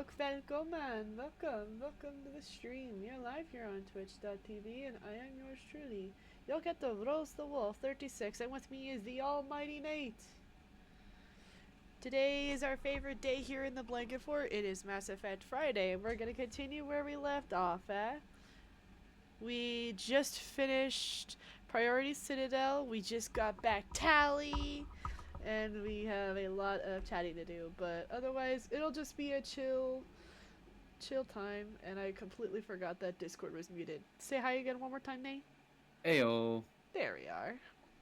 Welcome to the stream. You're live here on twitch.tv, and I am yours truly. You'll get the Rose the Wolf 36, and with me is the almighty Nate. Today is our favorite day here in the Blanket Fort. It is Mass Effect Friday, and we're going to continue where we left off at. We just finished Priority Citadel, we just got back Tally, and we have a lot of chatting to do, but otherwise it'll just be a chill time, and I completely forgot that Discord was muted. Say hi again one more time, Nate. Ayo. There we are.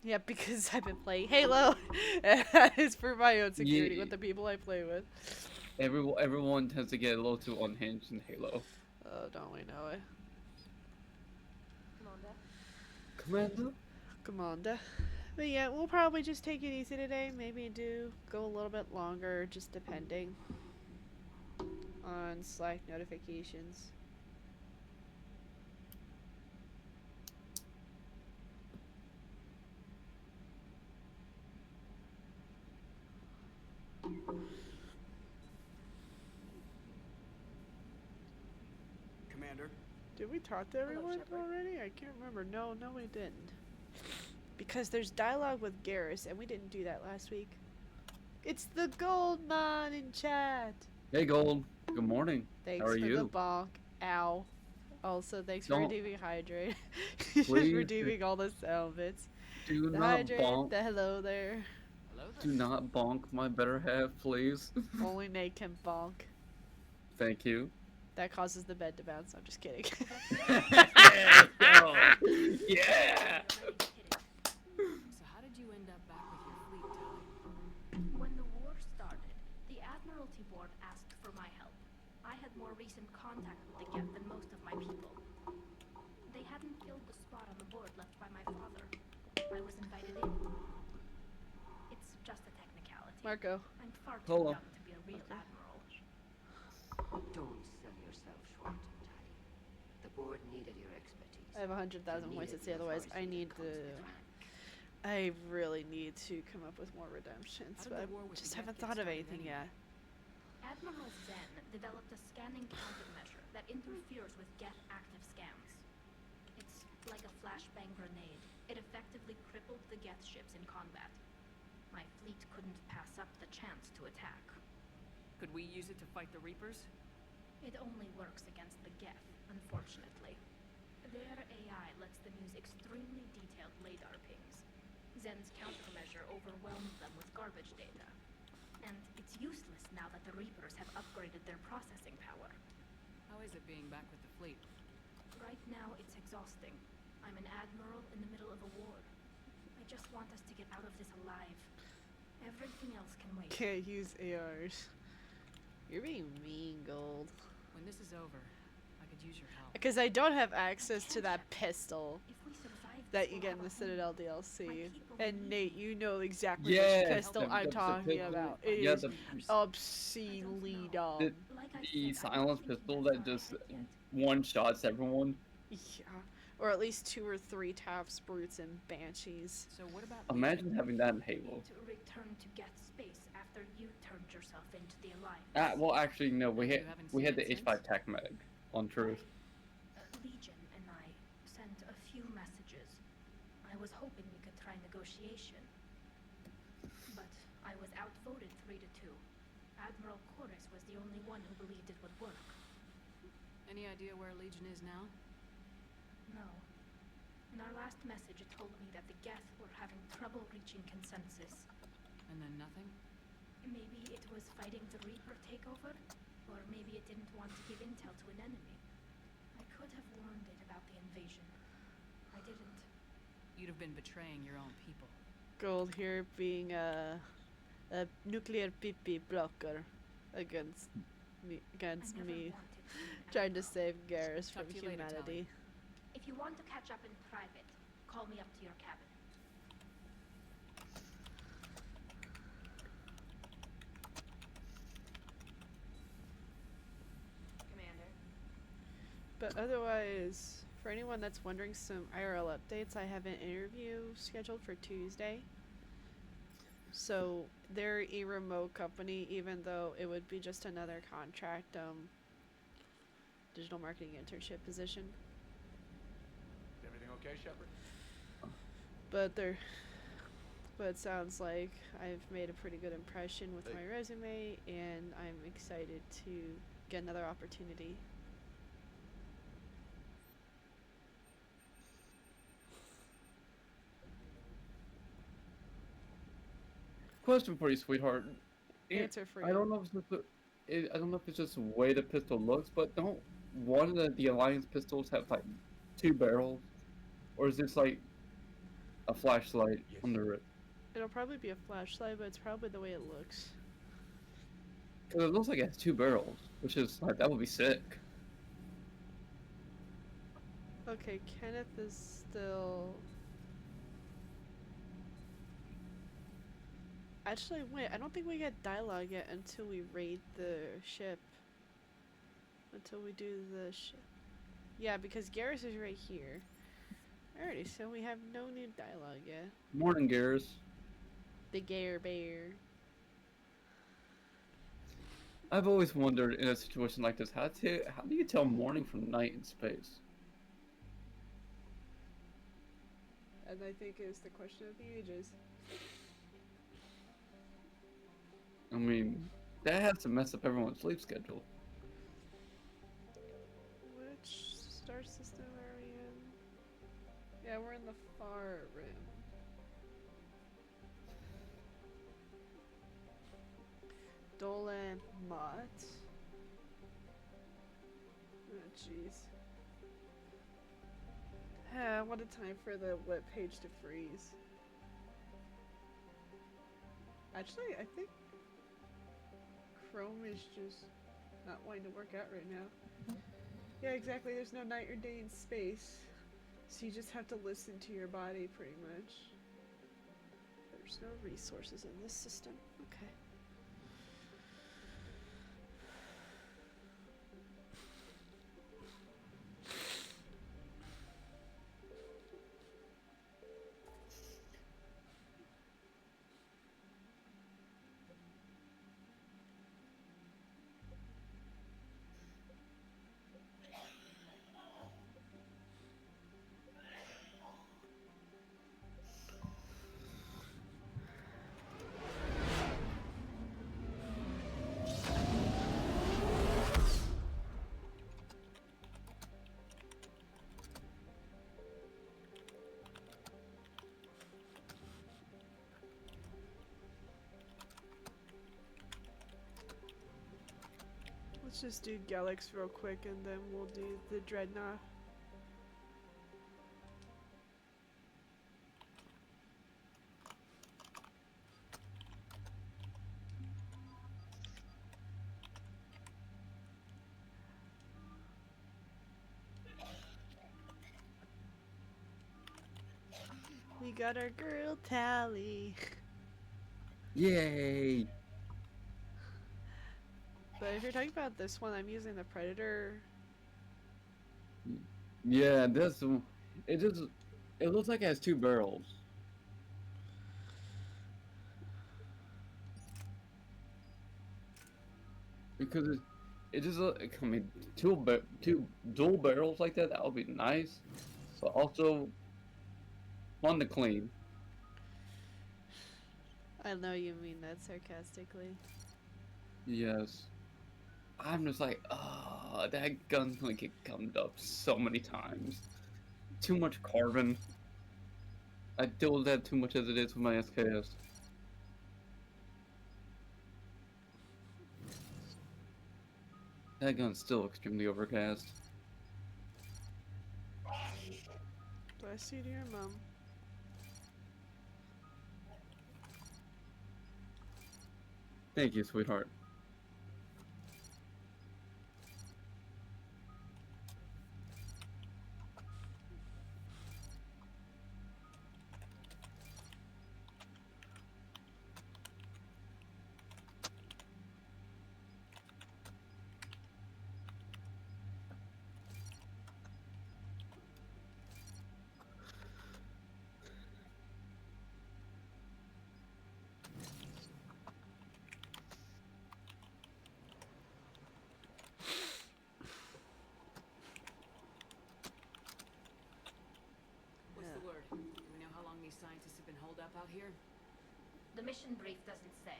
Yeah, because I've been playing Halo. It's for my own security with the people I play with. Everyone tends to get a little too unhinged in Halo. Oh, don't we know it? Commander? Commander. But yeah, we'll probably just take it easy today. Maybe go a little bit longer, just depending on Slack notifications. Commander. Did we talk to everyone already? I can't remember. No, we didn't. Because there's dialogue with Garrus, and we didn't do that last week. It's the Gold Man in chat. Hey, Gold. Good morning. Thanks How are for you? the bonk. Ow. Also, thanks for redeeming Hydrate. Please. Redeeming all the sound bits. Do The not Hydrate, bonk. the hello there. Do not bonk my better half, please. Only Nate can bonk. Thank you. That causes the bed to bounce. I'm just kidding. Yeah! So how did you end up back with your fleet, Tally? When the war started, the Admiralty Board asked for my help. I had more recent contact with the Geth than most of my people. They hadn't filled the spot on the board left by my father. I was invited in. It's just a technicality. Marco. I'm far too Hello. young to be a real admiral. Don't sell yourself short, Tally. The board needed your expertise. I have 100,000 points to say otherwise. I really need to come up with more redemptions, but I just haven't thought of anything yet. Admiral Zen developed a scanning countermeasure that interferes with Geth active scans. It's like a flashbang grenade. It effectively crippled the Geth ships in combat. My fleet couldn't pass up the chance to attack. Could we use it to fight the Reapers? It only works against the Geth, unfortunately. Their AI lets them use extremely detailed radar pings. Zen's countermeasure overwhelmed them with garbage data. And it's useless now that the Reapers have upgraded their processing power. How is it being back with the fleet? Right now, it's exhausting. I'm an admiral in the middle of a war. I just want us to get out of this alive. Everything else can wait. Can't use ARs. You're being mean, Gold. When this is over, I could use your help. Because I don't have access to that pistol If we survive that this, you we'll get in have the a home. Citadel DLC. My people And need Nate, me. you know exactly Yeah, which pistol I'm the talking pistol. about. It Yeah, is the obscenely dumb. Like I the said, I don't silence think pistol we're that far just ahead yet. one-shots everyone. Yeah. Or at least 2 or 3 Taft Brutes and Banshees. So what about Imagine having that in Halo. To return to Geth space after you turned yourself into the Alliance. Well, actually, no. We You had haven't we seen had the it since? H5 Tech Meg on Truth. Legion and I sent a few messages. I was hoping we could try negotiation. But I was outvoted 3-2. Admiral Chorus was the only one who believed it would work. Any idea where Legion is now? No. In our last message, it told me that the Geth were having trouble reaching consensus. And then nothing? Maybe it was fighting the Reaper takeover, or maybe it didn't want to give intel to an enemy. I could have warned it about the invasion. I didn't. You'd have been betraying your own people. Gold here being a nuclear PP blocker against me, I never wanted to be an trying to admiral. save Garrus Talk from to you later, humanity. If you want to catch up in private, call me up to your cabin. Commander. But otherwise, for anyone that's wondering some IRL updates, I have an interview scheduled for Tuesday. So they're a remote company, even though it would be just another contract digital marketing internship position. Everything okay, Shepard? But they're but it sounds like I've made a pretty good impression with my resume, and I'm excited to get another opportunity. Question for you, sweetheart. Answer for I you. don't know if it's just I don't know if it's just the way the pistol looks, but don't one of the Alliance pistols have like two barrels, or is this like a flashlight Yes. under it? It'll probably be a flashlight, but it's probably the way it looks. Because it looks like it has two barrels, which is like that would be sick. Okay, Kenneth is still. Actually, wait, I don't think we get dialogue yet until we raid the ship. Until we do the ship. Yeah, because Garrus is right here. Alrighty, so we have no new dialogue yet. Morning, Gears. The Gare Bear. I've always wondered in a situation like this, how do you tell morning from night in space? And I think it's the question of the ages. I mean, that has to mess up everyone's sleep schedule. Which star system are we in? Yeah, we're in the far rim. Dolan Mott. Oh, jeez. What a time for the web page to freeze. Actually, I think Chrome is just not wanting to work out right now. Yeah, exactly. There's no night or day in space. So you just have to listen to your body pretty much. There's no resources in this system. Okay. Let's just do Galax real quick and then we'll do the Dreadnought. We got our girl Tally. Yay! But if you're talking about this one, I'm using the Predator. Yeah, it looks like it has two barrels. Because it just I mean two dual barrels like that would be nice. But also fun to clean. I know you mean that sarcastically. Yes. I'm just like, that gun's gonna get gummed up so many times. Too much carbon. I deal with that too much as it is with my SKS. That gun's still extremely overcast. Bless you to your mom. Thank you, sweetheart. up out here? The mission brief doesn't say.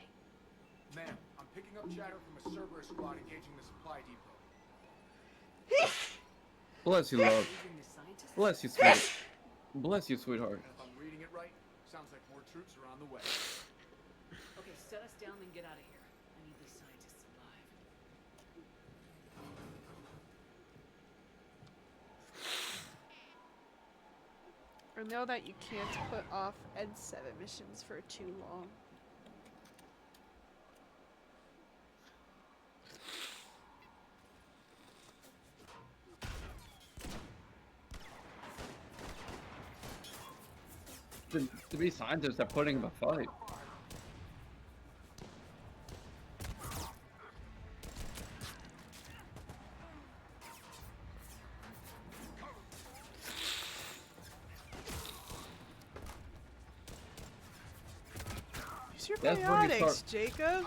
Ma'am, I'm picking up chatter from a Cerberus squad engaging the supply depot. Bless you, love. Engaging the scientists? Bless you, sweet. Bless you, sweetheart. And if I'm reading it right, sounds like more troops are on the way. Okay, set us down and get out of here. I need these scientists alive. I know that you can't put off N7 missions for too long. To be scientists, they're putting up a fight. Use your That's when you biotics, start- Jacob.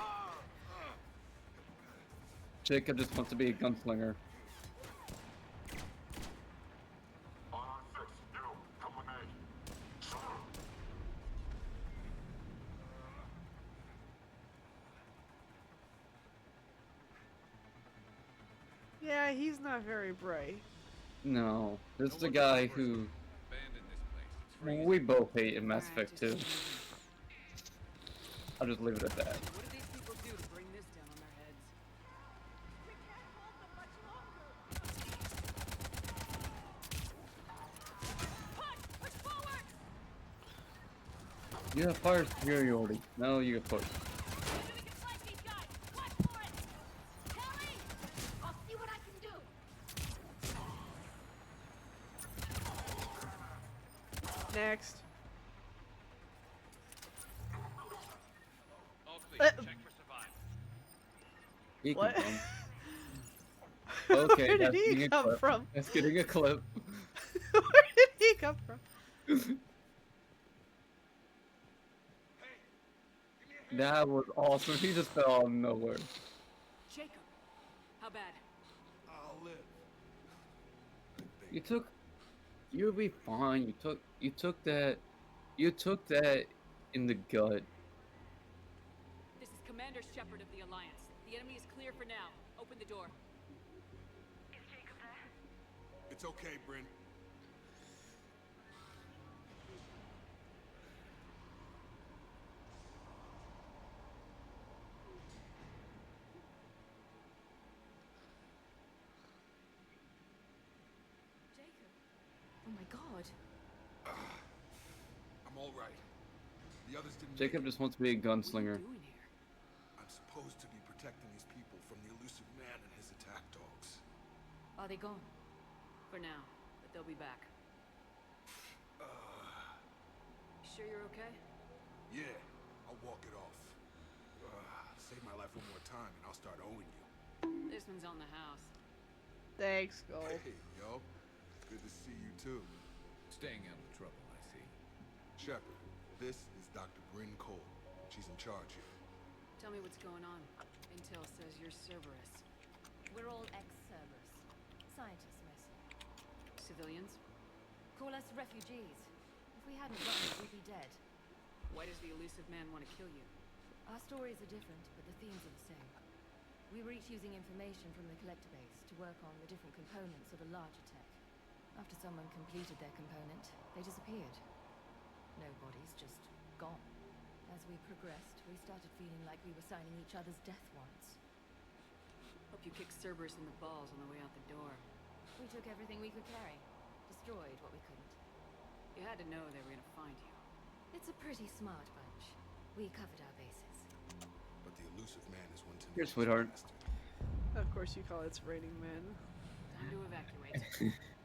Jacob just wants to be a gunslinger. Yeah, he's not very bright. No, this is the guy who we both hate in Mass Alright, Effect just 2. keep moving. I'll just leave it at that. What did these people do to bring this down on their heads? You have fire superiority. No, you get pushed. I'll see what I can do. Next. He can What? come. Okay, Where did that's he getting a come clip. from? That's getting a clip. Where did he come from? That was awesome. He just fell out of nowhere. Jacob, how bad? I'll live. You took. You'll be fine. You took that. You took that in the gut. This is Commander Shepard of the Alliance. The enemy is clear for now. Open the door. It's okay, Bryn. Jacob. Oh my god. I'm all right. The others didn't. Jacob just wants to be a What are gunslinger. you doing here? I'm supposed to be protecting these people from the elusive man and his attack dogs. Are they gone? For now, but they'll be back. You sure you're okay? Yeah, I'll walk it off. Save my life one more time, and I'll start owing you. This one's on the house. Thanks, Gold. Hey, yo. Good to see you too. Staying out of trouble, I see. Shepard, this is Dr. Bryn Cole. She's in charge here. Tell me what's going on. Intel says you're Cerberus. We're all ex-Cerberus. Scientists, mostly. Civilians? Call us refugees. If we hadn't run, we'd be dead. Why does the elusive man want to kill you? Our stories are different, but the themes are the same. We were each using information from the collector base to work on the different components of a larger tech. After someone completed their component, they disappeared. No bodies, just gone. As we progressed, we started feeling like we were signing each other's death warrants. Hope you kicked Cerberus in the balls on the way out the door. We took everything we could carry, destroyed what we couldn't. You had to know they were gonna find you. It's a pretty smart bunch. We covered our bases. But the elusive man is one to Here, sweetheart. Of course you call it Raining Men. Time to evacuate.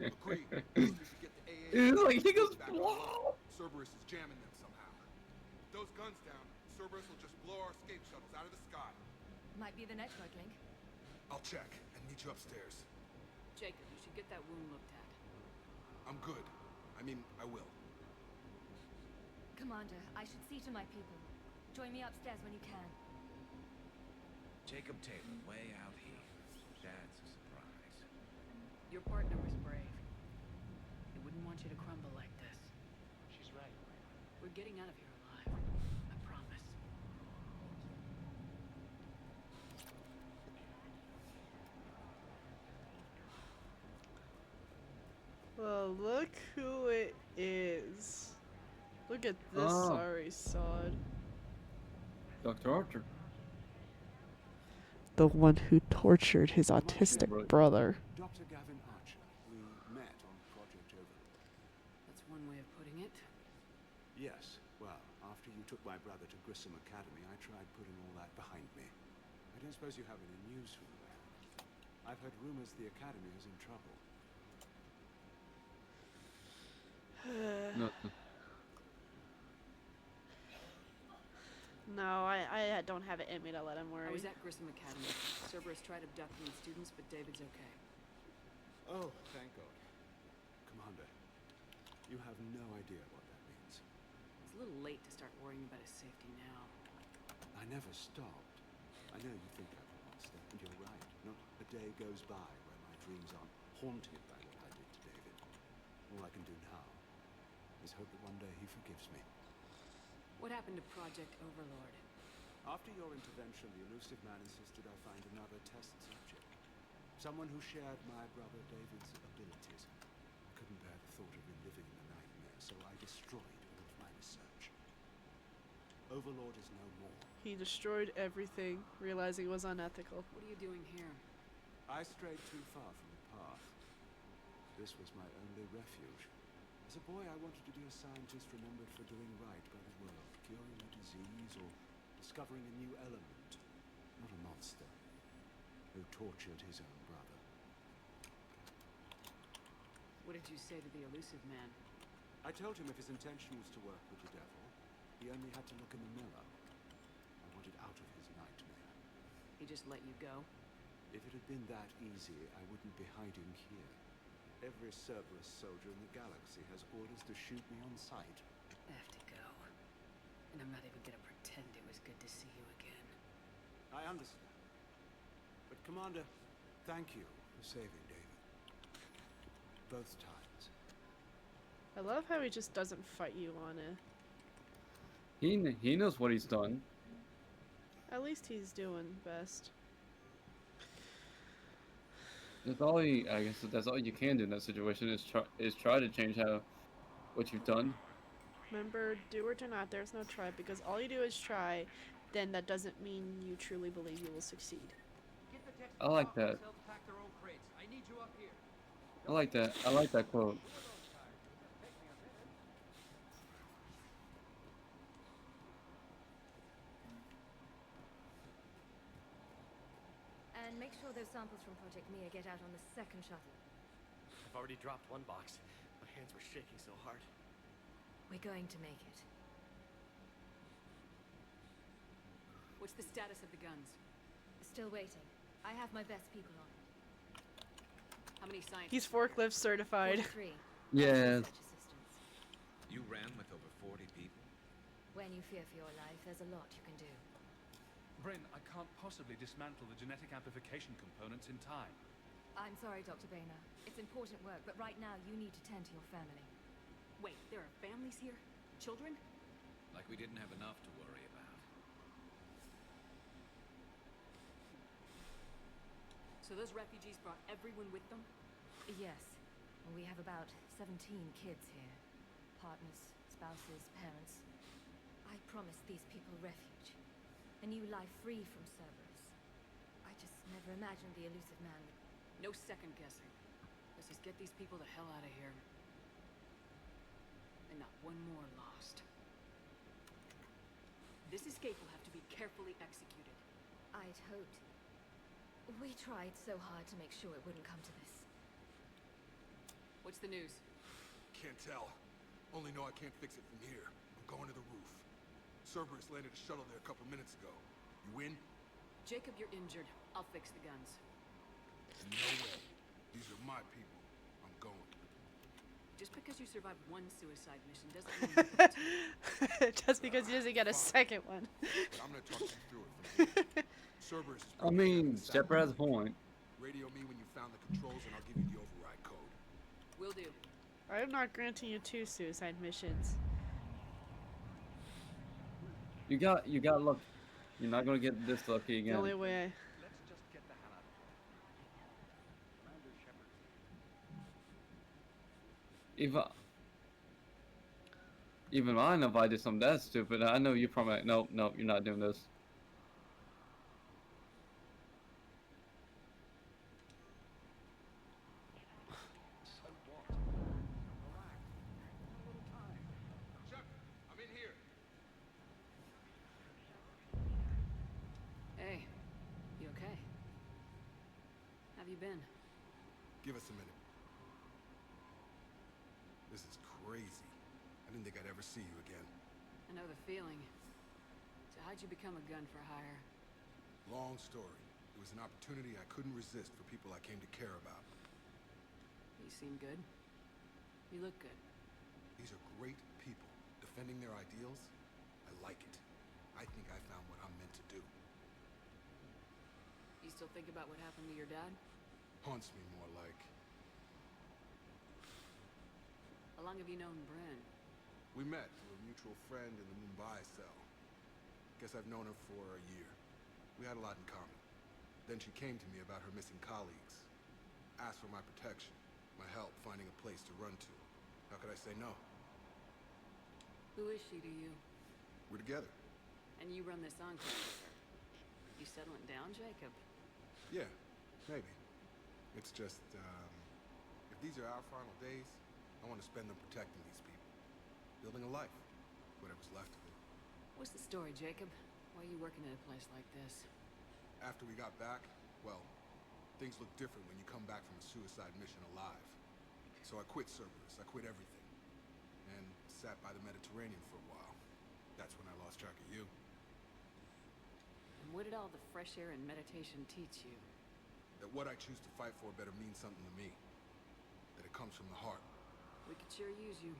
Agreed. We should get the AA. It's like he goes, back "Whoa." online. Cerberus is jamming them somehow. With those guns down, Cerberus will just blow our escape shuttles out of the sky. Might be the network link. I'll check and meet you upstairs. Jacob, you should get that wound looked at. I'm good. I mean, I will. Commander, I should see to my people. Join me upstairs when you can. Jacob Taylor, way out here. That's a surprise. Your partner was brave. He wouldn't want you to crumble like this. She's right. We're getting out of here alive. look who it is. Look at this Oh. sorry sod. Dr. Archer. The one who tortured his autistic Right. brother. Dr. Gavin Archer. We met on Project Overlord. That's one way of putting it. Yes, well, after you took my brother to Grissom Academy, I tried putting all that behind me. I don't suppose you have any news from there. I've heard rumors the Academy is in trouble. Nothing. No, I don't have it in me to let him I worry. was at Grissom Academy. Cerberus tried abducting the students, but David's okay. Oh, thank God. Commander, you have no idea what that means. It's a little late to start worrying about his safety now. I never stopped. I know you think I'm a monster, and you're right. Not a day goes by where my dreams aren't haunted by what I did to David. All I can do now is hope that one day he forgives me. What happened to Project Overlord? After your intervention, the elusive man insisted I find another test subject. Someone who shared my brother David's abilities. I couldn't bear the thought of reliving the nightmare, so I destroyed all of my research. Overlord is no more. He destroyed everything, realizing it was unethical. What are you doing here? I strayed too far from the path. This was my only refuge. As a boy, I wanted to be a scientist remembered for doing right by the world, curing a disease or discovering a new element. Not a monster who tortured his own brother. What did you say to the elusive man? I told him if his intention was to work with the devil, he only had to look in the mirror. I wanted out of his nightmare. He just let you go? If it had been that easy, I wouldn't be hiding here. Every Cerberus soldier in the galaxy has orders to shoot me on sight. I have to go. And I'm not even gonna pretend it was good to see you again. I understand. But Commander, thank you for saving David. Both times. I love how he just doesn't fight you on it. He knows what he's done. At least he's doing best. That's I guess that's all you can do in that situation is try to change what you've done. Remember, do or do not, there's no try, because all you do is try, then that doesn't mean you truly believe you will succeed. I like that. I like that. I like that quote. And make sure those samples from Project Mia get out on the second shuttle. I've already dropped one box. My hands were shaking so hard. We're going to make it. What's the status of the guns? Still waiting. I have my best people on it. How many scientists? He's forklift certified. 43. Yes. Such assistance. You ran with over 40 people? When you fear for your life, there's a lot you can do. Bryn, I can't possibly dismantle the genetic amplification components in time. I'm sorry, Dr. Boehner. It's important work, but right now you need to tend to your family. Wait, there are families here? Children? Like we didn't have enough to worry about. So those refugees brought everyone with them? Yes. We have about 17 kids here. Partners, spouses, parents. I promised these people refuge. A new life free from Cerberus. I just never imagined the elusive man would... No second guessing. Let's just get these people the hell out of here. And not one more lost. This escape will have to be carefully executed. I'd hoped. We tried so hard to make sure it wouldn't come to this. What's the news? Can't tell. Only know I can't fix it from here. I'm going to the roof. Cerberus landed a shuttle there a couple minutes ago. You win? Jacob, you're injured. I'll fix the guns. No way. These are my people. I'm going. Just because you survived one suicide mission doesn't mean you have to. Just because he doesn't get a second one. But I'm gonna talk you through it from here. Cerberus is I mean, Shepard has a point. Radio me when you found the controls and I'll give you the override code. Will do. I am not granting you 2 suicide missions. You got luck. You're not gonna get this lucky The again. only way Let's just get the hell out of here. Commander Shepard. Even I know if I did something that stupid, I know you're probably like, nope, nope, you're not doing this. So what? Relax. A little time. Chuck, I'm in here. Hey, you okay? Have you been? Give us a minute. This is crazy. I didn't think I'd ever see you again. I know the feeling. So how'd you become a gun for hire? Long story. It was an opportunity I couldn't resist for people I came to care about. You seem good. You look good. These are great people. Defending their ideals, I like it. I think I found what I'm meant to do. You still think about what happened to your dad? Haunts me more like. How long have you known Bryn? We met through a mutual friend in the Mumbai cell. Guess I've known her for a year. We had a lot in common. Then she came to me about her missing colleagues. Asked for my protection, my help finding a place to run to. How could I say no? Who is she to you? We're together. And you run this enclave with her. You settling down, Jacob? Yeah, maybe. It's just, if these are our final days, I want to spend them protecting these people. Building a life. Whatever's left of it. What's the story, Jacob? Why are you working at a place like this? After we got back, well, things look different when you come back from a suicide mission alive. So I quit Cerberus, I quit everything. And sat by the Mediterranean for a while. That's when I lost track of you. And what did all the fresh air and meditation teach you? That what I choose to fight for better mean something to me. That it comes from the heart. We could sure use you.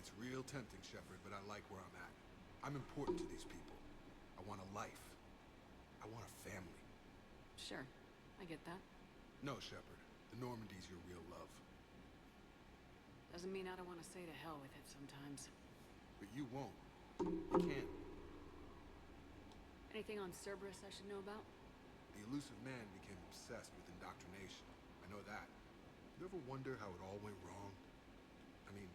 It's real tempting, Shepard, but I like where I'm at. I'm important to these people. I want a life. I want a family. Sure, I get that. No, Shepard. The Normandy's your real love. Doesn't mean I don't want to say to hell with it sometimes. But you won't. You can't. Anything on Cerberus I should know about? The elusive man became obsessed with indoctrination. I know that. You ever wonder how it all went wrong? I mean,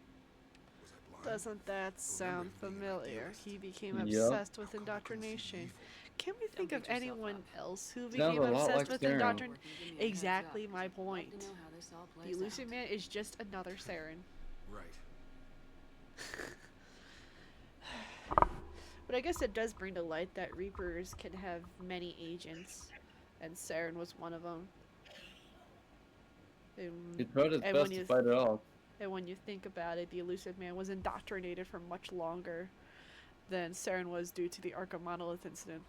was I blind? Doesn't that sound him being an familiar? idealist. He became Yup. obsessed with How come I couldn't see indoctrination. evil? Can we think Don't of beat yourself anyone up. else who Sounds became a lot obsessed like with Saren. indoctrination? Working, give me a heads Exactly up, my 'cause I'd love point. to know how this all The plays elusive out. man is just another Saren. Right. But I guess it does bring to light that Reapers can have many agents, and Saren was one of them. He tried his And best when you to fight it off. And when you think about it, the elusive man was indoctrinated for much longer than Saren was due to the Arkham Monolith incident.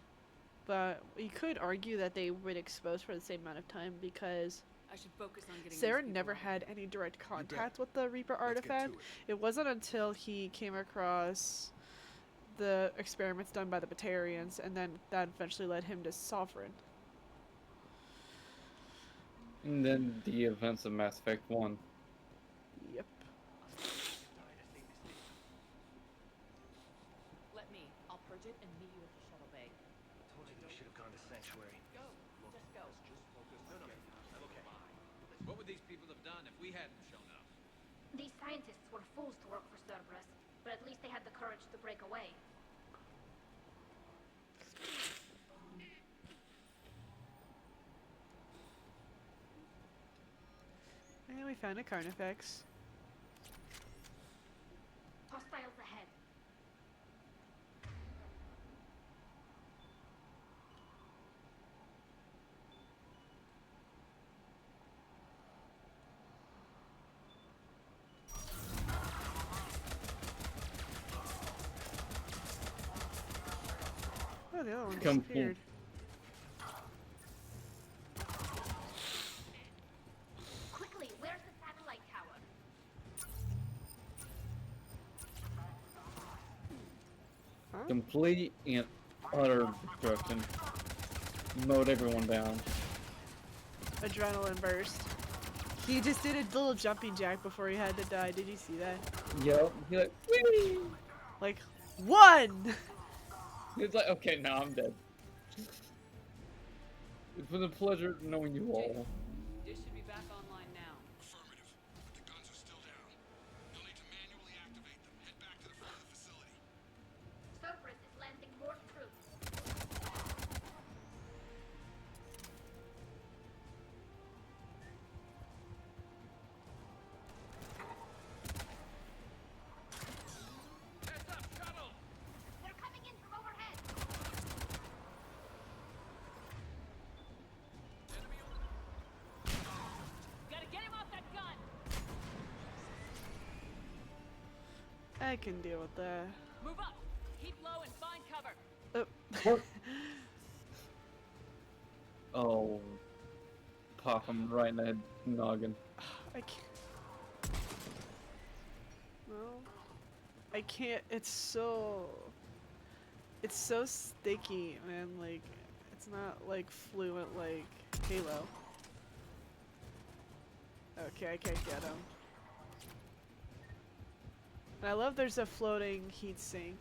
But you could argue that they were exposed for the same amount of time because I should focus on getting these Saren people never out. had any direct bet. contact with the Reaper Let's get artifact. to it. It wasn't until he came across the experiments done by the Batarians, and then that eventually led him to Sovereign. And then the events of Mass Effect 1. Yep. Let me. I'll purge it and meet you at the shuttle bay. Told you you should have gone to Sanctuary. Go. Just go. I'm okay. What would these people have done if we hadn't shown up? These scientists were fools to work for Cerberus, but at least they had the courage to break away. And we found a Carnifex. Hostiles ahead. Oh, the other one Come disappeared. Quickly, where's the satellite tower? Huh? Complete and utter destruction. Mowed everyone down. Adrenaline burst. He just did a little jumping jack before he had to die. Did you see that? Yup. He's like, whee! Like, one! He's like, okay, now I'm dead. It's been a pleasure knowing you all. Dish should be back online now. Affirmative. But the guns are still down. I can deal with that. Move up. Keep low and find cover. What? Oh. Pop him right in the head noggin. I can't. No. I can't. It's so sticky, man. Like, it's not like fluent like Halo. Okay, I can't get him. And I love there's a floating heat sink.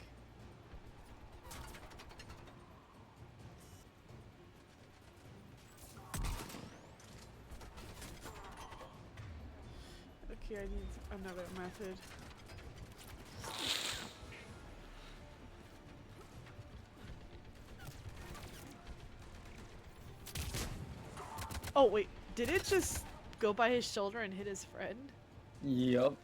Okay, I need another method. Oh wait, did it just go by his shoulder and hit his friend? Yup.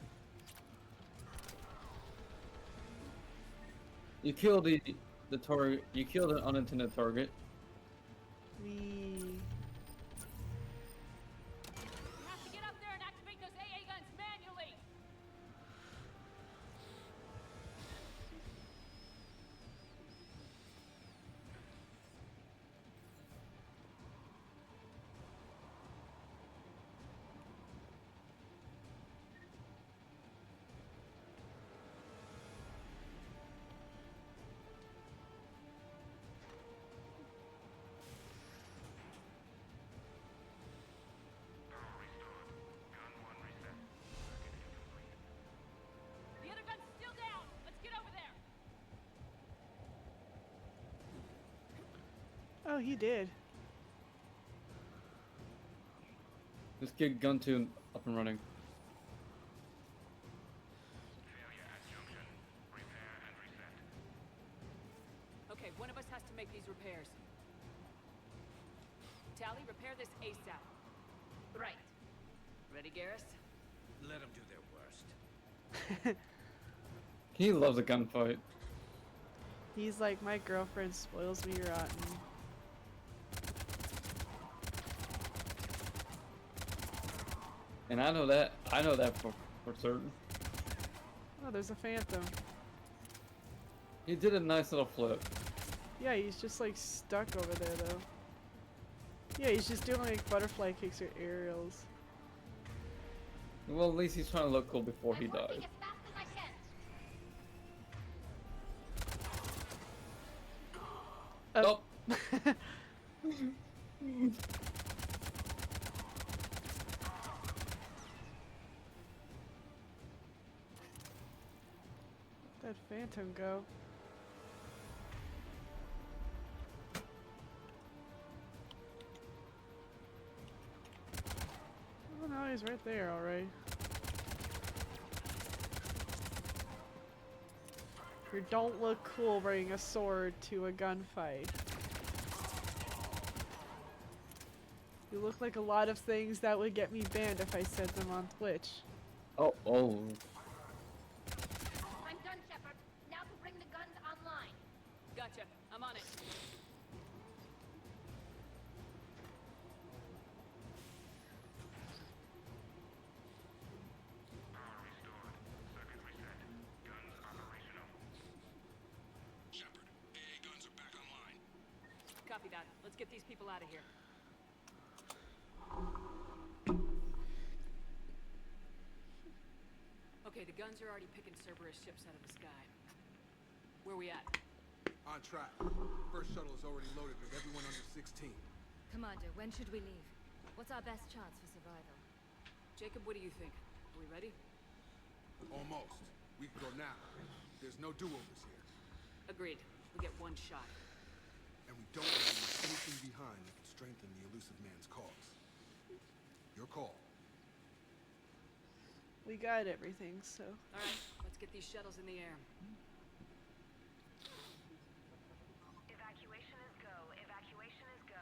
You killed the target. You killed an unintended target. We. You have to get up there and activate those AA guns manually. The other gun's still down. Let's get over there. Oh, he did. Let's get gun 2 up and running. Okay, one of us has to make these repairs. Tally, repair this ASAP. Right. Ready, Garrus? Let them do their worst. He loves a gunfight. He's like, my girlfriend spoils me rotten. And I know that. I know that for certain. Oh, there's a phantom. He did a nice little flip. Yeah, he's just like stuck over there though. Yeah, he's just doing like butterfly kicks or aerials. Well, at least he's trying to look cool before he dies. Oh. That phantom go. Oh no, he's right there, alright. You don't look cool bringing a sword to a gunfight. You look like a lot of things that would get me banned if I said them on Twitch. Oh. I'm done, Shepard. Now to bring the guns online. Gotcha. I'm on it. Copy that. Let's get these people out of here. Okay, the guns are already picking Cerberus ships out of the sky. Where we at? On track. First shuttle is already loaded with everyone under 16. Commander, when should we leave? What's our best chance for survival? Jacob, what do you think? Are we ready? Almost. We can go now. There's no do-overs here. Agreed. We get one shot. And we don't want to leave anything behind that could strengthen the elusive man's cause. Your call. We got everything, so. Alright, let's get these shuttles in the air. Evacuation is go. Evacuation is go.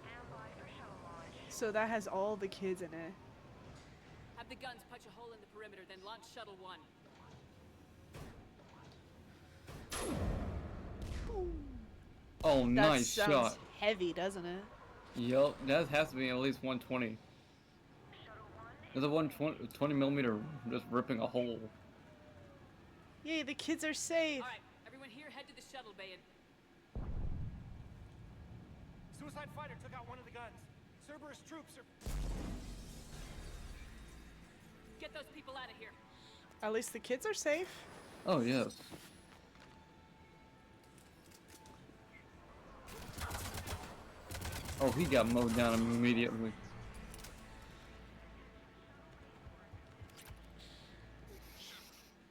Stand by for shuttle launch. So that has all the kids in it. Have the guns punch a hole in the perimeter, then launch Shuttle 1. Oh, That nice sounds shot. heavy, doesn't it? Yup, that has to be at least 120. There's a 20 millimeter just ripping a hole. Yay, the kids are safe. All right, everyone here, head to the shuttle bay and Suicide fighter took out one of the guns. Cerberus troops are... get those people out of here. At least the kids are safe. Oh, yes. Oh, he got mowed down immediately.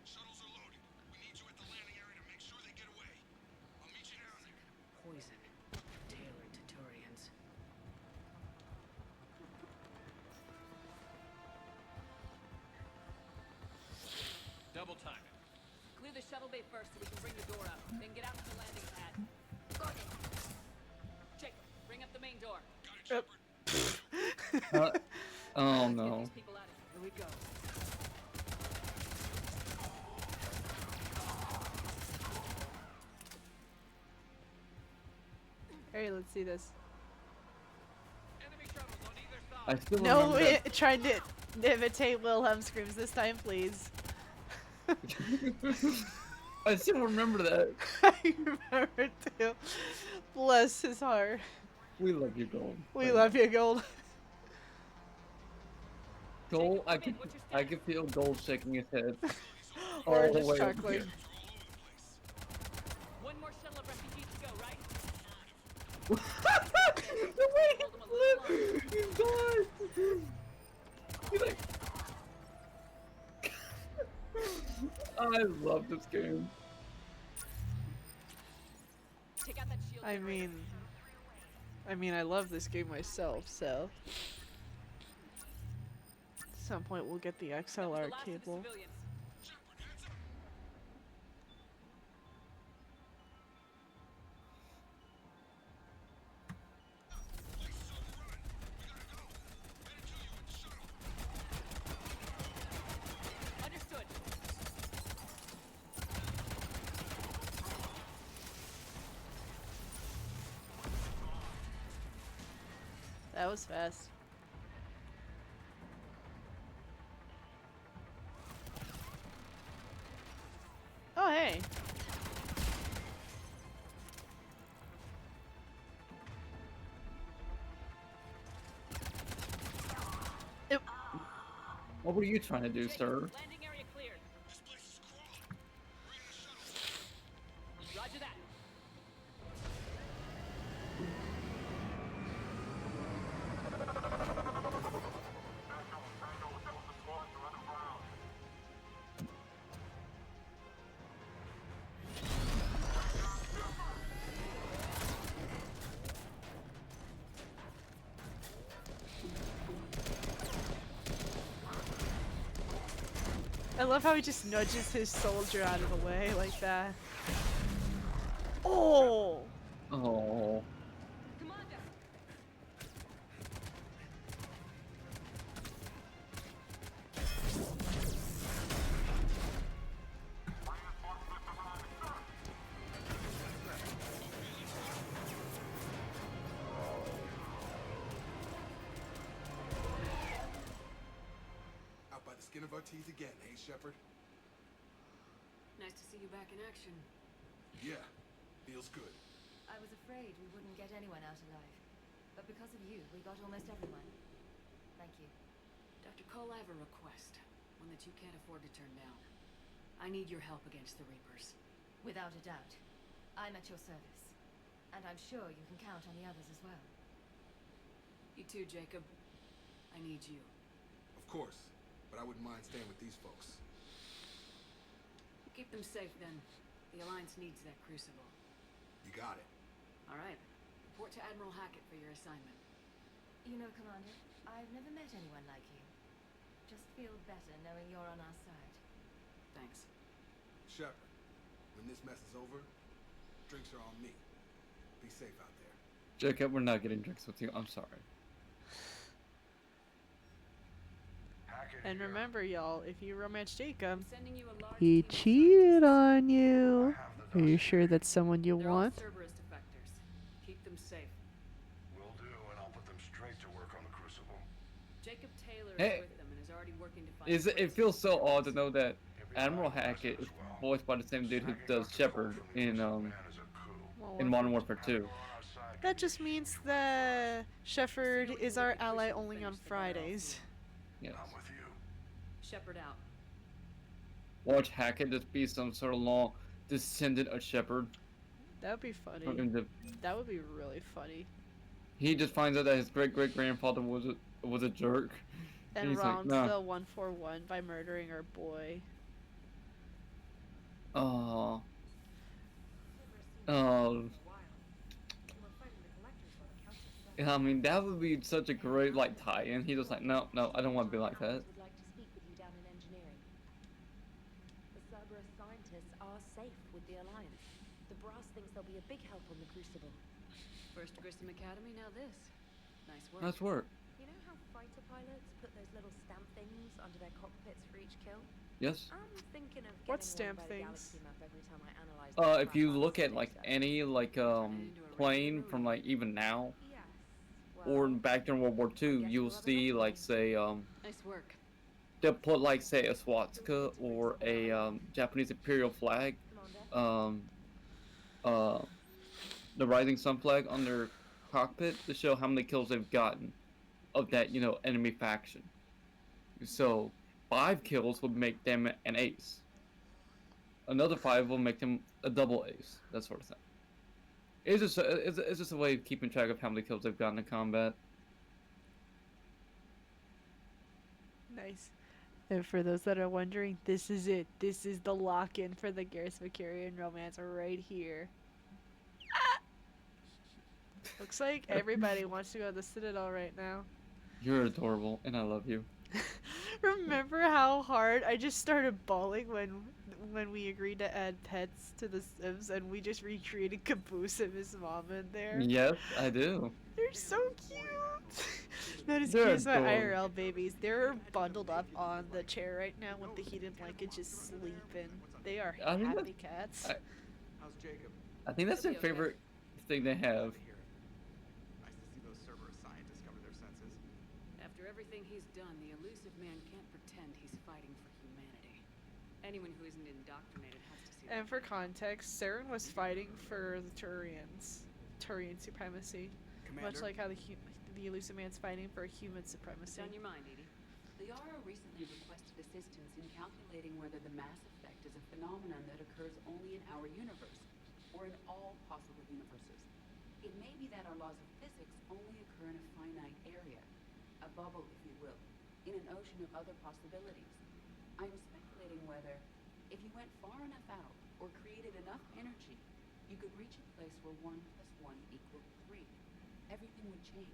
Shuttles are loaded. We need you at the landing area to make sure they get away. I'll meet you down there. Poison. Tailored to Turians. Double time it. Clear the shuttle bay first so we can bring the door up. Then get out to the landing pad. Got it. Jacob, bring up the main door. Oh Get no. these people out of here. Here we go. Alright, let's see this. Enemy shuttles on either side. I still No, remember that. trying to imitate Wilhelm screams this time, please. I still remember that. I remember too. Bless his heart. We love you, Gold. We love you, Gold. Gold, I can feel Gold shaking his head. Or all the just way over chuckling. here. One more shuttle of refugees to go, right? The way Hold them a little he died. He's like, I love this game. Take out that shield I generator. mean, I love this game myself, so. At some point we'll get the That was XLR the last of the cable. civilians. Understood. That was fast. Oh, hey. What were you trying to do, Jacob, sir? landing area cleared. This place is crawling. Bring in the shuttle. Roger that. I love how he just nudges his soldier out of the way like that. Oh! Oh. Commander. Out by the skin of our teeth again, hey, Shepard? Nice to see you back in action. Yeah, feels good. I was afraid we wouldn't get anyone out alive. But because of you, we got almost everyone. Thank you. Dr. Cole, I have a request. One that you can't afford to turn down. I need your help against the Reapers. Without a doubt. I'm at your service. And I'm sure you can count on the others as well. You too, Jacob. I need you. Of course, but I wouldn't mind staying with these folks. Keep them safe, then. The Alliance needs that crucible. You got it. All right. Report to Admiral Hackett for your assignment. You know, Commander, I've never met anyone like you. Just feel better knowing you're on our side. Thanks. Shepard, when this mess is over, drinks are on me. Be safe out there. Jacob, we're not getting drinks with you. I'm sorry. And remember, y'all, if you romance Jacob, Sending you a large he team of cheated scientists. on you. Are you sure that's someone you They're all want? Cerberus defectors. Keep them safe. Will do, and I'll put them straight to work on the crucible. Jacob Taylor Hey. is with them and has already It feels so odd to know that Admiral Hackett is voiced by the same dude who does Shepard in Modern Warfare 2. That just means that Shepard is our ally only on Fridays. Yes. Shepard out. Watch Hackett just be some sort of long descendant of Shepard. That would be funny. That would be really funny. He just finds out that his great-great-grandfather was a jerk. And he's rounds like, nah. the 141 by murdering our boy. Oh. Yeah, I mean, that would be such a great, like, tie-in. He's just like, no, I don't want to be like that. Would like to speak with you down in engineering. The Cerberus scientists are safe with the Alliance. The Brass thinks they'll be a big help on the Crucible. First Grissom Academy, now this. Nice work. Nice work. You know how fighter pilots put those little stamp things under their cockpits for each kill? Yes. I'm thinking of What getting one stamp by the things? galaxy map every time I analyze If you look at, like, any, like, plane from, like, even now, or back during World War II, you'll see, like, say, Nice work. they'll put, like, say, a swastika or a Japanese imperial flag, the rising sun flag on their cockpit to show how many kills they've gotten of that, you know, enemy faction. So 5 kills would make them an ace. Another 5 will make them a double ace. That sort of thing. It's just a way of keeping track of how many kills they've gotten in combat. Nice. And for those that are wondering, this is it. This is the lock-in for the Garrus Vakarian romance right here. Ah! Looks like everybody wants to go to the Citadel right now. You're adorable, and I love you. Remember how hard I just started bawling when we agreed to add pets to the Sims and we just recreated Caboose and his mom in there? Yes, I do. They're so cute. That is They're cute as my adorable. IRL babies. They're bundled up on the chair right now with the heated blanket just sleeping. They are I think happy cats. How's Jacob? I think that's their favorite thing they have. Nice to see those Cerberus scientists come to their senses. After everything he's done, the elusive man can't pretend he's fighting for humanity. Anyone who isn't indoctrinated has to see And that. for context, Saren was fighting for the Turian supremacy. Much like how the elusive man's fighting for human What's supremacy. on your mind, Edie? Liara recently requested assistance in calculating whether the mass effect is a phenomenon that occurs only in our universe, or in all possible universes. It may be that our laws of physics only occur in a finite area, a bubble, if you will, in an ocean of other possibilities. I'm speculating whether, if you went far enough out, or created enough energy, you could reach a place where 1 + 1 = 3. Everything would change.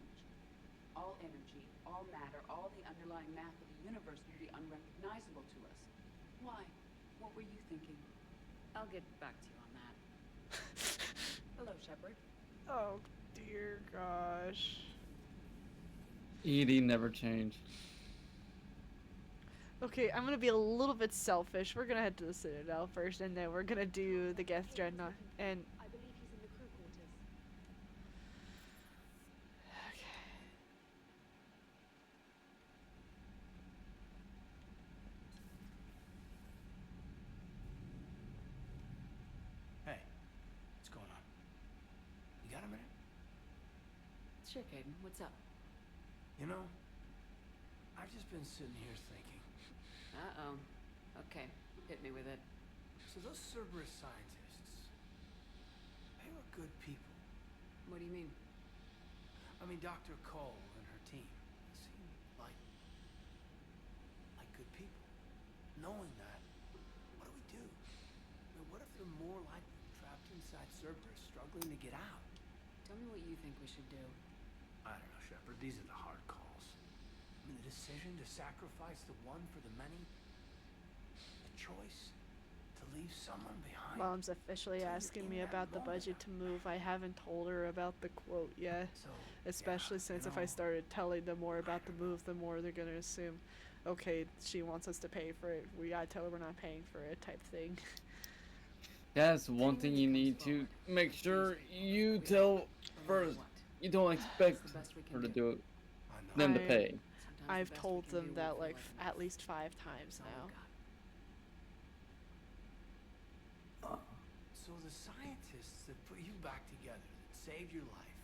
All energy, all matter, all the underlying math of the universe would be unrecognizable to us. Why? What were you thinking? I'll get back to you on that. Hello, Shepard. Oh dear gosh. Edie never changed. Okay, I'm gonna be a little bit selfish. We're gonna head to the Citadel first, and then we're gonna do the Geth Dreadnought. And I believe he's in the crew quarters. Hey, what's going on? You got a minute? Sure, Caden. What's up? You know, I've just been sitting here thinking. Uh-oh. Okay, hit me with it. So those Cerberus scientists, they were good people. What do you mean? I mean, Dr. Cole and her team, they seem like good people. Knowing that, what do we do? I mean, what if they're more likely trapped inside Cerberus, struggling to get out? Tell me what you think we should do. I don't know, Shepard. These are the hard calls. I mean, the decision to sacrifice the one for the many, the choice to leave someone behind. Mom's officially asking me about the budget to move. I haven't told her about the quote yet. So, Especially since if I started telling them more about the move, the more they're gonna assume, okay, she wants us to pay for it. We gotta tell her we're not paying for it, type thing. That's one thing you need to make sure you tell first. You don't expect her to do it, them to pay. Sometimes the I've best we told can them do that won't feel like enough. at least 5 times That's all we now. got. So the scientists that put you back together, that saved your life,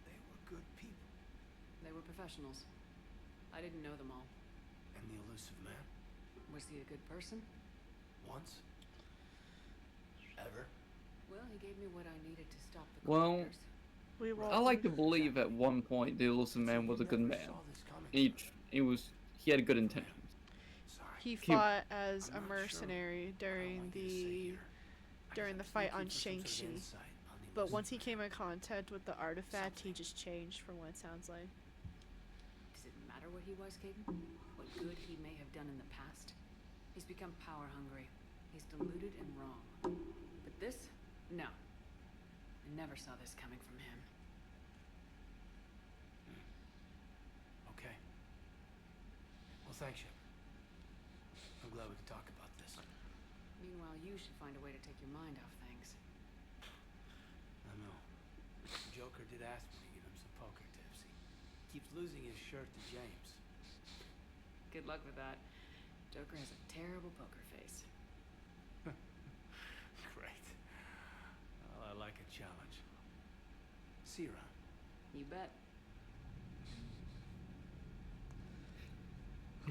they were good people. They were professionals. I didn't know them all. And the elusive man? Was he a good person? Once? Ever? Well, he gave me what I needed to stop the Well, collectors. We will. I like to believe at one point the Elusive Man was a good man. He had good intentions. He fought as a mercenary during the fight on Shang-Chi. But once he came in contact with the artifact, he just changed from what it sounds like. Does it matter what he was, Caden? What good he may have done in the past? He's become power hungry. He's deluded and wrong. But this? No. I never saw this coming from him. Okay. Well, thanks, Shepard. I'm glad we could talk about this. Meanwhile, you should find a way to take your mind off things. I know. The Joker did ask me to give him some poker tips. He keeps losing his shirt to James. Good luck with that. Joker has a terrible poker face. Great. Well, I like a challenge. See you around. You bet.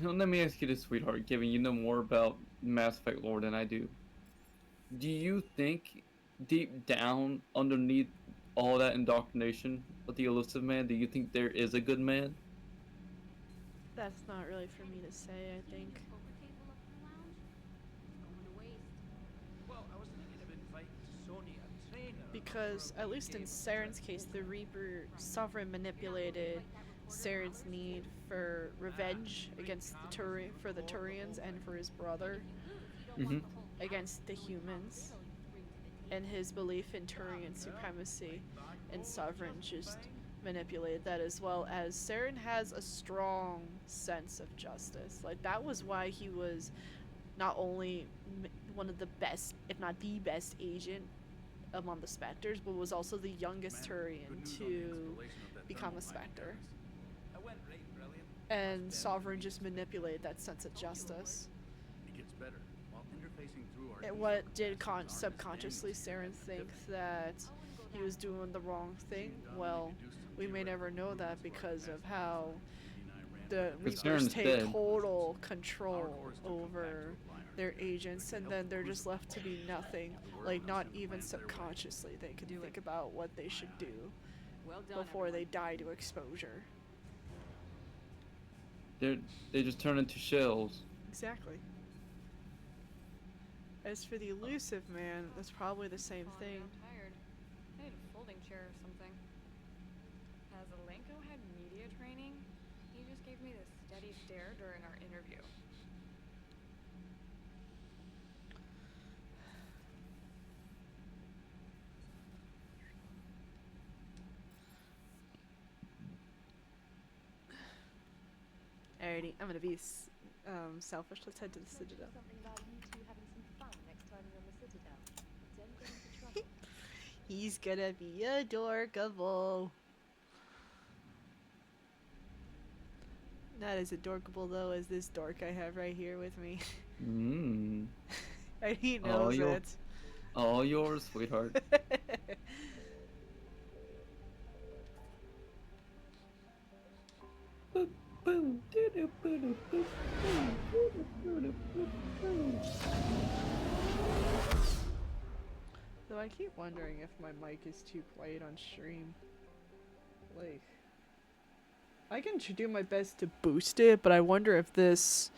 Let me ask you this, sweetheart, given you know more about Mass Effect lore than I do. Do you think, deep down, underneath all that indoctrination with the Elusive Man, do you think there is a good man? That's not really for me to say, I think. Well, I was thinking of inviting Sonya, Trainer. Because, at least in Saren's case, the Reaper Sovereign manipulated Saren's need for revenge against the Turians and for his brother against the humans. And his belief in Turian supremacy and Sovereign just manipulated that, as well as Saren has a strong sense of justice. Like, that was why he was not only one of the best, if not the best agent among the Spectres, but was also the youngest Turian to become a Spectre. And Sovereign just manipulated that sense of justice. It gets better while interfacing through our And what did subconsciously Saren think that he was doing the wrong thing? Well, we may never know that because of how the Reapers Saren's take dead. total control over their agents, and then they're just left to be nothing. Like, not even subconsciously they can think about what they should do Well done, before they die to exposure. They just turn into shells. Exactly. As for the Elusive Man, that's probably the same thing. I'm tired. I need a folding chair or something. Has Alenko had media training? He just gave me this steady stare during our interview. Alrighty, I'm gonna be selfish. Let's head to the Citadel. Something about you two having some fun next time you're on the Citadel. Don't get into trouble. He's gonna be adorkable. Not as adorkable though as this dork I have right here with me. Mmm. And he knows it. All yours, sweetheart. Though I keep wondering if my mic is too quiet on stream. Like, I can do my best to boost it, but I wonder if this.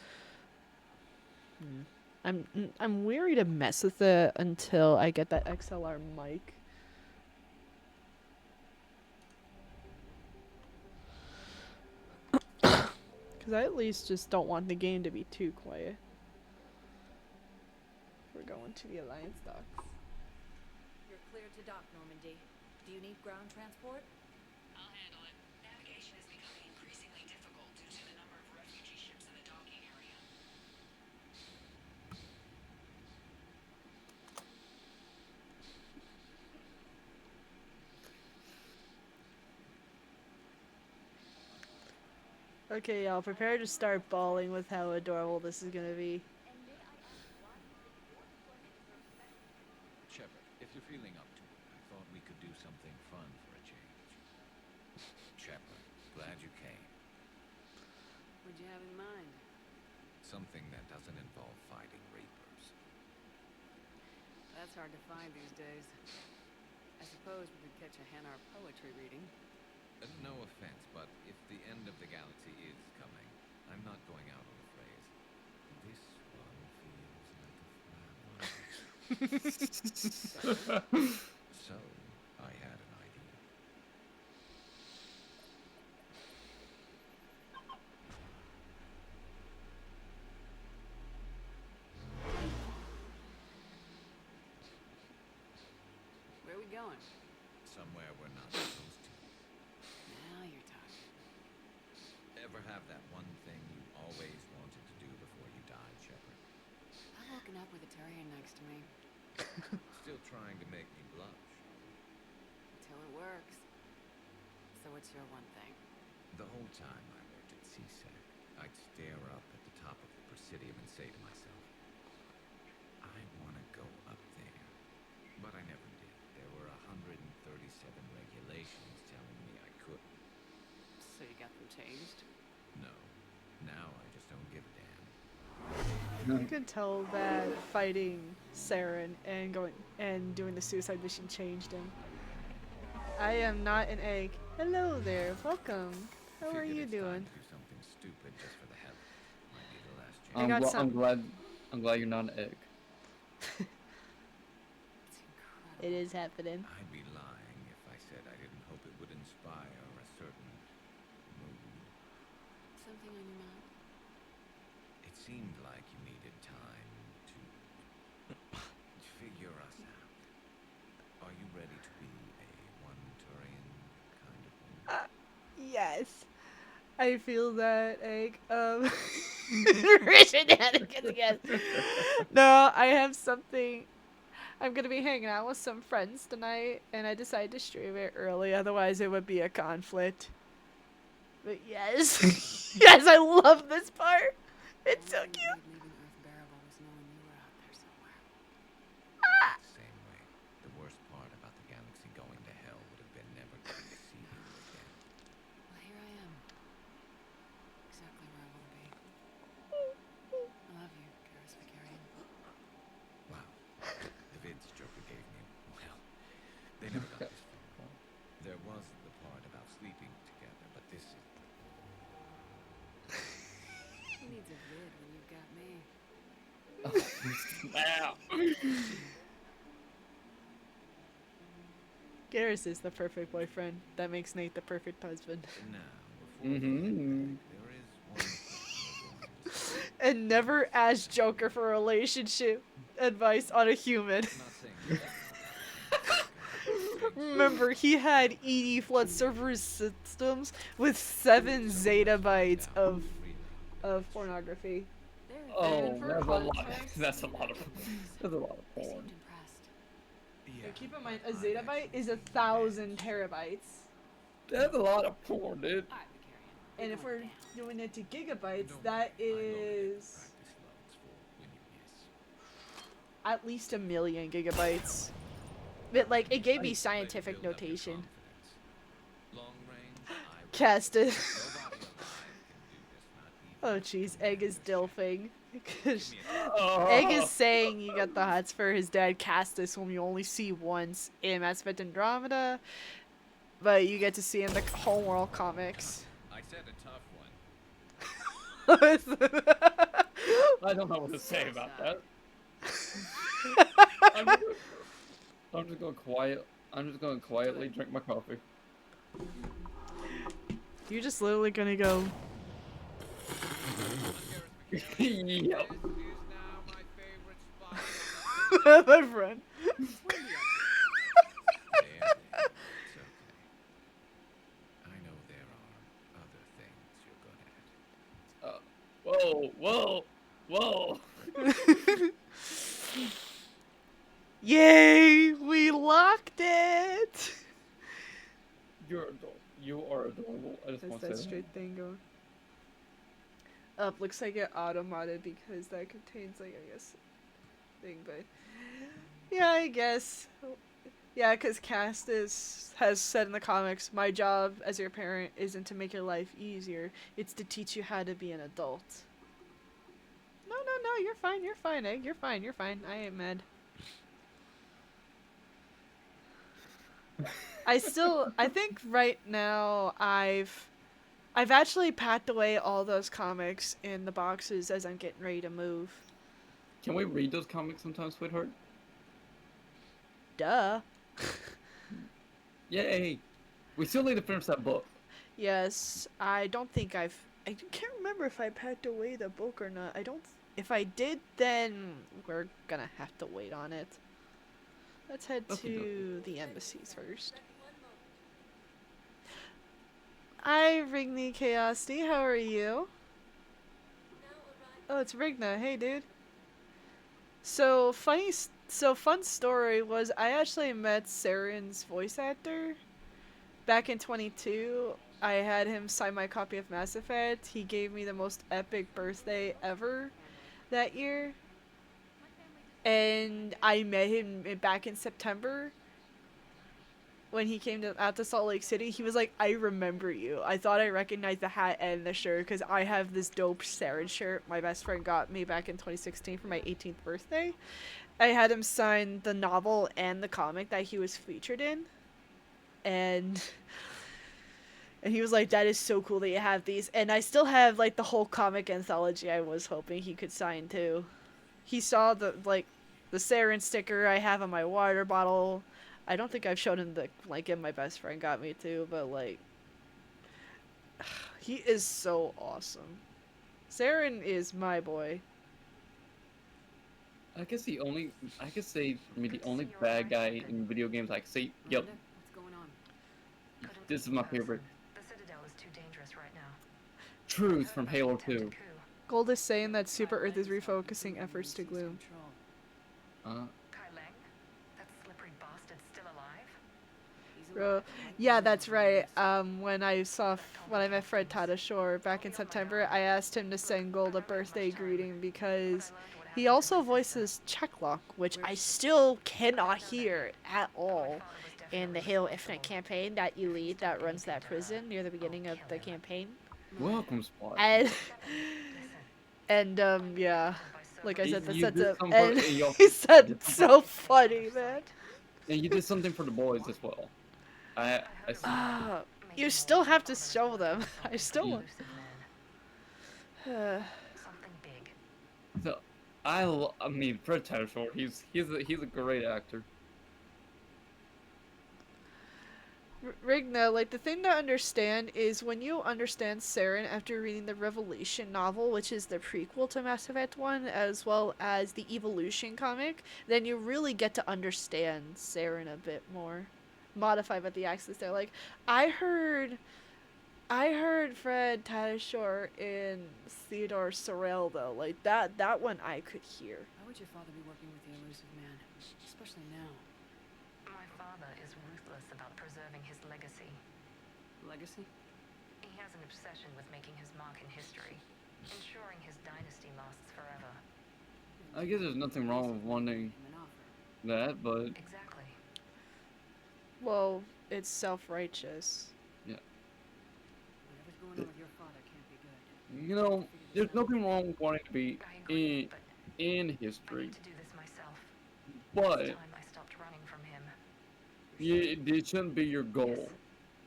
I'm weary to mess with it until I get that XLR mic. Because I at least just don't want the game to be too quiet. We're going to the Alliance docks. You're cleared to dock, Normandy. Do you need ground transport? I'll handle it. Navigation is becoming increasingly difficult due to the number of refugee ships in the docking area. Okay, y'all, prepare to start bawling with how adorable this is gonna be. Shepard, if you're feeling up to it, I thought we could do something fun for a change. Shepard, glad you came. What'd you have in mind? Something that doesn't involve fighting Reapers. That's hard to find these days. I suppose we could catch a Hanar poetry reading. No offense, but if the end of the galaxy is coming, I'm not going out on a phrase. This one feels like a flower. So, I had an idea. Where are we going? Somewhere we're not supposed to. Now you're talking. Ever have that one thing you always wanted to do before you died, Shepard? I've woken up with a Turian next to me. Still trying to make me blush. Till it works. So what's your one thing? The whole time I worked at CSEC, I'd stare up at the top of the Presidium and say to myself, I want to go up there. But I never did. There were 137 regulations telling me I couldn't. So you got them changed? No. Now I just don't give a damn. You can tell that fighting Saren and doing the suicide mission changed him. I am not an egg. Hello there, welcome. How are Figured you it's time doing? to do something stupid just for the hell of it. Might be the last I got some- I'm glad you're not an egg. It is happening. I'd be lying if I said I didn't hope it would inspire a certain mood. Something on your mind? It seemed like you needed time to figure us out. Are you ready to be a one-Turian kind of woman? Yes. I feel that egg. Richard Anakin again. No, I have something. I'm gonna be hanging out with some friends tonight, and I decided to stream it early. Otherwise, it would be a conflict. But yes, yes, I love this part. It's so cute. Leaving Earth bearable was knowing you were out there somewhere. Same way. The worst part about the galaxy going to hell would have been never getting to see you again. Well, here I am. Exactly where I want to be. I love you, Garrus Vakarian. Wow. The vids Joker gave me, well, they never got this far. There was the part about sleeping together, but this is... Who needs a vid when you've got me? Wow. Garrus is the perfect boyfriend. That makes Nate the perfect husband. Now, before Mm-hmm. there is one question I want to say. And never ask Joker for relationship advice on a human. I'm not saying that. Remember, he had ED flood server systems with 7 zettabytes of pornography. Oh, for that's a lot. context- That's a lot of porn. You seemed impressed. Yeah. And keep in mind, a zettabyte is 1,000 terabytes. That's a lot of porn, dude. All right, Vakarian. And if we're doing it to gigabytes, Don't that worry, I loaded is practice logs for when you miss. at least 1 million gigabytes. But like, it gave me Way to scientific build up your notation. confidence. Long range, I will. Cast it. Nobody alive can do this, not even. Oh jeez, Egg is dilfing. Give me a Oh. Egg is saying you got the hots for his dad Castus, whom you only see once in Mass Effect Andromeda, but you get to see in the Homeworld comics. I said a tough one. I don't know what to say about that. I'm just going quiet. I'm just going to quietly drink my coffee. You're just literally gonna go. Yep. This is now my favorite spot. My friend. There, it's okay. I know there are other things you're good at. Whoa. Yay! We locked it! You're adorable. You are adorable. I just That's want to that say straight thing going. looks like it auto-modded because that contains, like, I guess, thing, but yeah, I guess. Yeah, because has said in the comics, my job as your parent isn't to make your life easier, it's to teach you how to be an adult. No, you're fine, Egg, you're fine, I ain't mad. I think right now I've actually packed away all those comics in the boxes as I'm getting ready to move. Can we read those comics sometime, sweetheart? Duh. Yay! We still need to finish that book. Yes, I don't think I can't remember if I packed away the book or not. If I did, then we're gonna have to wait on it. Let's head to the embassies first. Hi, Rigny Chaosty, how are you? Oh, it's Rigna. Hey, dude. So, fun story was I actually met Saren's voice actor back in 22. I had him sign my copy of Mass Effect. He gave me the most epic birthday ever that year. And I met him back in September when he came out to Salt Lake City. He was like, I remember you. I thought I recognized the hat and the shirt because I have this dope Saren shirt my best friend got me back in 2016 for my 18th birthday. I had him sign the novel and the comic that he was featured in. And he was like, that is so cool that you have these. And I still have like the whole comic anthology I was hoping he could sign too. He saw the Saren sticker I have on my water bottle. I don't think I've shown him the and my best friend got me too, but like he is so awesome. Saren is my boy. I guess say for me the only bad guy in video games I can say, yep. What's going on? This is my favorite. The Citadel is too dangerous right now. Truth from Halo 2. Gold is saying that Super Earth is refocusing efforts to Gloom. Kai Leng? That slippery bastard's still alive? Yeah, that's right. When I met Fred Tatasciore back in September, I asked him to send Gold a birthday greeting because he also voices Checklock, which I still cannot hear at all in the Halo Infinite campaign that you lead that runs that prison near the beginning of the campaign. Welcome, Spot. And yeah, like I said, and he said so funny, man. And you did something for the boys as well. I see. You still have to show them. I still want. Something big. So, I mean, Fred Tatasciore, he's a great actor. Rigna, like, the thing to understand is when you understand Saren after reading the Revelation novel, which is the prequel to Mass Effect 1, as well as the Evolution comic, then you really get to understand Saren a bit more. Modified by the accents there. Like, I heard Fred Tatasciore in Theodore Sorel, though. Like, that one I could hear. Why would your father be working with the elusive man? Especially now. My father is ruthless about preserving his legacy. Legacy? He has an obsession with making his mark in history, ensuring his dynasty lasts forever. I guess there's nothing wrong with wanting that, but... Exactly. Well, it's self-righteous. Yeah. Whatever's going on with your father can't be good. You know, there's nothing wrong with wanting to be in history. I need to do this myself. But It's time I stopped running from him. it shouldn't be your goal.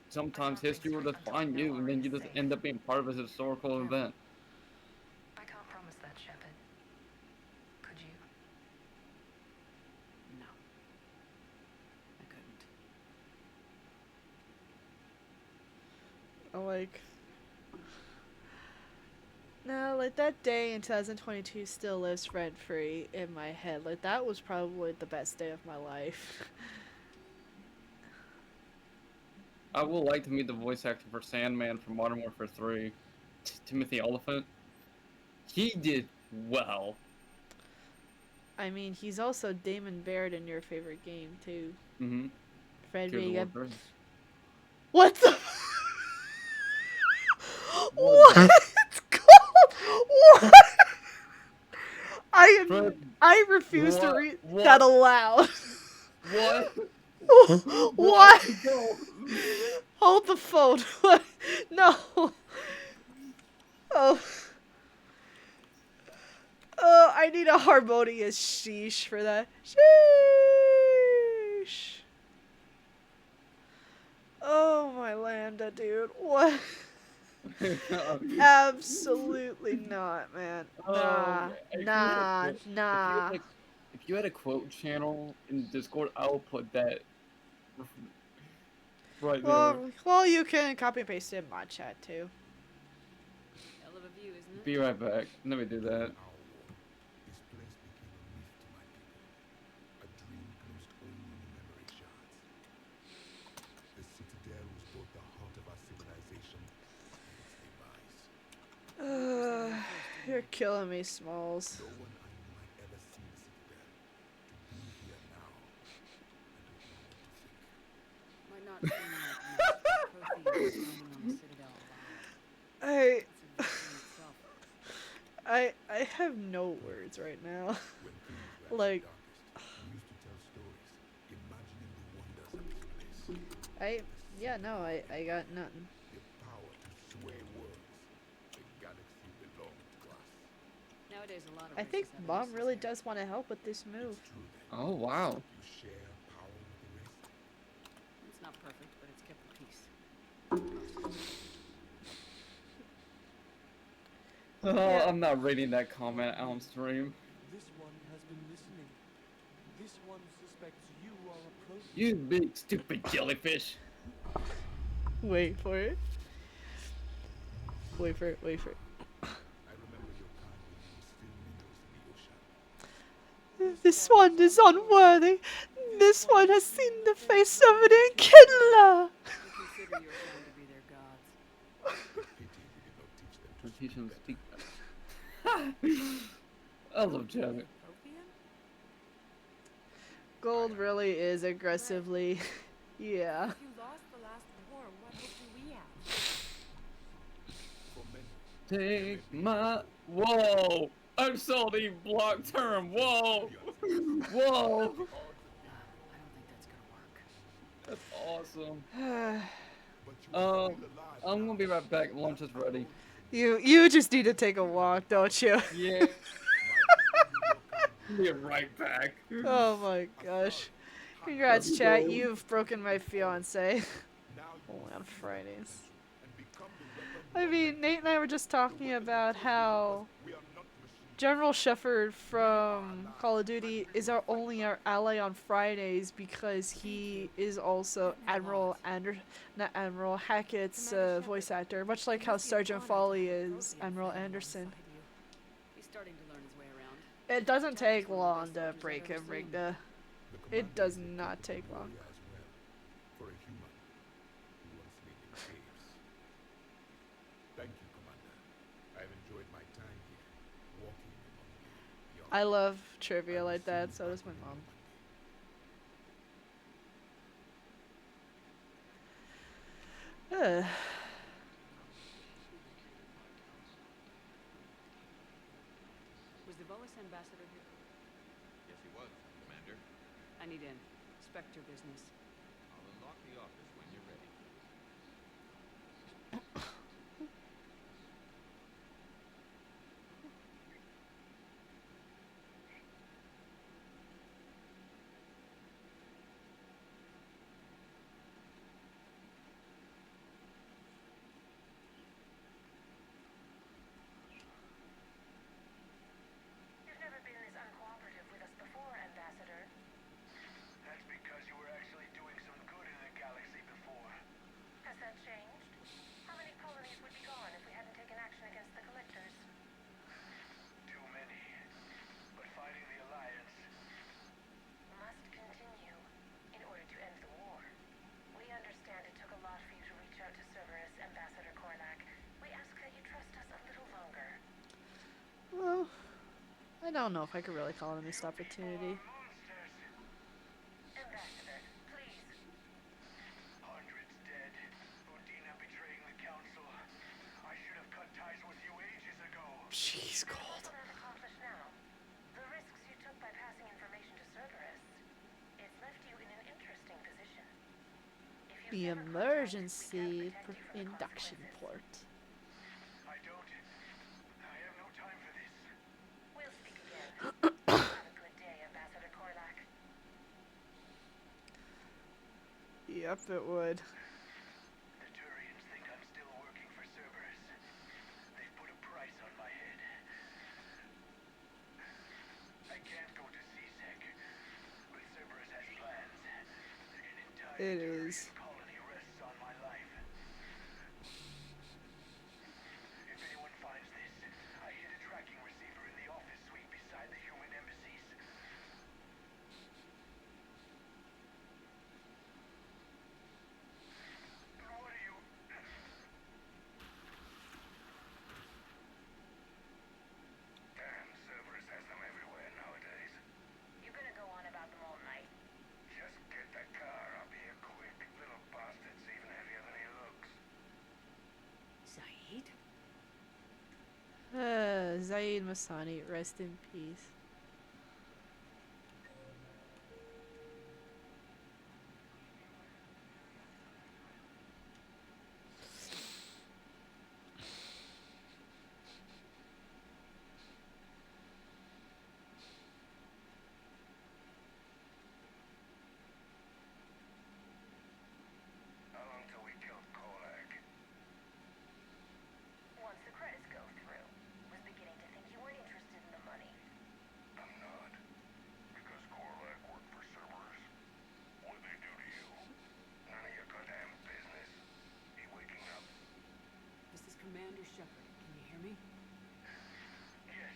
Sometimes history will just find you, and then you just end up being part of a historical event. I can't promise that, Shepard. Could you? No. I couldn't. Like, no, like, that day in 2022 still lives rent-free in my head. Like, that was probably the best day of my life. I would like to meet the voice actor for Sandman from Modern Warfare 3, Timothy Oliphant. He did well. I mean, he's also Damon Baird in your favorite game, too. Mm-hmm. Fred Gears of Vega. War 3. What the? What? What? Fred, I refuse to what? read What? that aloud. What? What? Go. Hold the phone. What? No. Oh. Oh, I need a harmonious sheesh for that. Sheesh. Oh my Landa, dude. What? Absolutely not, man. Nah, nah, nah. If you had a quote channel in Discord, I'll put that right there. Well, you can copy and paste it in my chat too. Hell of a view, isn't it? Be right back. Let me do that. You're killing me, Smalls. Might not seem like much, but Prothean is landing on the Citadel alive. I have no words right now. Like, yeah, no, I got nothing. Nowadays, a lot of I think races have Mom this really system. does want to help with this move. Oh wow. It's not perfect, but it's kept the peace. Oh, I'm not reading that comment on stream. This one has been listening. This one suspects you are approaching. You big stupid jellyfish. Wait for it. Wait for it, wait for it. This one is unworthy. This one has seen the face of an Enkindler. They consider your kind to be their gods. Teach them to speak. I love Janet. Prothean? Gold really is aggressively, yeah. If you lost the last war, what hope do we have? Take my. Whoa! I'm so the block term. Whoa! Whoa! I don't think that's gonna work. That's awesome. I'm gonna be right back. Lunch is ready. You just need to take a walk, don't you? Yeah. Be right back. Oh my gosh. Congrats, chat. You've broken my fiance. Only on Fridays. I mean, Nate and I were just talking about how General Shepard from Call of Duty is our ally on Fridays because he is also not Admiral Hackett's voice actor, much like how Sergeant Foley is Admiral Anderson. He's starting to learn his way around. It doesn't take long to break him, Rigda. It does not take long. For a human who once lived in caves. Thank you, Commander. I've enjoyed my time here, walking among the young. I love trivia like that, so does my mom. Was the Volus ambassador here? Yes, he was, Commander. I need in. Spectre business. I'll unlock the office when you're ready. You've never been as uncooperative with us before, Ambassador. That's because you were actually doing some good in the galaxy before. Has that changed? How many colonies would be gone if we hadn't taken action against the Collectors? Too many. But fighting the Alliance... Must continue in order to end the war. We understand it took a lot for you to reach out to Cerberus, Ambassador Kornak. We ask that you trust us a little longer. Well, I don't know if I could really call it a missed opportunity. Ambassador, please. Hundreds dead. Udina betraying the Council. I should have cut ties with you ages ago. Jeez. He's cold. What will that accomplish now? The risks you took by passing information to Cerberus. It's left you in an interesting position. If you The sever emergency contact, we can't protect you from the induction consequences. port. I don't. I have no time for this. We'll speak again. Have a good day, Ambassador Korlak. Yep, it would. The Turians think I'm still working for Cerberus. They've put a price on my head. I can't go to CSEC, but Cerberus has plans. An entire It Turian is. colony rests on my life. If anyone finds this, I hid a tracking receiver in the office suite beside the human embassies. What are you... Damn, Cerberus has them everywhere nowadays. You gonna go on about them all night? Just get the car, I'll be here quick. Little bastard's even heavier than he looks. Zaid? Zaid Masani, rest in peace. How long till we killed Korlak? Once the credits go through. Was beginning to think you weren't interested in the money. I'm not. Because Korlak worked for Cerberus. What'd they do to you? None of your goddamn business. He waking up? This is Commander Shepard. Can you hear me? Yes.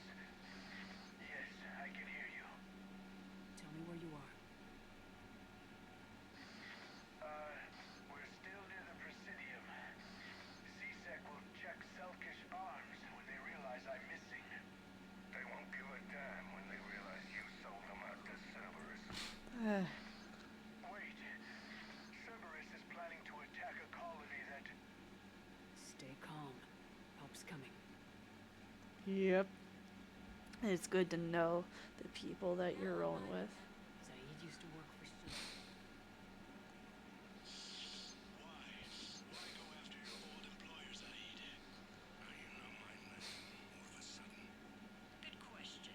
Yes, I can hear you. Tell me where you are. We're still near the Presidium. CSEC will check Selkish arms when they realize I'm missing. They won't give a damn when they realize you sold them out to Cerberus. Wait. Cerberus is planning to attack a colony that... Stay calm. Help's coming. Yep. It's good to know the people that you're rolling with. Zaid used to work for Cerberus. Why go after your old employer, Zaid? How you know my name all of a sudden? Good question.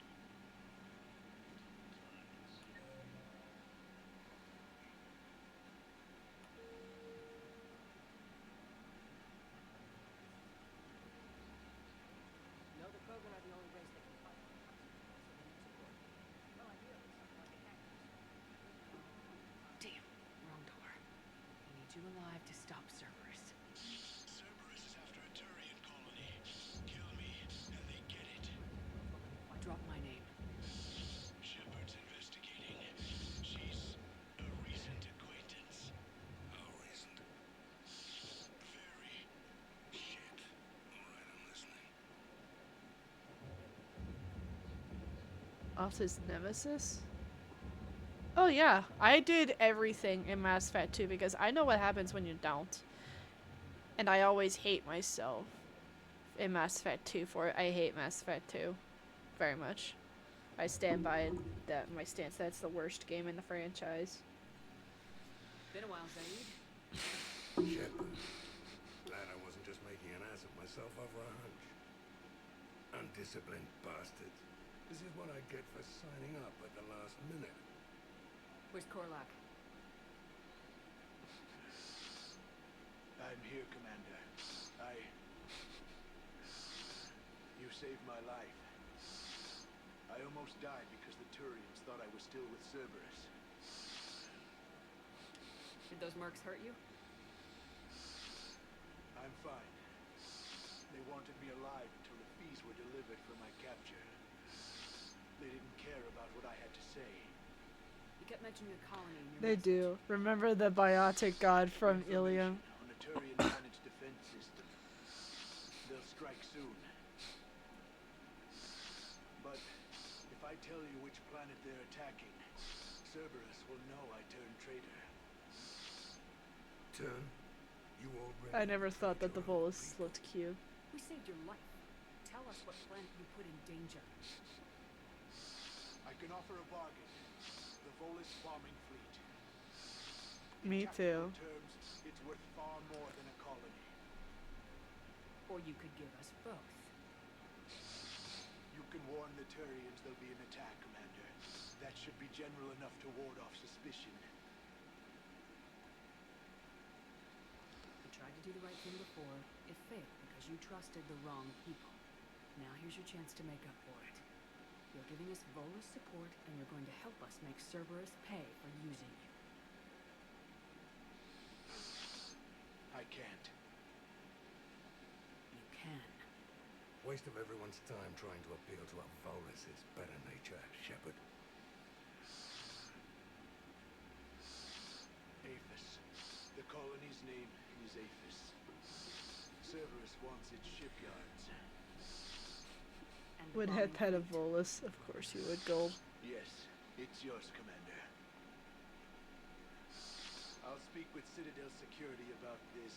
No, the Krogan are the only race that can fight. Well, ideally, something like a cactus. Damn, wrong door. I need you alive to stop Cerberus. Cerberus is after a Turian colony. Kill me, and they get it. Drop my name. Shepard's investigating. She's a recent acquaintance. How recent? Very. Shit. Alright, I'm listening. Alta's nemesis? Oh yeah, I did everything in Mass Effect 2 because I know what happens when you don't. And I always hate myself in Mass Effect 2 for it. I hate Mass Effect 2 very much. I stand by that my stance that it's the worst game in the franchise. Been a while, Zaid. Shepard. Glad I wasn't just making an ass of myself over a hunch. Undisciplined bastards. This is what I get for signing up at the last minute. Where's Korlak? I'm here, Commander. You saved my life. I almost died because the Turians thought I was still with Cerberus. Did those mercs hurt you? I'm fine. They wanted me alive until the fees were delivered for my capture. They didn't care about what I had to say. You kept mentioning a colony in your They message. do. Remember the biotic god from Ilium? On the Turian managed defense system. They'll strike soon. But if I tell you which planet they're attacking, Cerberus will know I turned traitor. Turn? You already... I never thought that the Volus looked cute. We saved your life. tell us what planet you put in danger. I can offer a bargain. The Volus bombing fleet. Me too. In terms, it's worth far more than a colony. Or you could give us both. You can warn the Turians there'll be an attack, Commander. That should be general enough to ward off suspicion. You tried to do the right thing before. It failed because you trusted the wrong people. Now here's your chance to make up for it. You're giving us Volus support, and you're going to help us make Cerberus pay for using you. I can't. You can. Waste of everyone's time trying to appeal to our Volus' better nature, Shepard. Aphis. The colony's name is Aphis. Cerberus wants its shipyards. And Would head head of Volus, of course you would, Gold. Yes, it's yours, Commander. I'll speak with Citadel Security about this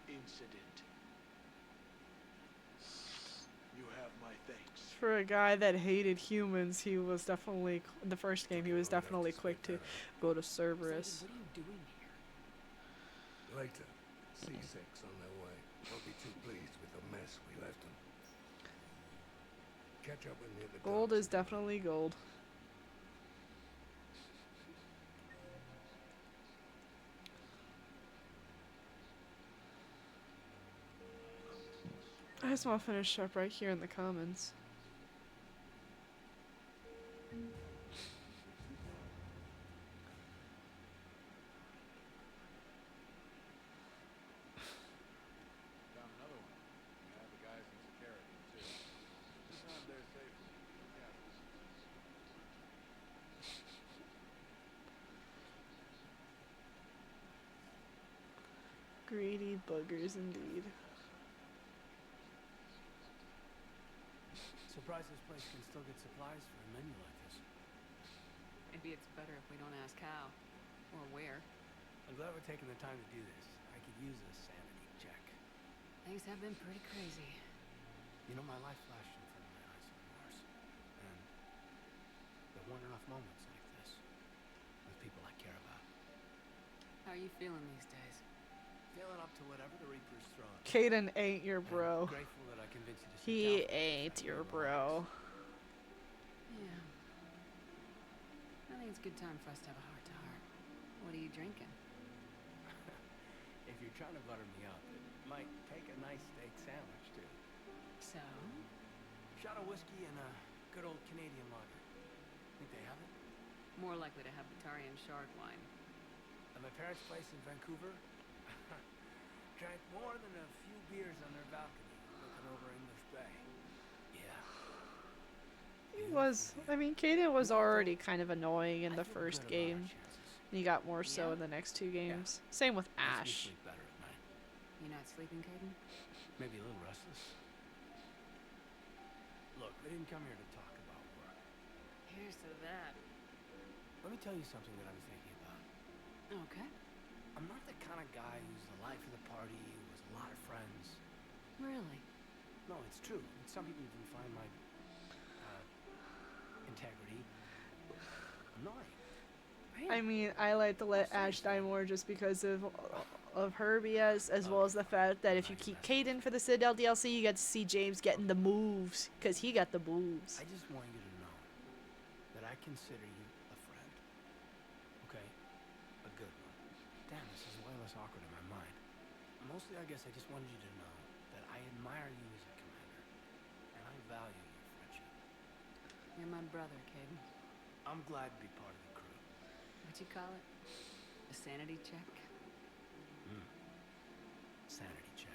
incident. You have my thanks. For a guy that hated humans, he was definitely, in the first game, he was definitely quick to go to Cerberus. What are you doing here? Later, C6 on their way. Won't be too pleased with the mess we left them. Catch up with me at the Gold docks is definitely gold. I just want to finish up right here in the commons. Found another one. You have the guys in security, too. This time they're safe. Yeah. Greedy buggers indeed. Surprised this place can still get supplies for a menu like this. Maybe it's better if we don't ask how. Or where. I'm glad we're taking the time to do this. I could use a sanity check. Things have been pretty crazy. You know, my life flashed in front of my eyes on Mars. And there weren't enough moments like this. With people I care about. How are you feeling these days? Feeling up to whatever the Reaper's throwing. Caden ain't your bro. I'm grateful that I convinced you to sit He down for ain't your bro. Yeah. I think it's a good time for us to have a heart-to-heart. What are you drinking? If you're trying to butter me up, it might take a nice steak sandwich, too. So? Shot of whiskey and a good old Canadian lager. Think they have it? More likely to have Batarian shard wine. At my parents' place in Vancouver, drank more than a few beers on their balcony, looking over English Bay. Yeah. He was, I mean, Caden was already kind of annoying in the first game. And he got more so in the next two games. Same with Ash. Sleep better at night. You not sleeping, Caden? Maybe a little restless. Look, we didn't come here to talk about work. Here's to that. Let me tell you something that I'm thinking about. Okay. I'm not the kind of guy who's the life of the party, who has a lot of friends. Really? No, it's true. Some people even find my integrity annoying. I mean, I like to let Ash die more just because of Herbie as well as the fact that if you keep Caden for the Citadel DLC, you get to see James getting the moves, because he got the moves. I just want you to know that I consider you a friend. Okay? A good one. Damn, this is way less awkward in my mind. Mostly, I guess I just wanted you to know that I admire you as a commander, and I value your friendship. You're my brother, Caden. I'm glad to be part of the crew. What you call it? A sanity check? Sanity check.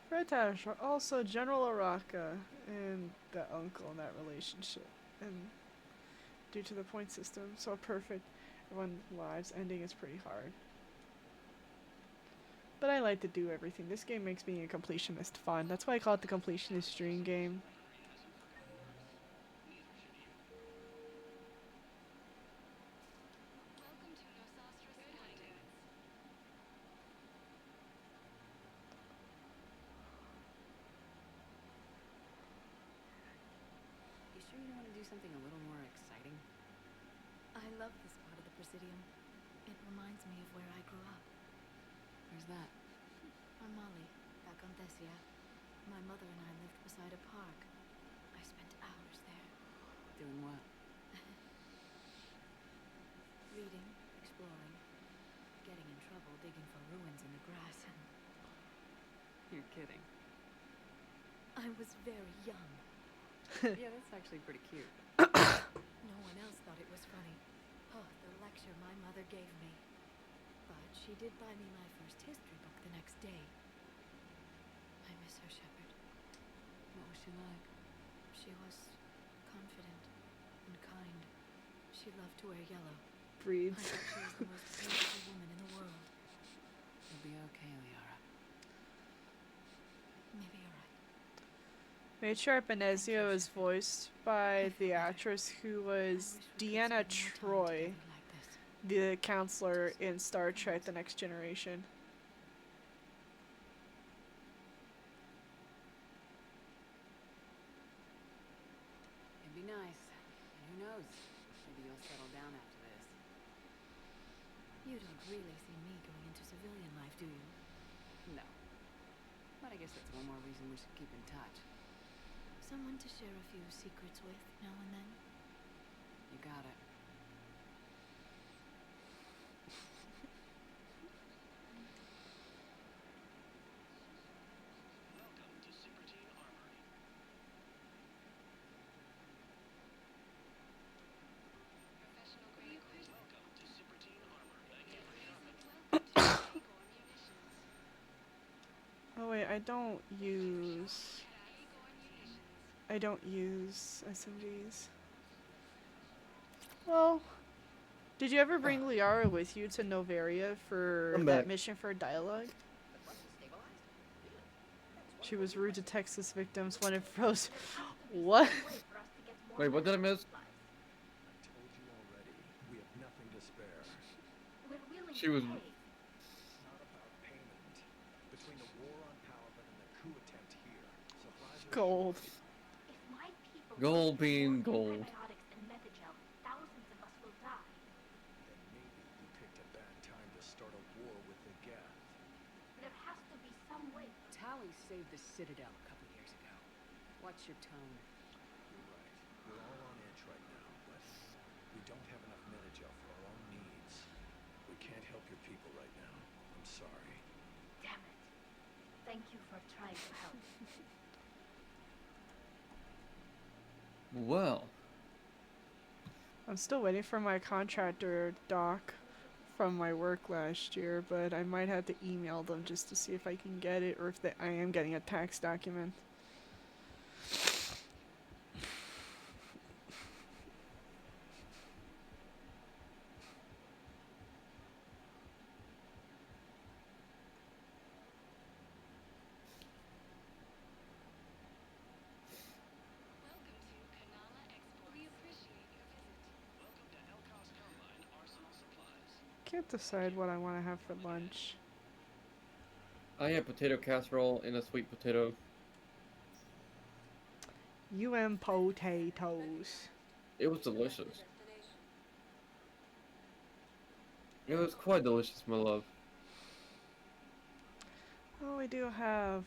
Fred Tash, also General Araka, and the uncle in that relationship. And due to the point system, so perfect, everyone's lives ending is pretty hard. But I like to do everything. This game makes being a completionist fun. That's why I call it the completionist dream game. something a little more exciting? I love this part of the Presidium. It reminds me of where I grew up. Where's that? I'm Molly, back on Thessia. My mother and I lived beside a park. I spent hours there. Doing what? Reading, exploring, getting in trouble digging for ruins in the grass, and You're kidding. I was very young. Yeah, that's actually pretty cute. No one else thought it was funny. Oh, the lecture my mother gave me. But she did buy me my first history book the next day. I miss her, Shepard. What was she like? She was confident and kind. She loved to wear yellow. Breeds. I thought she was the most beautiful woman in the world. You'll be okay, Liara. Maybe you're right. Matriarch Benezio is voiced by the actress who was Deanna Troy, the counselor in Star Trek The Next Generation. It'd be nice. And who knows? Maybe you'll settle down after this. You don't really see me going into civilian life, do you? No. But I guess that's one more reason we should keep in touch. Someone to share a few secrets with now and then? You got it. Welcome to Superteam Armory. Professional grade equipment. Welcome to Superteam Armory. Oh wait, I don't use SMGs. Well, did you ever bring Liara with you to Novaria for I'm that back. mission for dialogue? She was rude to Texas victims when it froze. What? Wait, what did I miss? I told you already, we have nothing to spare. We're willing She was. to pay. It's not about payment. Between the war on Palaven and the coup attempt here, supplies are Gold. If my people Gold don't being get more gold. antibiotics and Methagel, thousands of us will die. Then maybe you picked a bad time to start a war with the Geth. There has to be some way. Tali saved the Citadel a couple years ago. Watch your tone. You're right. We're all on edge right now, but we don't have enough Methagel for our own needs. We can't help your people right now. I'm sorry. Damn it. Thank you for trying to help. Well, I'm still waiting for my contractor doc from my work last year, but I might have to email them just to see if I can get it or if I am getting a tax document. Welcome to Kanala Export. We appreciate your visit. Welcome to Elcos Combine Arsenal Supplies. Can't decide what I want to have for lunch. I had potato casserole and a sweet potato. Potatoes. It was delicious. It was quite delicious, my love. Oh, we do have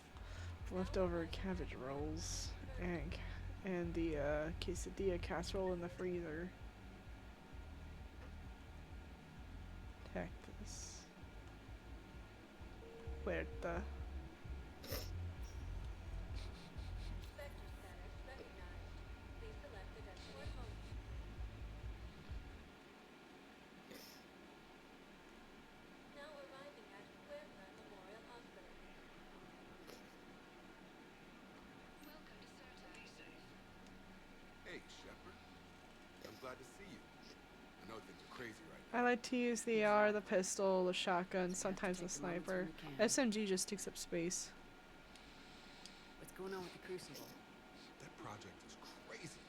leftover cabbage rolls and the quesadilla casserole in the freezer. Texas. Puerta. Hey, Shepard. I'm glad to see you. I know things are crazy right now. I like to use the AR, the pistol, the shotgun, sometimes the sniper. SMG just takes up space. What's going on with the Crucible? That project is crazy.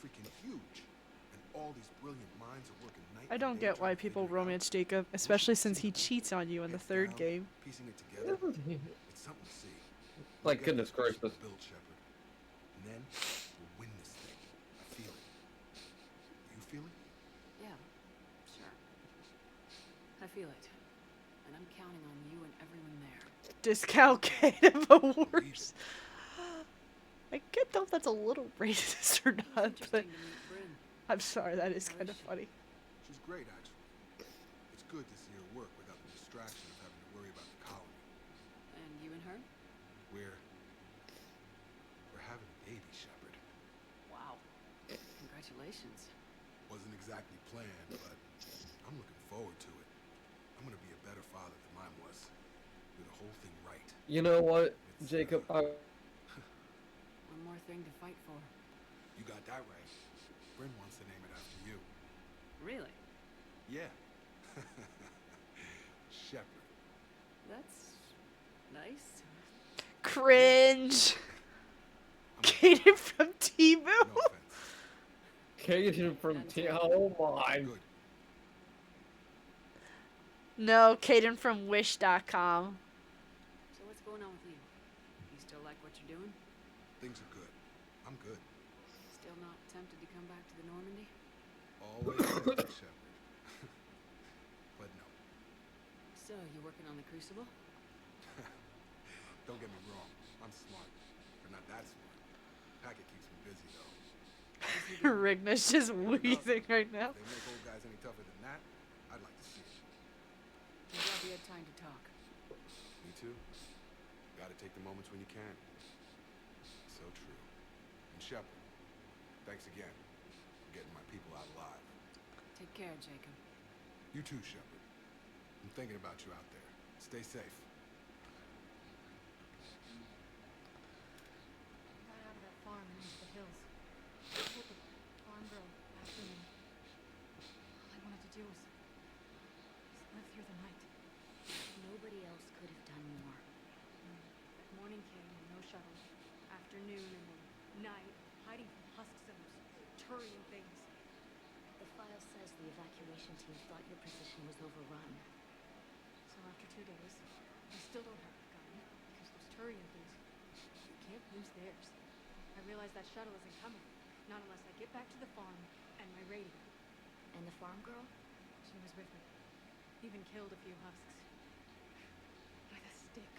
Freaking huge. And all these brilliant minds are working night I and don't day get why trying to people figure it out. romance Jacob, especially since he cheats on you in the Heads third down, game. Piecing it together. It's something to see. Like, goodness gracious. Build, Shepard. And then we'll win this thing. I feel it. I feel it. And I'm counting on you and everyone there. Discount Caden Awards. I can't tell if that's a little racist or not, but I'm sorry, that is kind of funny. She's great, actually. It's good to see her work without the distraction of having to worry about the colony. And you and her? We're having a baby, Shepard. Wow. Congratulations. Wasn't exactly planned, but I'm looking forward to it. I'm gonna be a better father than mine was. Do the whole thing right. You know what, Jacob? One more thing to fight for. You got that right. Bryn wants to name it after you. Really? Yeah. Shepard. That's nice. Cringe. Caden from Temu. Caden from Temu. Oh my. No, Caden from Wish.com. So what's going on with you? You still like what you're doing? Things are good. I'm good. Still not tempted to come back to the Normandy? Always tempted, Shepard. But no. So, you working on the Crucible? Don't get me wrong. I'm smart. But not that smart. Packet keeps me busy, though. Rigna's just wheezing right now. If they make old guys any tougher than that, I'd like to see it. I'm glad we had time to talk. Me too. Gotta take the moments when you can. So true. And Shepard, thanks again for getting my people out alive. Take care, Jacob. You too, Shepard. I'm thinking about you out there. Stay safe. Got out of that farm and into the hills. I told the farm girl after me. All I wanted to do was live through the night. Nobody else could have done more. Morning came, no shuttle. Afternoon and then night, hiding from husks and those Turian things. The file says the evacuation team thought your position was overrun. So after 2 days, I still don't have a gun because those Turian things, you can't lose theirs. I realize that shuttle isn't coming, not unless I get back to the farm and my radio. And the farm girl? She was with me. Even killed a few husks. With a stick.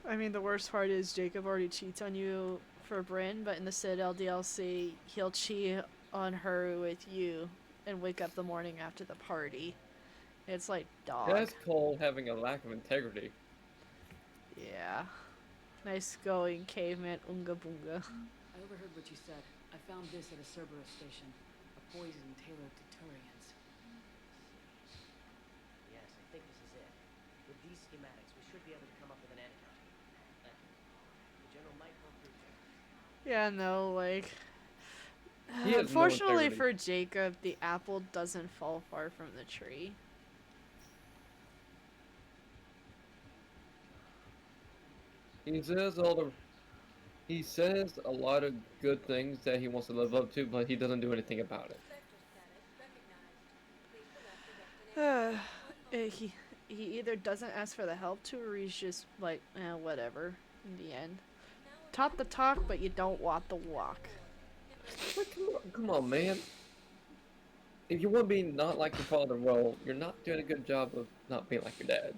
I mean, the worst part is Jacob already cheats on you for Bryn, but in the Citadel DLC, he'll cheat on her with you and wake up the morning after the party. It's like, dog. That's called having a lack of integrity. Yeah. Nice going, caveman Unga Boonga. I overheard what you said. I found this at a Cerberus station. A poison tailored to Turians. Yes, I think this is it. With these schematics, we should be able to come up with an antidote. The general might go through things. Yeah, no, like... He has no Unfortunately integrity. for Jacob, the apple doesn't fall far from the tree. He says a lot of good things that he wants to live up to, but he doesn't do anything about it. He either doesn't ask for the help to, or he's just like, whatever, in the end. Talk the talk, but you don't walk the walk. Like, come on, man. If you want to be not like your father, well, you're not doing a good job of not being like your dad.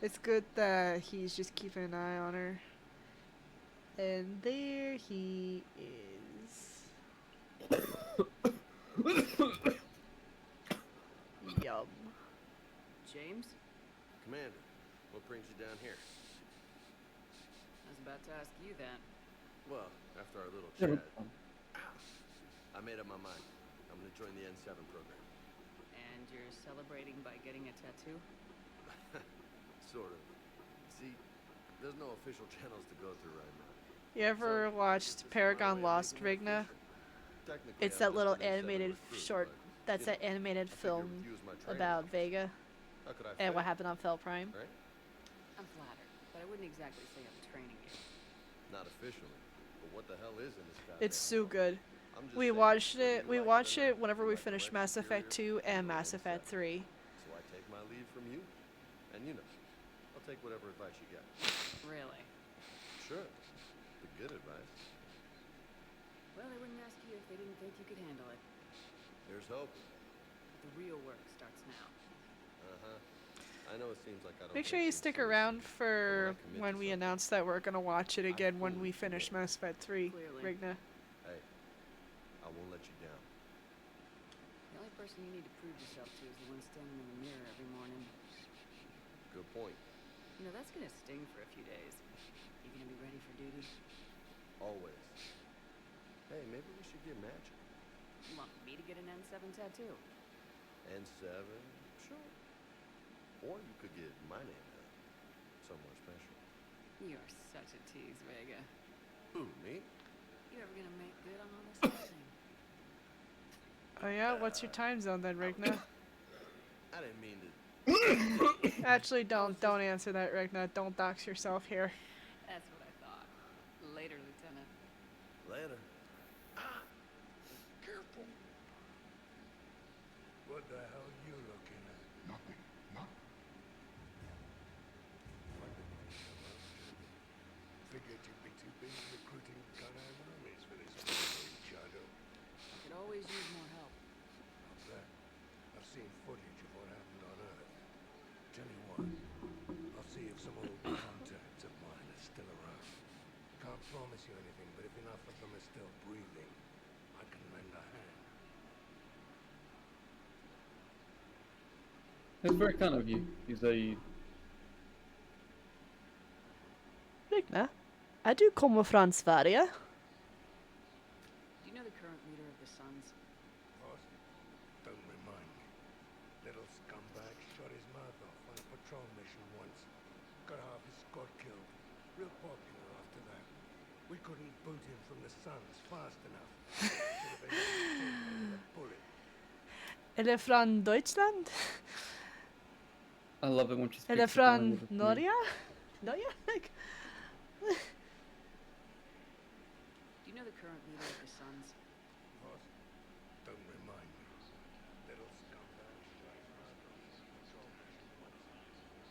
It's good that he's just keeping an eye on her. And there he is. Yum. James? Commander, what brings you down here? I was about to ask you that. Well, after our little chat, I made up my mind. I'm gonna join the N7 program. And you're celebrating by getting a tattoo? Sort of. See, there's no official channels to go through right now. You ever watched Paragon Lost, Rigna? Technically, It's I'm that little just an N7 animated recruit, short That's You an animated I figured film with you as my trainer, about Vega how could I and what fail, happened on Fell Prime. right? I'm flattered, but I wouldn't exactly say I'm training you. Not officially, but what the hell is in this goddamn It's so world? good. I'm just We saying, watched whether it. you We like watched or it not, whenever you're we my finished direct Mass Effect superior 2 and in Mass Role Effect 7. 3. So I take my lead from you, and you know, I'll take whatever advice you get. Really? Sure, the good advice. Well, they wouldn't ask you if they didn't think you could handle it. Here's hope. The real work starts now. Uh-huh. I know it seems like I don't Make sure take you things stick seriously, around but for when I commit when to we something, announce that we're gonna watch it again when fully we finish commit. Mass Effect 3. Clearly. Rigna. Hey, I won't let you down. The only person you need to prove yourself to is the one standing in the mirror every morning. Good point. You know, that's gonna sting for a few days. You gonna be ready for duty? Always. Hey, maybe we should get matching. You want me to get an N7 tattoo? N7, sure. Or you could get my name done. Somewhere special. You're such a tease, Vega. Who, me? You ever gonna make good on all this thing? Oh yeah, what's your time zone then, Rigna? I didn't mean to. Actually, don't answer that, Rigna. Don't dox yourself here. That's what I thought. Later, Lieutenant. Later. Careful. What the hell are you looking at? Nothing. Nothing. Figured you'd be too busy recruiting gun-armed armies for this boring shadow. Could always use more help. I'll bet. I've seen footage of what happened on Earth. Tell you what, I'll see if some old contacts of mine are still around. Can't promise you anything, but if enough of them are still breathing, I can lend a hand. That's very kind of you. He's a Rigna, är du kommer från Sverige? Do you know the current leader of the Suns? Boss, don't remind me. Little scumbag shot his mouth off on a patrol mission once. Got half his squad killed. Real popular after that. We couldn't boot him from the Suns fast enough. Should have been with a bullet. Är det från Deutschland? I love it when she speaks. Är det the tongue från of the Norge? Norge? Do you know the current leader of the Suns? Boss, don't remind me. Little scumbag shot his mouth off on a patrol mission once.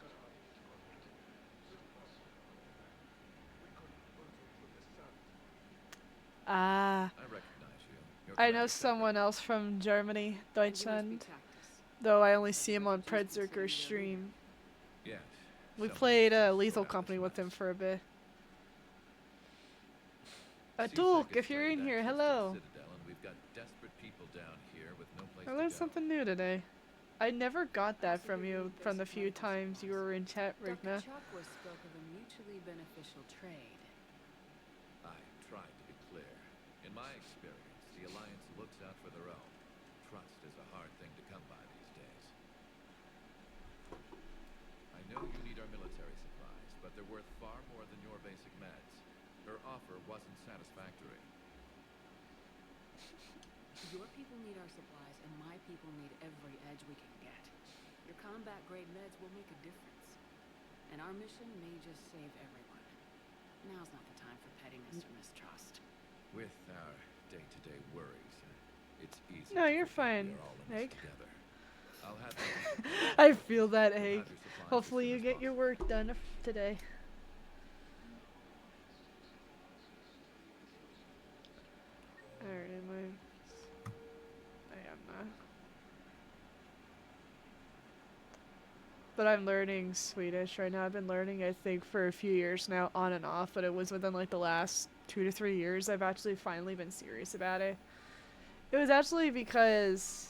Got half his squad killed. Real popular after that. We couldn't boot him from the Suns. Ah. I recognize you. You're I know correct. someone else from Germany, Deutschland. Though I only see him on Predzerker's stream. Yes. We someone played said Lethal sort out Company this with him mess. for a bit. CSEC Atuk, has if you're in threatened here, access to hello. the Citadel, and we've got desperate people down here with no place I to learned go. something new today. I never got that from you from the few times you were in chat, Rigna. Dr. Chakwas spoke of a mutually beneficial trade. I tried to be clear. In my experience, the Alliance looks out for their own. Trust is a hard thing to come by these days. I know you need our military supplies, but they're worth far more than your basic meds. Her offer wasn't satisfactory. Your people need our supplies, and my people need every edge we can get. Your combat-grade meds will make a difference. And our mission may just save everyone. Now's not the time for pettiness or mistrust. With our day-to-day worries, it's easy. No, to you're forget fine, we're all in this Egg. together. I'll have you- I feel that, You'll Egg. have your supplies as Hopefully soon you as get your work done today. Alright, am I am not. But I'm learning Swedish right now. I've been learning, I think, for a few years now, on and off, but it was within like the last 2 to 3 years I've actually finally been serious about it. It was actually because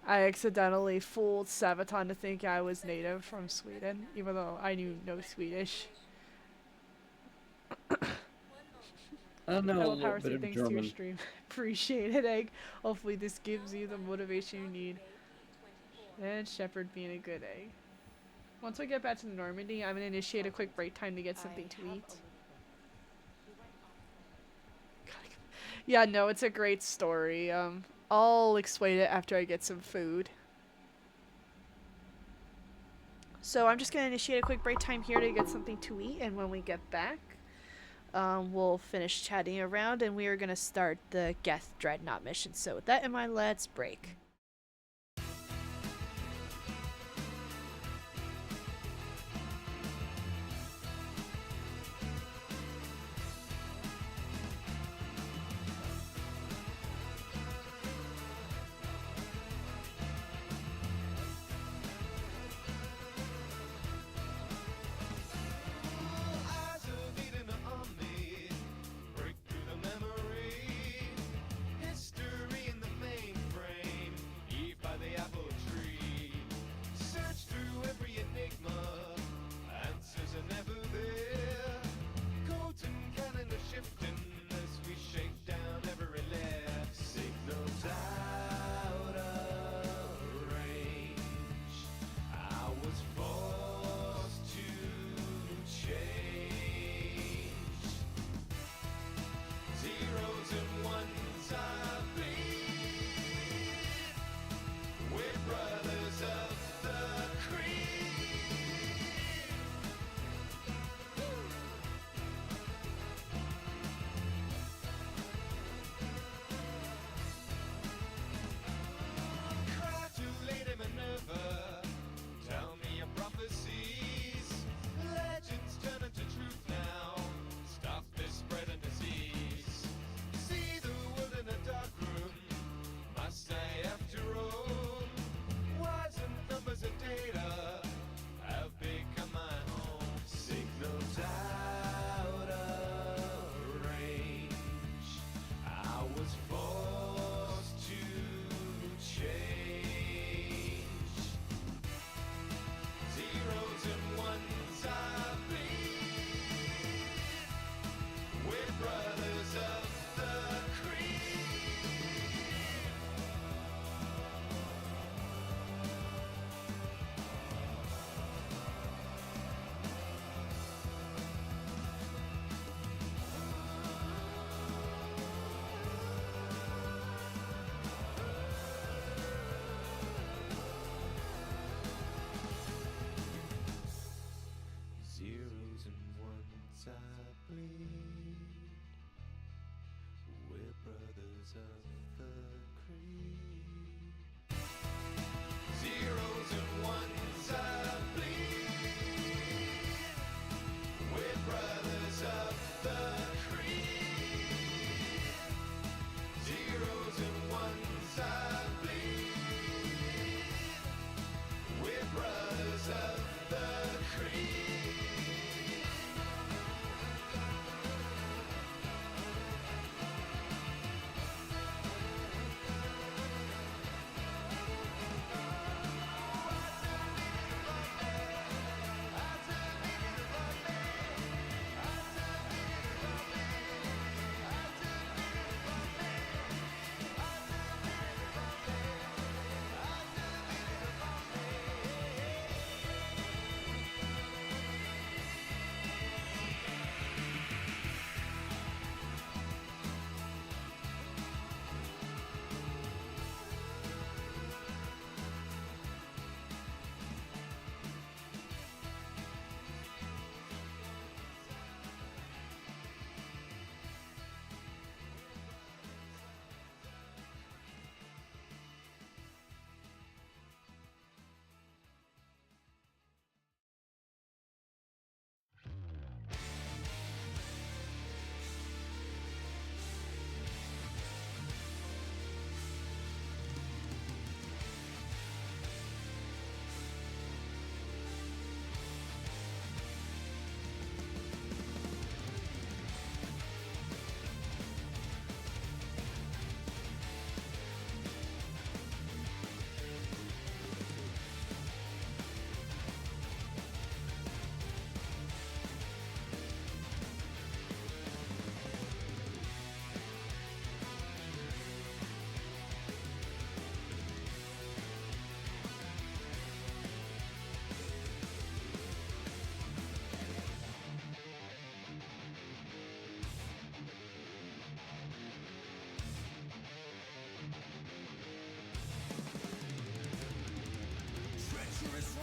I accidentally fooled Sabaton to think I was native from Sweden, even though I knew no Swedish. I know a Hello, little Power, bit say of thanks to your German. stream. Appreciate it, Egg. Hopefully this gives you the motivation you need. And Shepard being a good egg. Once we get back to Normandy, I'm gonna initiate a quick break time to get something to eat. Yeah, no, it's a great story. I'll explain it after I get some food. So I'm just going to initiate a quick break time here to get something to eat, and when we get back, we'll finish chatting around, and we are going to start the Geth Dreadnought mission. So with that in mind, let's break.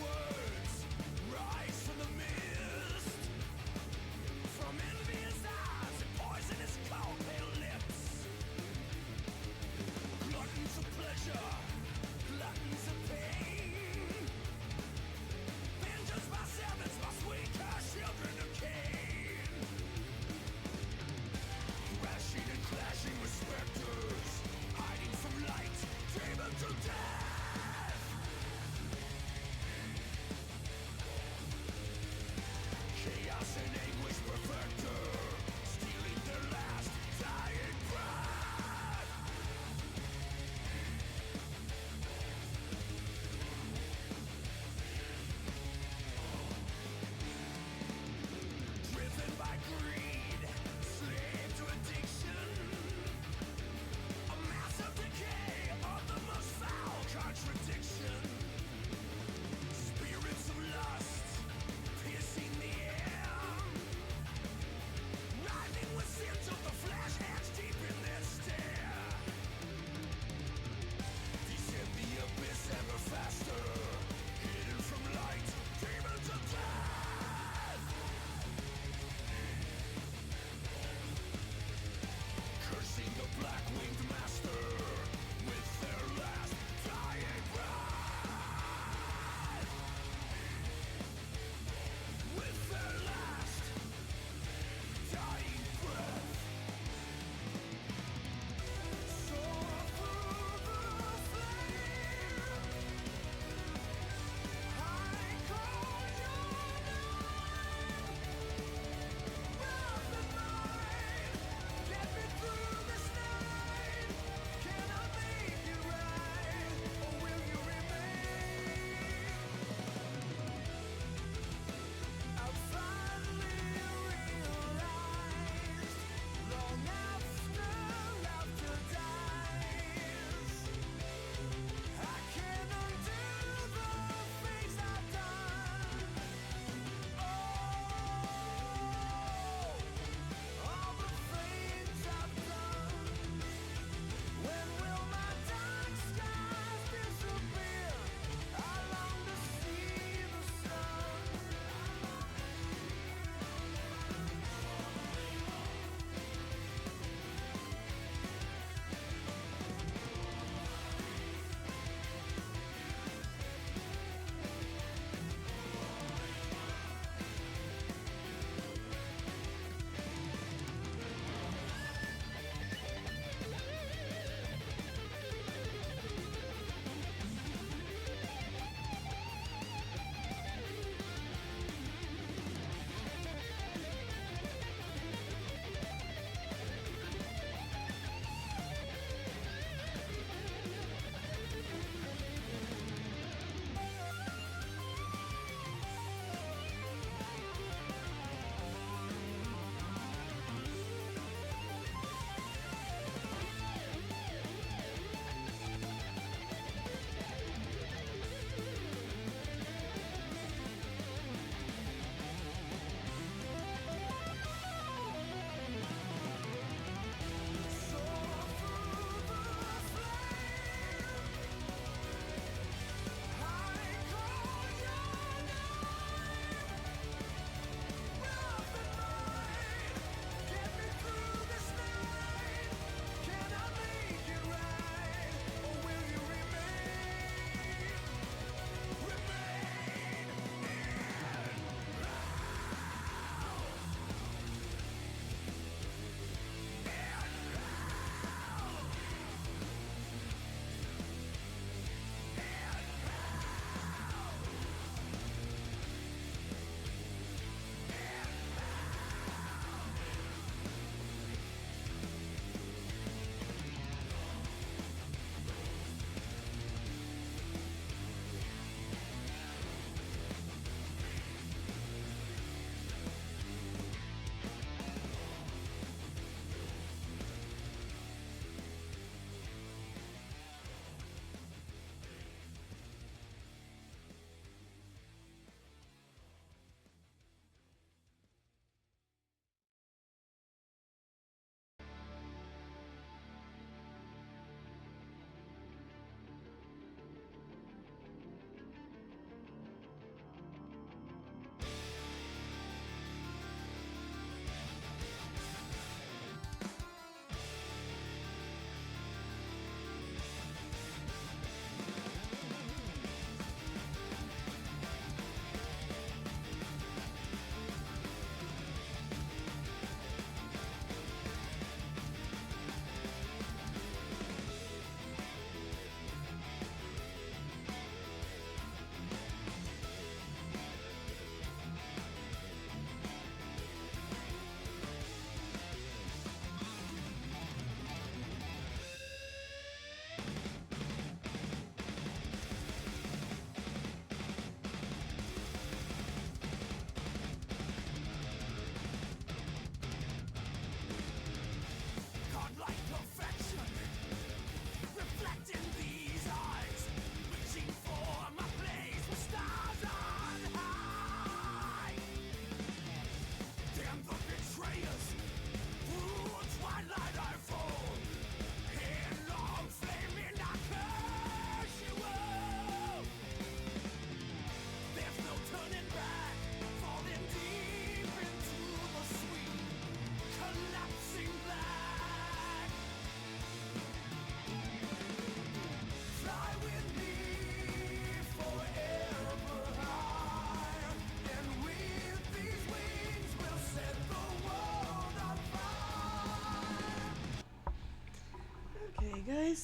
words rise from the mist, from envious eyes and poisonous cold pale lips. Gluttons of pleasure, gluttons of pain. Vengeance by sevens must we curse children of Cain. Crashing and clashing with specters, hiding from light, driven to death.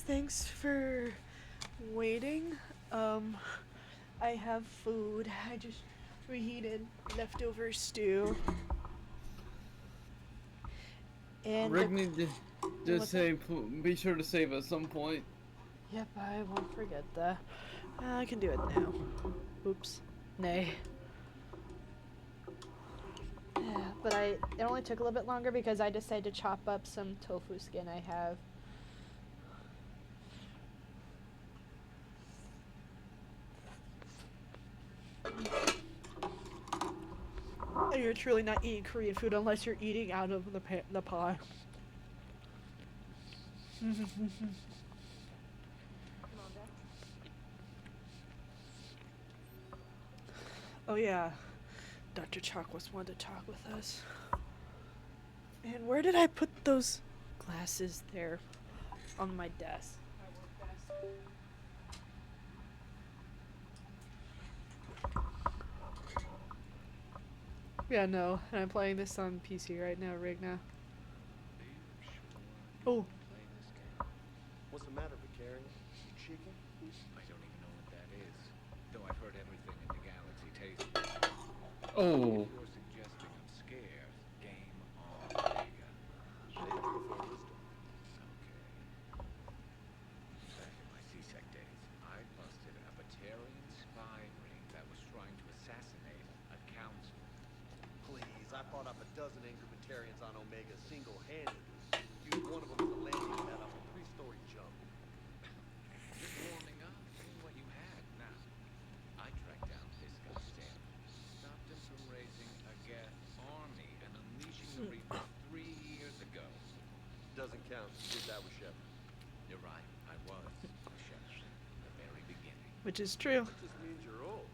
guys, thanks for waiting. I have food. I just reheated leftover stew. And Rick needs to what's save. Be sure to save at some point. Yep, I won't forget that. I can do it now. Oops. Nay. Yeah, but it only took a little bit longer because I decided to chop up some tofu skin I have. And you're truly not eating Korean food unless you're eating out of the pot. Oh yeah, Dr. Chakwas wanted to talk with us. And where did I put those glasses there? On my desk. Yeah, no, and I'm playing this on PC right now, Rigna. Oh. What's the matter, Vicarian? You chicken? I don't even know what that is. Though I've heard everything in the galaxy tastes good. Oh. If you're suggesting I'm scared, game on, Omega. Shades before wisdom. Back in my CSEC days, I busted a Batarian spy ring that was trying to assassinate a council. Please, I fought up a dozen angry Batarians on Omega single-handedly. Used one of them as a landing pad off a 3-story jump. You're warming up. Seeing what you had. Now, I tracked down this guy Sam. Stopped him from raising a Geth army and unleashing the Reapers 3 years ago. Doesn't count. You did that with Shepard. You're right. I was a Shepard. The very beginning. Which is true. That just means you're old.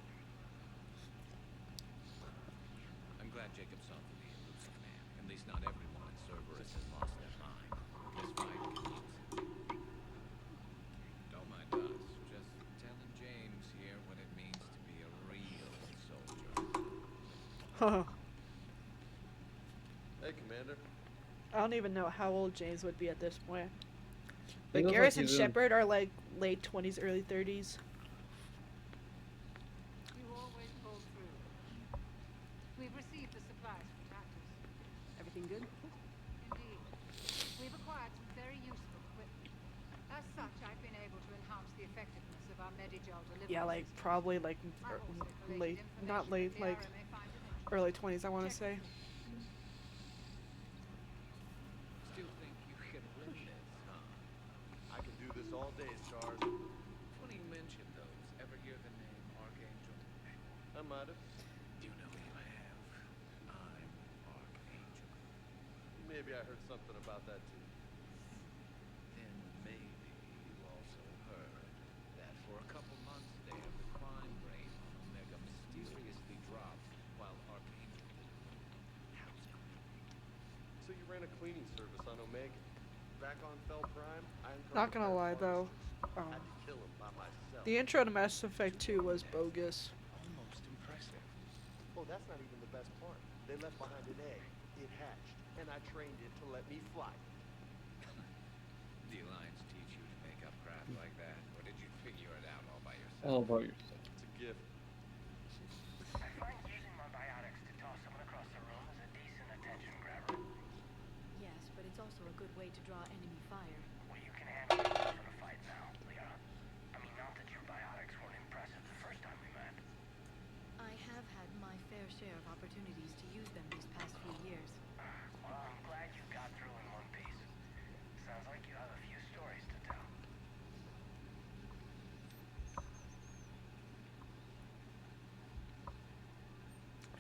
I'm glad Jacob saw through the elusive man. At least not everyone in Cerberus has lost their mind. This fight continues. Don't mind us. Just telling James here what it means to be a real soldier. Hey, Commander. I don't even know how old James would be at this point. He But looks Garrus like and he's Shepard are like late 20s, early 30s. You always pull through. We've received the supplies from Raptors. Everything good? Indeed. We've acquired some very useful equipment. As such, I've been able to enhance the effectiveness of our Medigel delivery Yeah, like system. probably like I've also collected late, information not late, that the like RMA find of interest. early 20s, I want to say. Still think you can win this, huh? I can do this all day, Stars. Funny you mention those. Ever hear the name Archangel? I might have. You know you have. I'm Archangel. Maybe I heard something about that too. Then maybe you also heard that for a couple months there, the crime rate on Omega mysteriously dropped while Archangel did. How's it? So you ran a cleaning service on Omega. Back on Fel Prime, I Not gonna lie though, had to kill him by myself. the intro to Mass Effect 2 was bogus. Almost impressive. Oh, that's not even the best part. They left behind an egg. It hatched, and I trained it to let me fly. The Alliance teach you to make up crap like that, or did you figure it out all by yourself? All about yourself. It's a gift. I find using my biotics to toss someone across the room is a decent attention grabber. Yes, but it's also a good way to draw enemy fire. Well, you can handle it for the fight now, Leah. I mean, not that your biotics weren't impressive the first time we met. I have had my fair share of opportunities to use them these past few years. Well, I'm glad you got through in one piece. Sounds like you have a few stories to tell.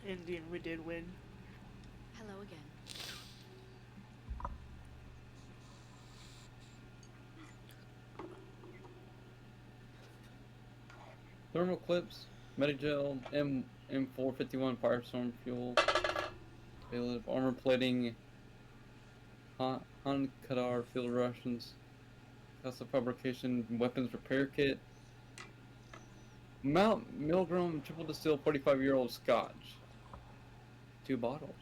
Indeed, we did win. Hello again. Thermal clips, Medigel, M451 Firestorm fuel, available armor plating, Han Kadar field rations, custom fabrication weapons repair kit, Mount Milgram triple distilled 45-year-old Scotch, 2 bottles.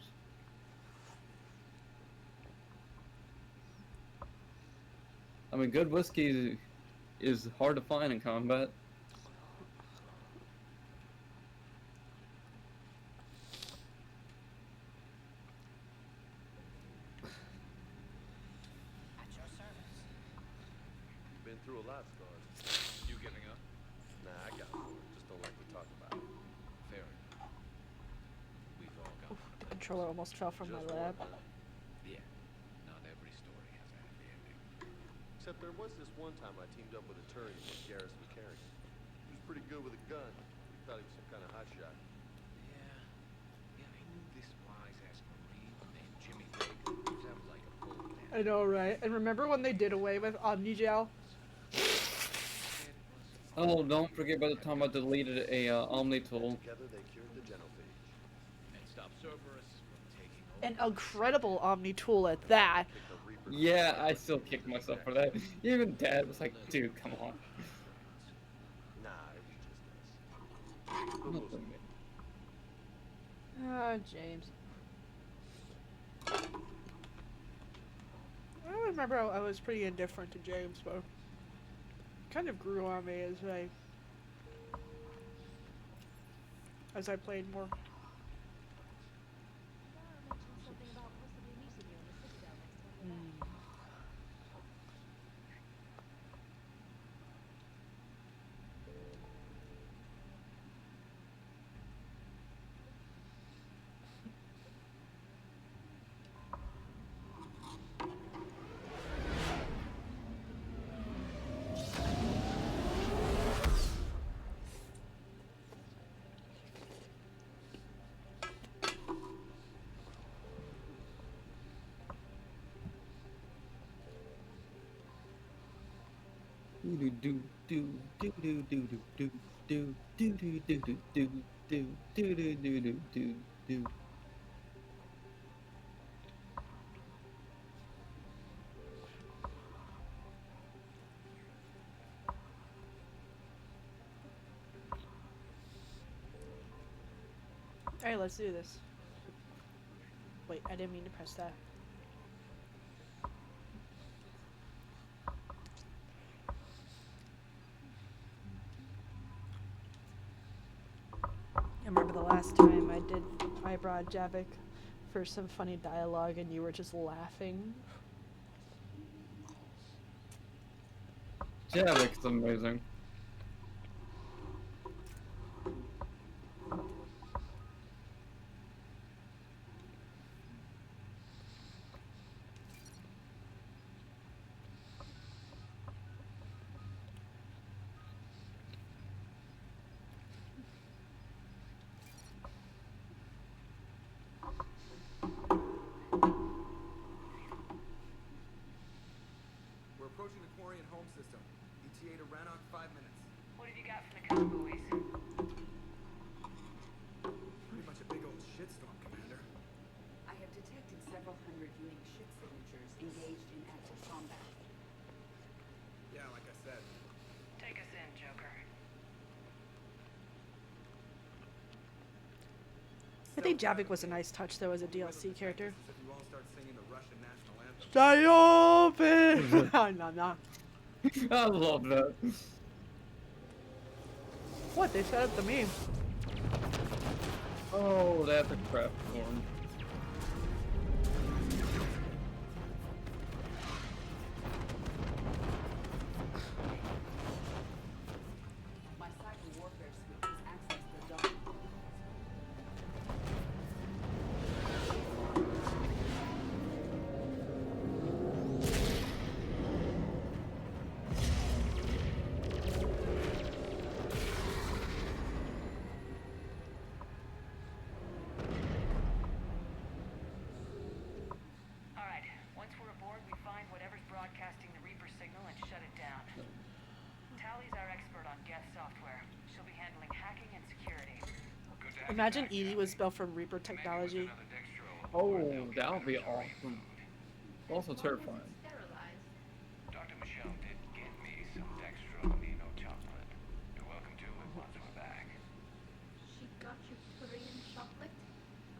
I mean, good whiskey is hard to find in combat. At your service. Been through a lot, Stars. You giving up? Nah, I got it. Just don't like to talk about it. Fair enough. We've all got one of The those. controller almost fell from my Just lap. one, huh? Yeah. Not every story has a happy ending. Except there was this one time I teamed up with a Turian named Garrison Carey. He was pretty good with a gun. Thought he was some kind of hotshot. Yeah, I knew this wise-ass Marine named Jimmy Baker. Sounds like a bull damn. I know, right? And remember when they did away with Omnigel? Oh, don't forget about the time I deleted a Omni tool. Together they cured the genophage. And stop Cerberus from taking over. An incredible Omni tool at that. Picked the Reaper. Yeah, I still kick myself for that. Even Dad was like, dude, come on. Nah, it was just us. But we'll see. Ah, James. I remember I was pretty indifferent to James, but kind of grew on me as I played more. mentioned something about possibly meeting you in the Citadel next time you're back. Do do do do do do do do do do do do do do do do do do do do. Alright, let's do this. Wait, I didn't mean to press that. I remember the last time I brought Javik for some funny dialogue and you were just laughing. Javik's amazing. We're approaching the Quarian home system. ETA to Rannoch, 5 minutes. What have you got from the cowboys? Pretty much a big old shitstorm, Commander. I have detected several hundred unique ship signatures engaged in active combat. Yeah, like I said. Take us in, Joker. I think Javik was a nice touch though as a DLC character. If you all start singing the Russian national anthem. No, no. I love that. What? They set up the meme. Oh, that's a crap form. My cyber warfare suite has access to the document. Alright, once we're aboard, we find whatever's broadcasting the Reaper signal and shut it down. Tally's our expert on Geth software. She'll be handling hacking and security. Imagine Edie was built from Reaper technology. Oh, that would be awesome. Also terrifying. Dr. Michelle did get me some dextro amino chocolate. You're welcome to it once we're back. She got you Korean chocolate?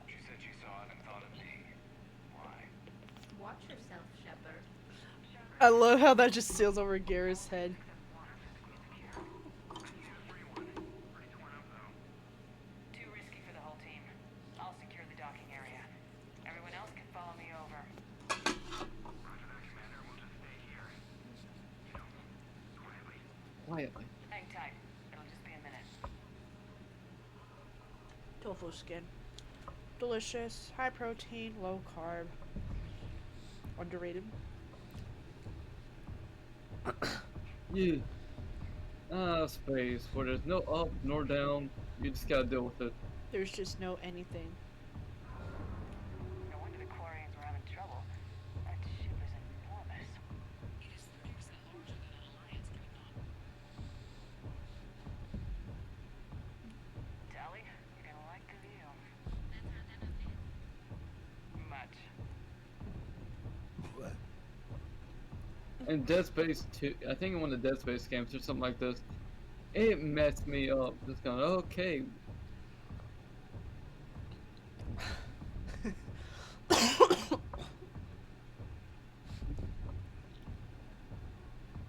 She said she saw it and thought of me. Why? Watch yourself, Shepard. I love how that just sails over Garrett's head. Too risky for the whole team. I'll secure the docking area. Everyone else can follow me over. Quietly. Hang tight. It'll just be a minute. Tofu skin. Delicious, high protein, low carb. Underrated. Yeah. Space, where there's no up nor down, you just gotta deal with it. There's just no anything. No wonder the Quarians were having trouble. That ship is enormous. It is 30% larger than an Alliance dreadnought. Tally, you're gonna like the view. Much. In Dead Space 2, I think in one of the Dead Space games or something like this, it messed me up. Just going, okay.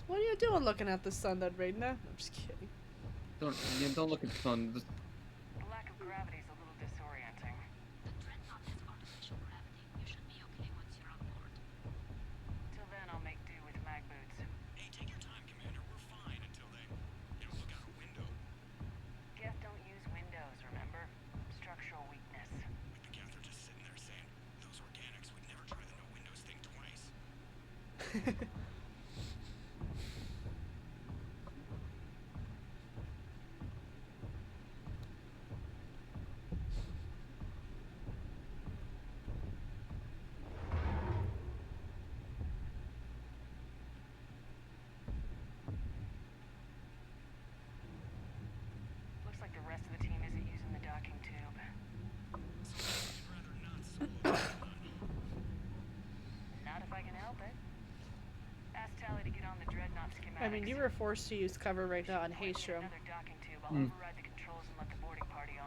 What are you doing looking at the sun, then, Raina? I'm just kidding. Don't look at the sun. Just The lack of gravity is a little disorienting. The dreadnought has artificial gravity. You should be okay once you're on board. Till then, I'll make do with mag boots. Hey, take your time, Commander. We're fine until they, look out a window. Geth don't use windows, remember? Structural weakness. With the Geth are just sitting there saying, those organics would never try the no windows thing twice. Looks like the rest of the team isn't using the docking tube. Not if I can help it. Ask Tally to get on the dreadnought schematics. I mean, you were forced to use cover right now on Point me at Haystrom. another docking tube. I'll Mm. override the controls and let the boarding party on.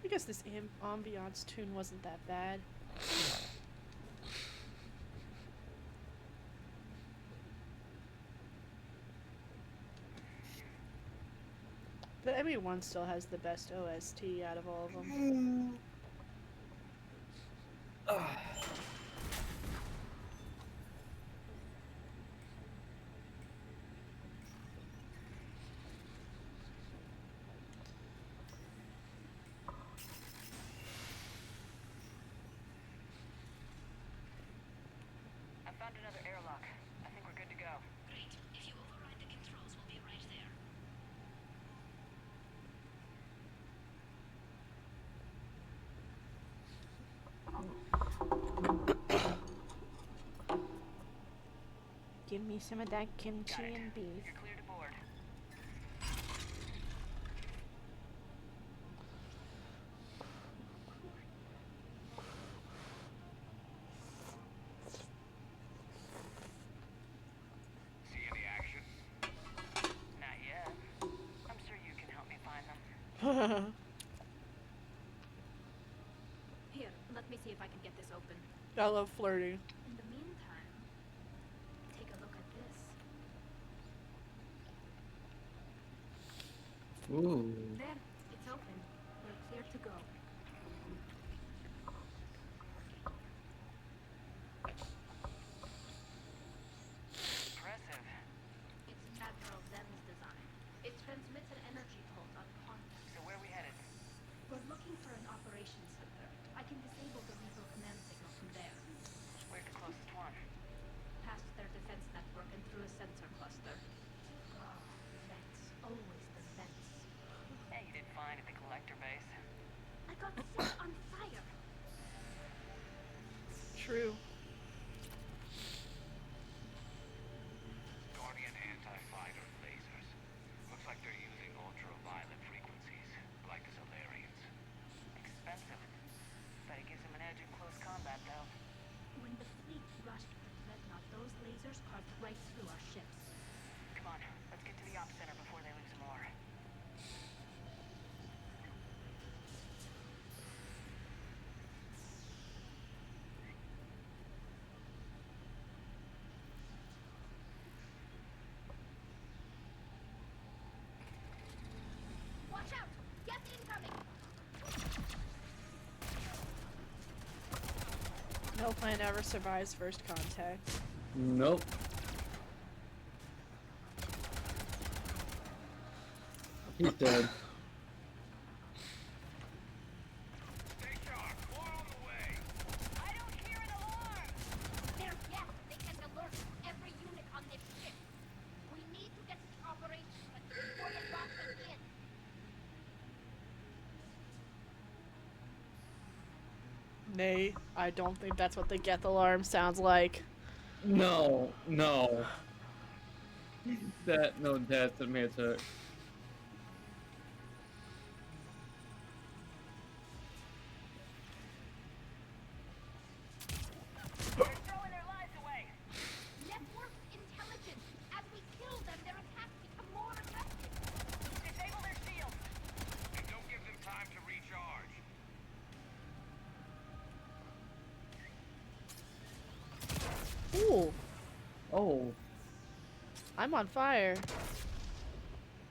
I guess this ambiance tune wasn't that bad. But ME1 still has the best OST out of all of them. I found another airlock. I think we're good to go. Great. If you override the controls, we'll be right there. Give me some of that kimchi and beef. You're clear to board. See any action? Not yet. I'm sure you can help me find them. Here, let me see if I can get this open. I love flirting. In the meantime, take a look at this. Ooh. There, it's open. We're clear to go. Impressive. It's Admiral Zen's design. It transmits an energy pulse on contact. So where are we headed? We're looking for an operations center. I can disable the lethal command signal from there. Where's the closest one? Past their defense network and through a sensor cluster. Oh, vents. Always the vents. Yeah, you did fine at the collector base. I got set on fire. True. Hopefully, I never survives first contact. Nope. He's dead. They're yes, they can alert every unit on this ship. We need to get the operation before the bombs begin. Nay, I don't think that's what the Geth alarm sounds like. No, no. That's the matter. Network intelligence. As we kill them, their attacks become more aggressive. Disable their shields. And don't give them time to recharge. Ooh, Oh. I'm on fire.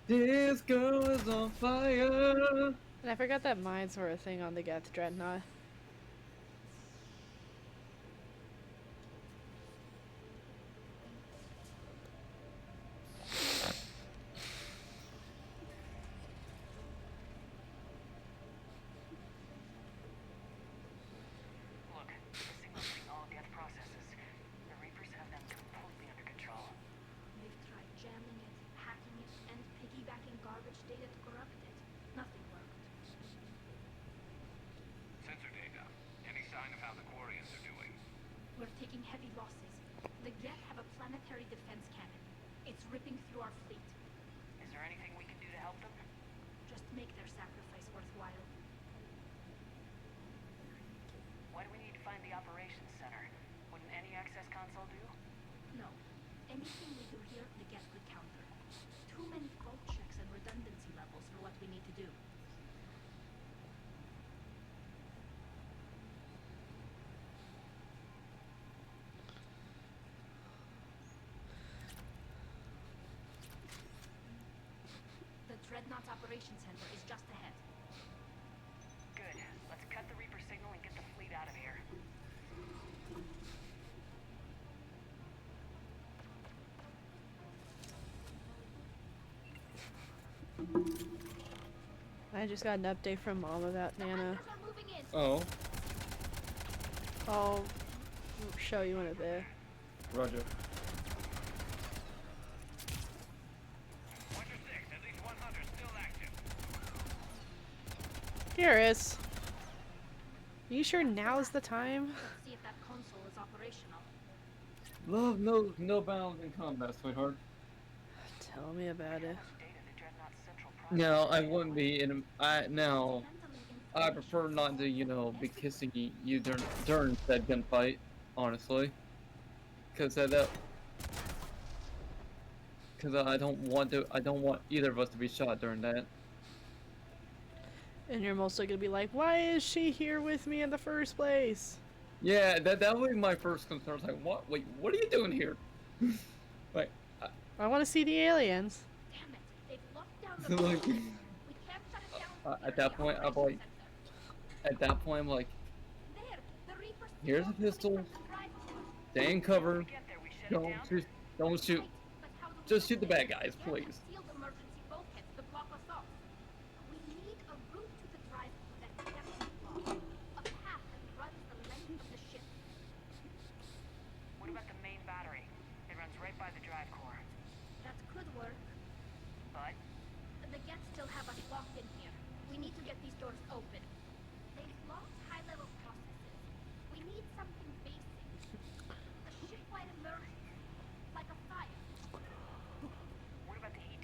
This girl is on fire. And I forgot that mines were a thing on the Geth Dreadnought. Look, distinguishing all Geth processes. The Reapers have them completely under control. They've tried jamming it, hacking it, and piggybacking garbage data to corrupt it. Nothing worked. Sensor data. Any sign of how the Quarians are doing? We're taking heavy losses. The Geth have a planetary defense cannon. It's ripping through our fleet. Is there anything we can do to help them? Just make their sacrifice worthwhile. Why do we need to find the operations center? Wouldn't any access console do? No. Anything we do here, the Geth could counter. Too many fault checks and redundancy levels for what we need to do. The Dreadnought's operations center is just ahead. Good. Let's cut the Reaper signal and get the fleet out of here. I just got an update from Mom about Nana. Oh, I'll show you in a bit. Roger. Watcher 6, at least 100 still active. Garrus, you sure now's the time? Let's see if that console is operational. Love knows no bounds in combat, sweetheart. Tell me about it. No, I wouldn't be in. I prefer not to, be kissing you during that gunfight, honestly. Cause I don't want either of us to be shot during that. And you're mostly gonna be like, why is she here with me in the first place? Yeah, that would be my first concern. It's like, what? Wait, what are you doing here? Like, I want to see the aliens. Damn it, they've locked down the like, we can't shut it down. at that point, I'm like, There, the Reapers here's a pistol. Stay in cover. Don't shoot. Just shoot the bad guys, please. sealed emergency bulkheads to block us off. We need a route to the drive that connects the block. A path that runs the length of the ship. What about the main battery? It runs right by the drive core. That could work. But The Geth still have us locked in here. We need to get these doors open. They've locked high-level processes. We need something basic. A ship-wide emergency. Like a fire. what about the heat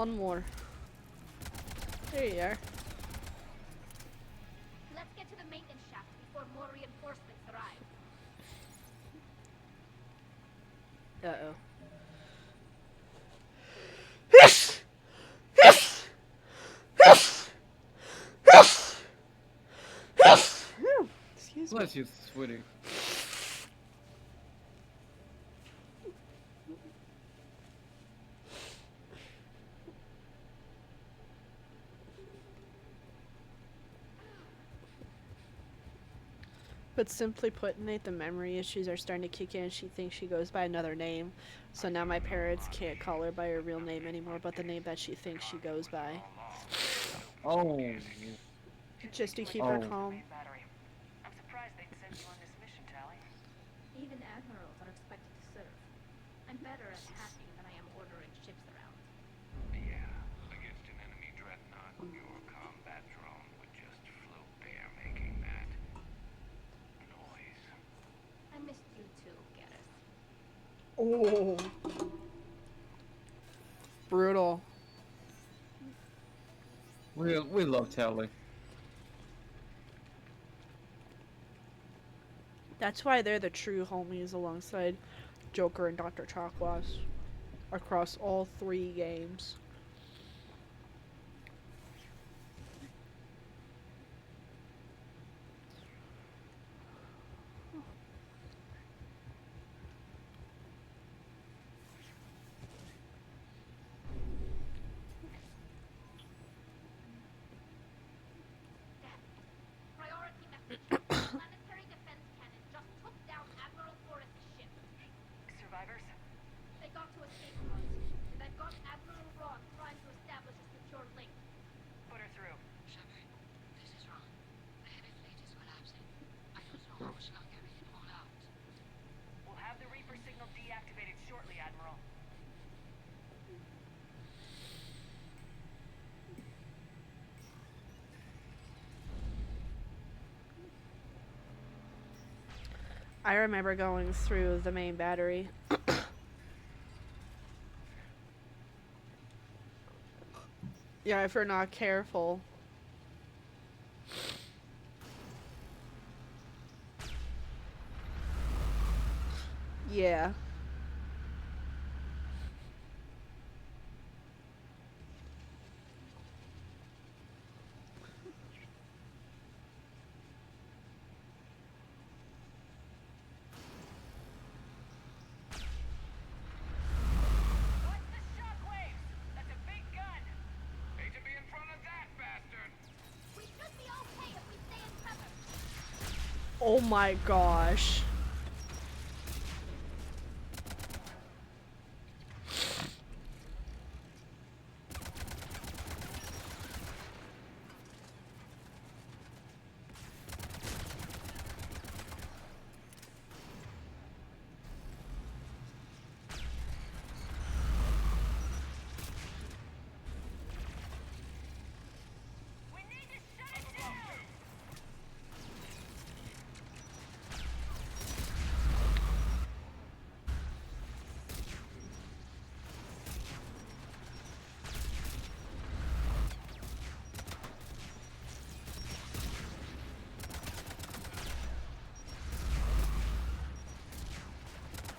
One more. There you are. Let's get to the maintenance shaft before more reinforcements arrive. Uh-oh. Excuse me. Bless you, sweetie. But simply put, Nate, the memory issues are starting to kick in. She thinks she goes by another name. So now my parents can't call her by her real name anymore, but the name that she thinks she goes by. Oh. Just to keep her calm. I'm surprised they'd send you on this mission, Tally. Even admirals are expected to serve. I'm better at hacking than I am ordering ships around. Yeah, against an enemy dreadnought, your combat drone would just float there making that noise. I missed you too, Garrus. Oh. Brutal. We love Tally. That's why they're the true homies alongside Joker and Dr. Chakwas across all 3 games. Priority message. Planetary defense cannon just took down Admiral Forrest's ship. Survivors? They got to escape pods, and I've got Admiral Ron trying to establish a secure link. Put her through. Shepard, this is wrong. The heavy fleet is collapsing. I don't know how we shall carry it all out. We'll have the Reaper signal deactivated shortly, Admiral. I remember going through the main battery. Yeah, if we're not careful. Yeah. Hate to be in front of that bastard! We should be okay if we stay in cover. Oh my gosh.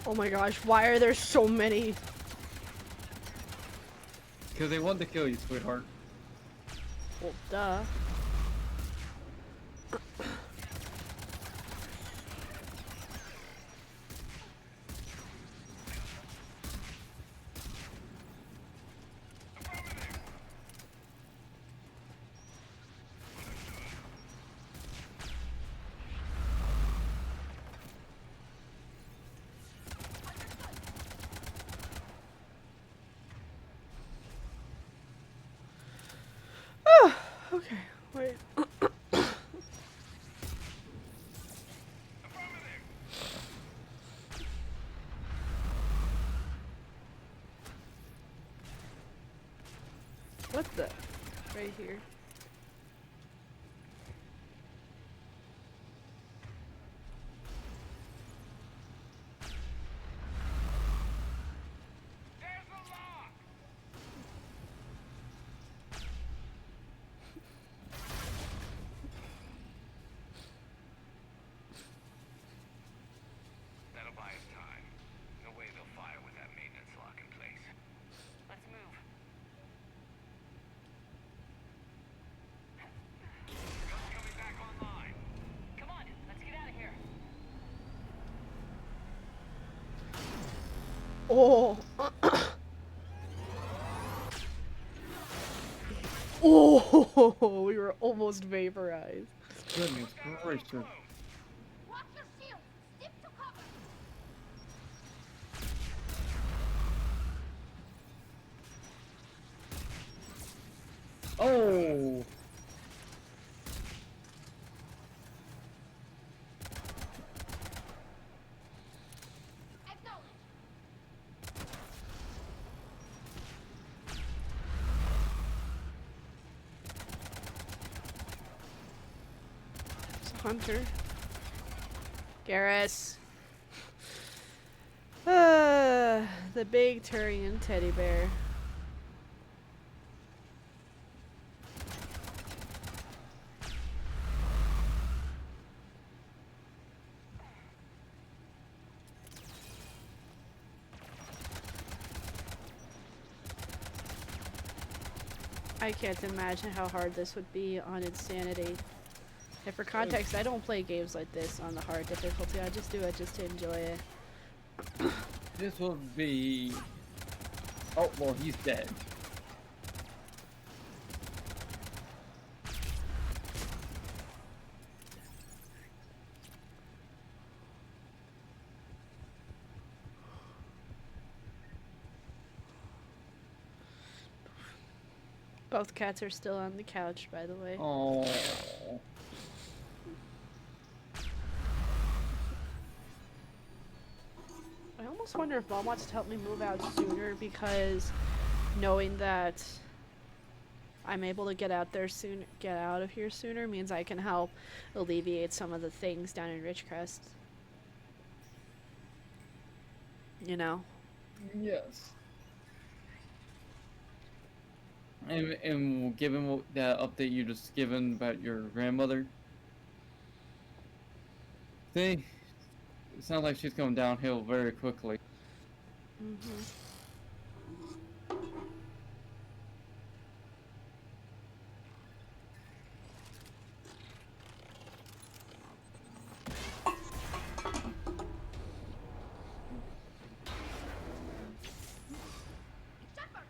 Oh my gosh, why are there so many? Because they want to kill you, sweetheart. Well, duh. Okay, wait. What the? Right here. Oh. Oh, we were almost vaporized. Goodness gracious. Watch your shield! Stick to cover! Oh! It's a hunter. Garrus. The big Turian teddy bear. I can't imagine how hard this would be on Insanity. And for context, I don't play games like this on the hard difficulty. I just do it just to enjoy it. This would be... Oh, well, he's dead. Both cats are still on the couch, by the way. Oh. I almost wonder if Mom wants to help me move out sooner because knowing that I'm able to get out of here sooner means I can help alleviate some of the things down in Ridgecrest. You know? Yes. And given that update you just given about your grandmother, see, it sounds like she's going downhill very quickly. Mm-hmm. Shepard!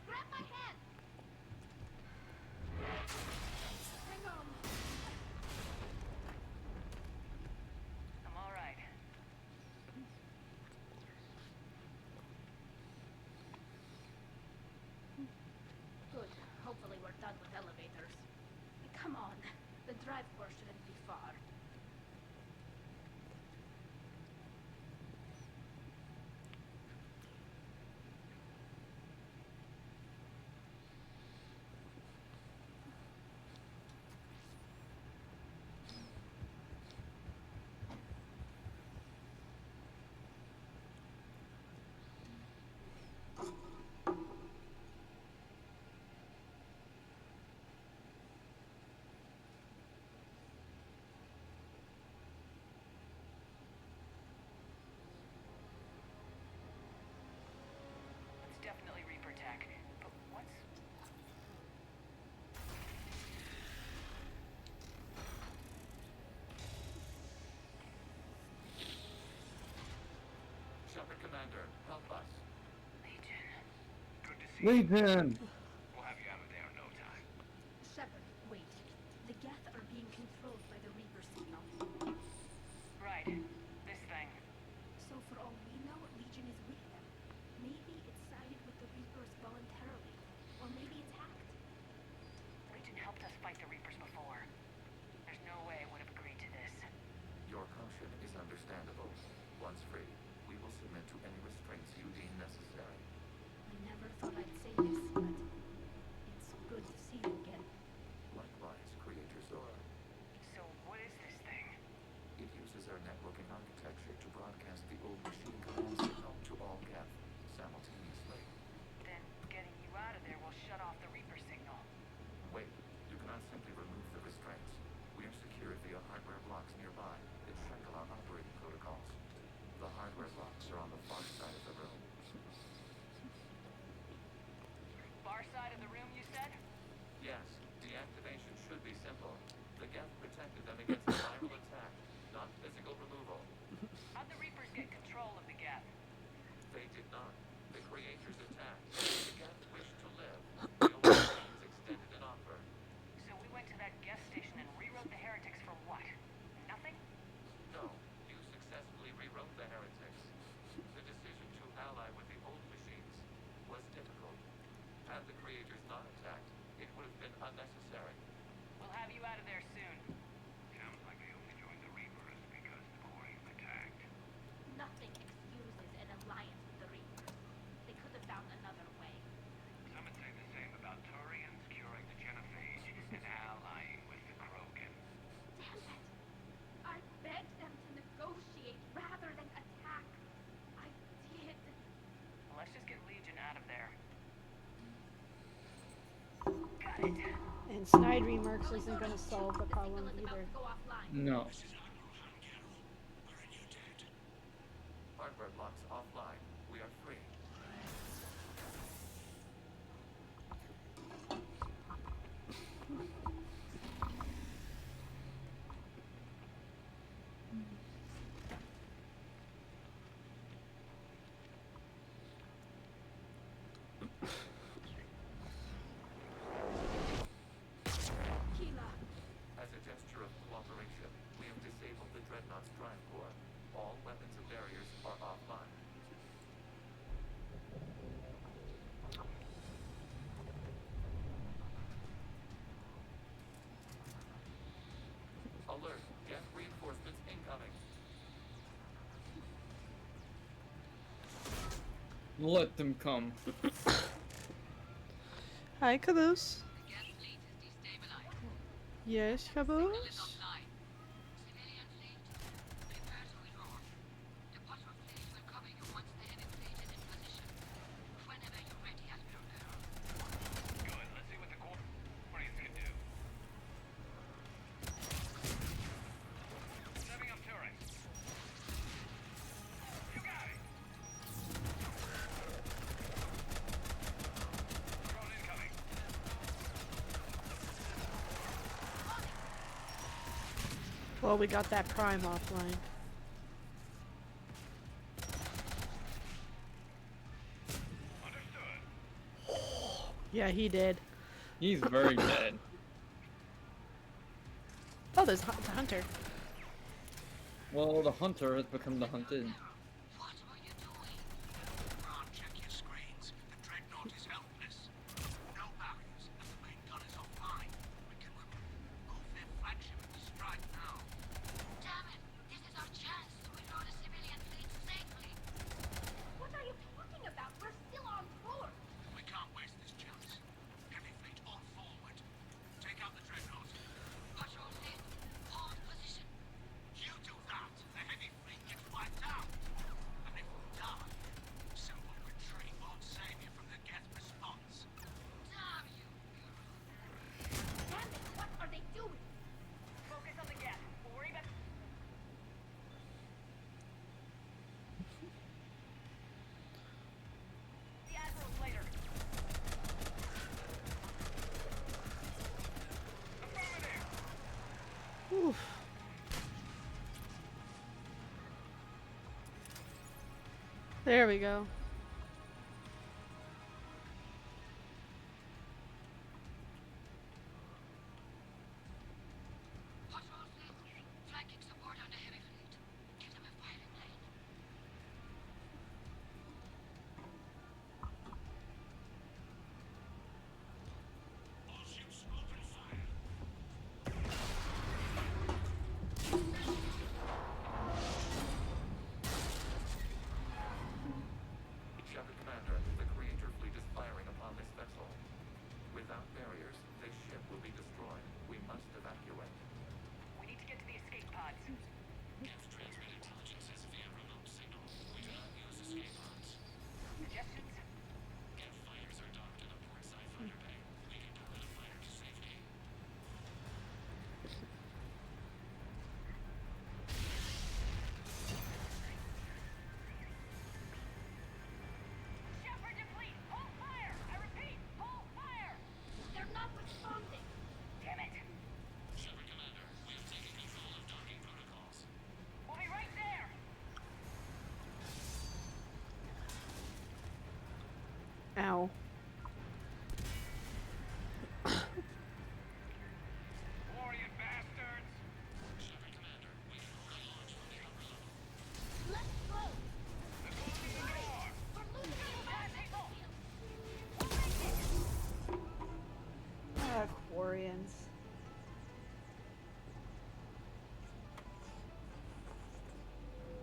Grab my hand! Hang on. I'm all right. Good. Hopefully we're done with elevators. Come on. The drive core shouldn't be far. It's definitely Reaper tech. But what's... Shepard Commander, help us. Legion. Good to see Legion! We'll have you out of there in no time. Shepard, wait. The Geth are being controlled by the Reaper signal. Right. This thing. So for all we know, Legion is with them. Maybe it sided with the Reapers voluntarily. Or maybe it's hacked. Legion helped us fight the Reapers before. There's no way I would have agreed to this. Your caution is understandable. Once free, we will submit to any restraints you deem necessary. I never thought I'd say this, but And Snide Remarks isn't gonna solve the problem either. No. Hardware blocks offline. We are free. As a gesture of cooperation, we have disabled the Dreadnought's drive core. All weapons and barriers are offline. Alert! Geth reinforcements incoming. Let them come. Hi, Caboose. Yes, Caboose. Well, we got that prime offline. Yeah, he did. He's very dead. Oh, there's the hunter. Well, the hunter has become the hunted. Check your screens. The Dreadnought is helpless. No barriers, and the main gun is offline. We can remove their flagship and strike now. Damn it! This is our chance to withdraw the civilian fleet safely. What are you talking about? We're still on board. We can't waste this chance. Heavy fleet on forward. Take out the Dreadnought. Patrol fleet, hold position. You do that, the heavy fleet gets wiped out. And if we die, simple retreat won't save you from the Geth response. Damn you! Damn it, what are they doing? Focus on the Geth. We'll worry about... The Admirals later. Oof. There we go. Patrol fleet, flanking support on the heavy fleet. Give them a firing lane. All ships open fire. Shepard Commander, the Creator fleet is firing upon this vessel. Without barriers, this ship will be destroyed. We must evacuate. We need to get to the escape pods. Geth transmit intelligences via remote signal. We do not use escape pods. Suggestions? Geth fighters are docked in a portside fighter bay. We can deliver the fighter to safety. Shepard to fleet! Hold fire! I repeat, hold fire! They're not responding. Damn it! Shepard Commander, we have taken control of docking protocols. We'll be right there! Ow. Warrior bastards! Shepard Commander, we can only launch from the upper level. Let's go. They're closing the door! We're losing the battlefield. Ah, Quarians.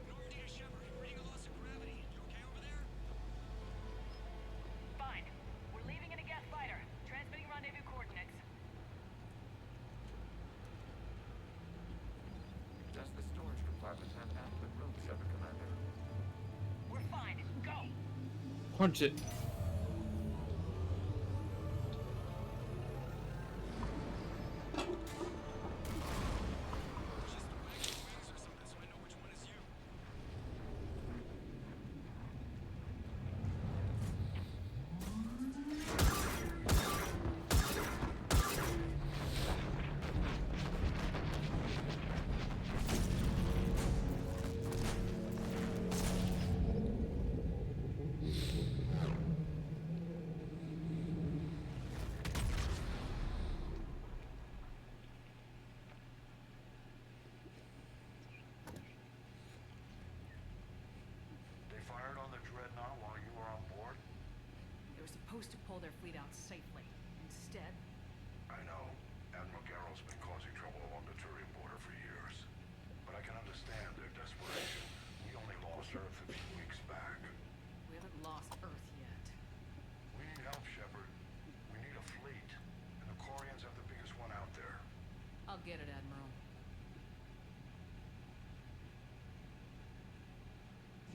Nora to Shepard, reading a loss of gravity. You okay over there? Fine. We're leaving in a Geth fighter. Transmitting rendezvous coordinates. Does the storage compartment have adequate room, Shepard Commander? We're fine. Go! Punch it. supposed to pull their fleet out safely. Instead, I know. Admiral Garrow's been causing trouble along the Turian border for years. But I can understand their desperation. We only lost Earth a few weeks back. we haven't lost Earth yet. We need help, Shepard. We need a fleet. And the Quarians have the biggest one out there. I'll get it, Admiral.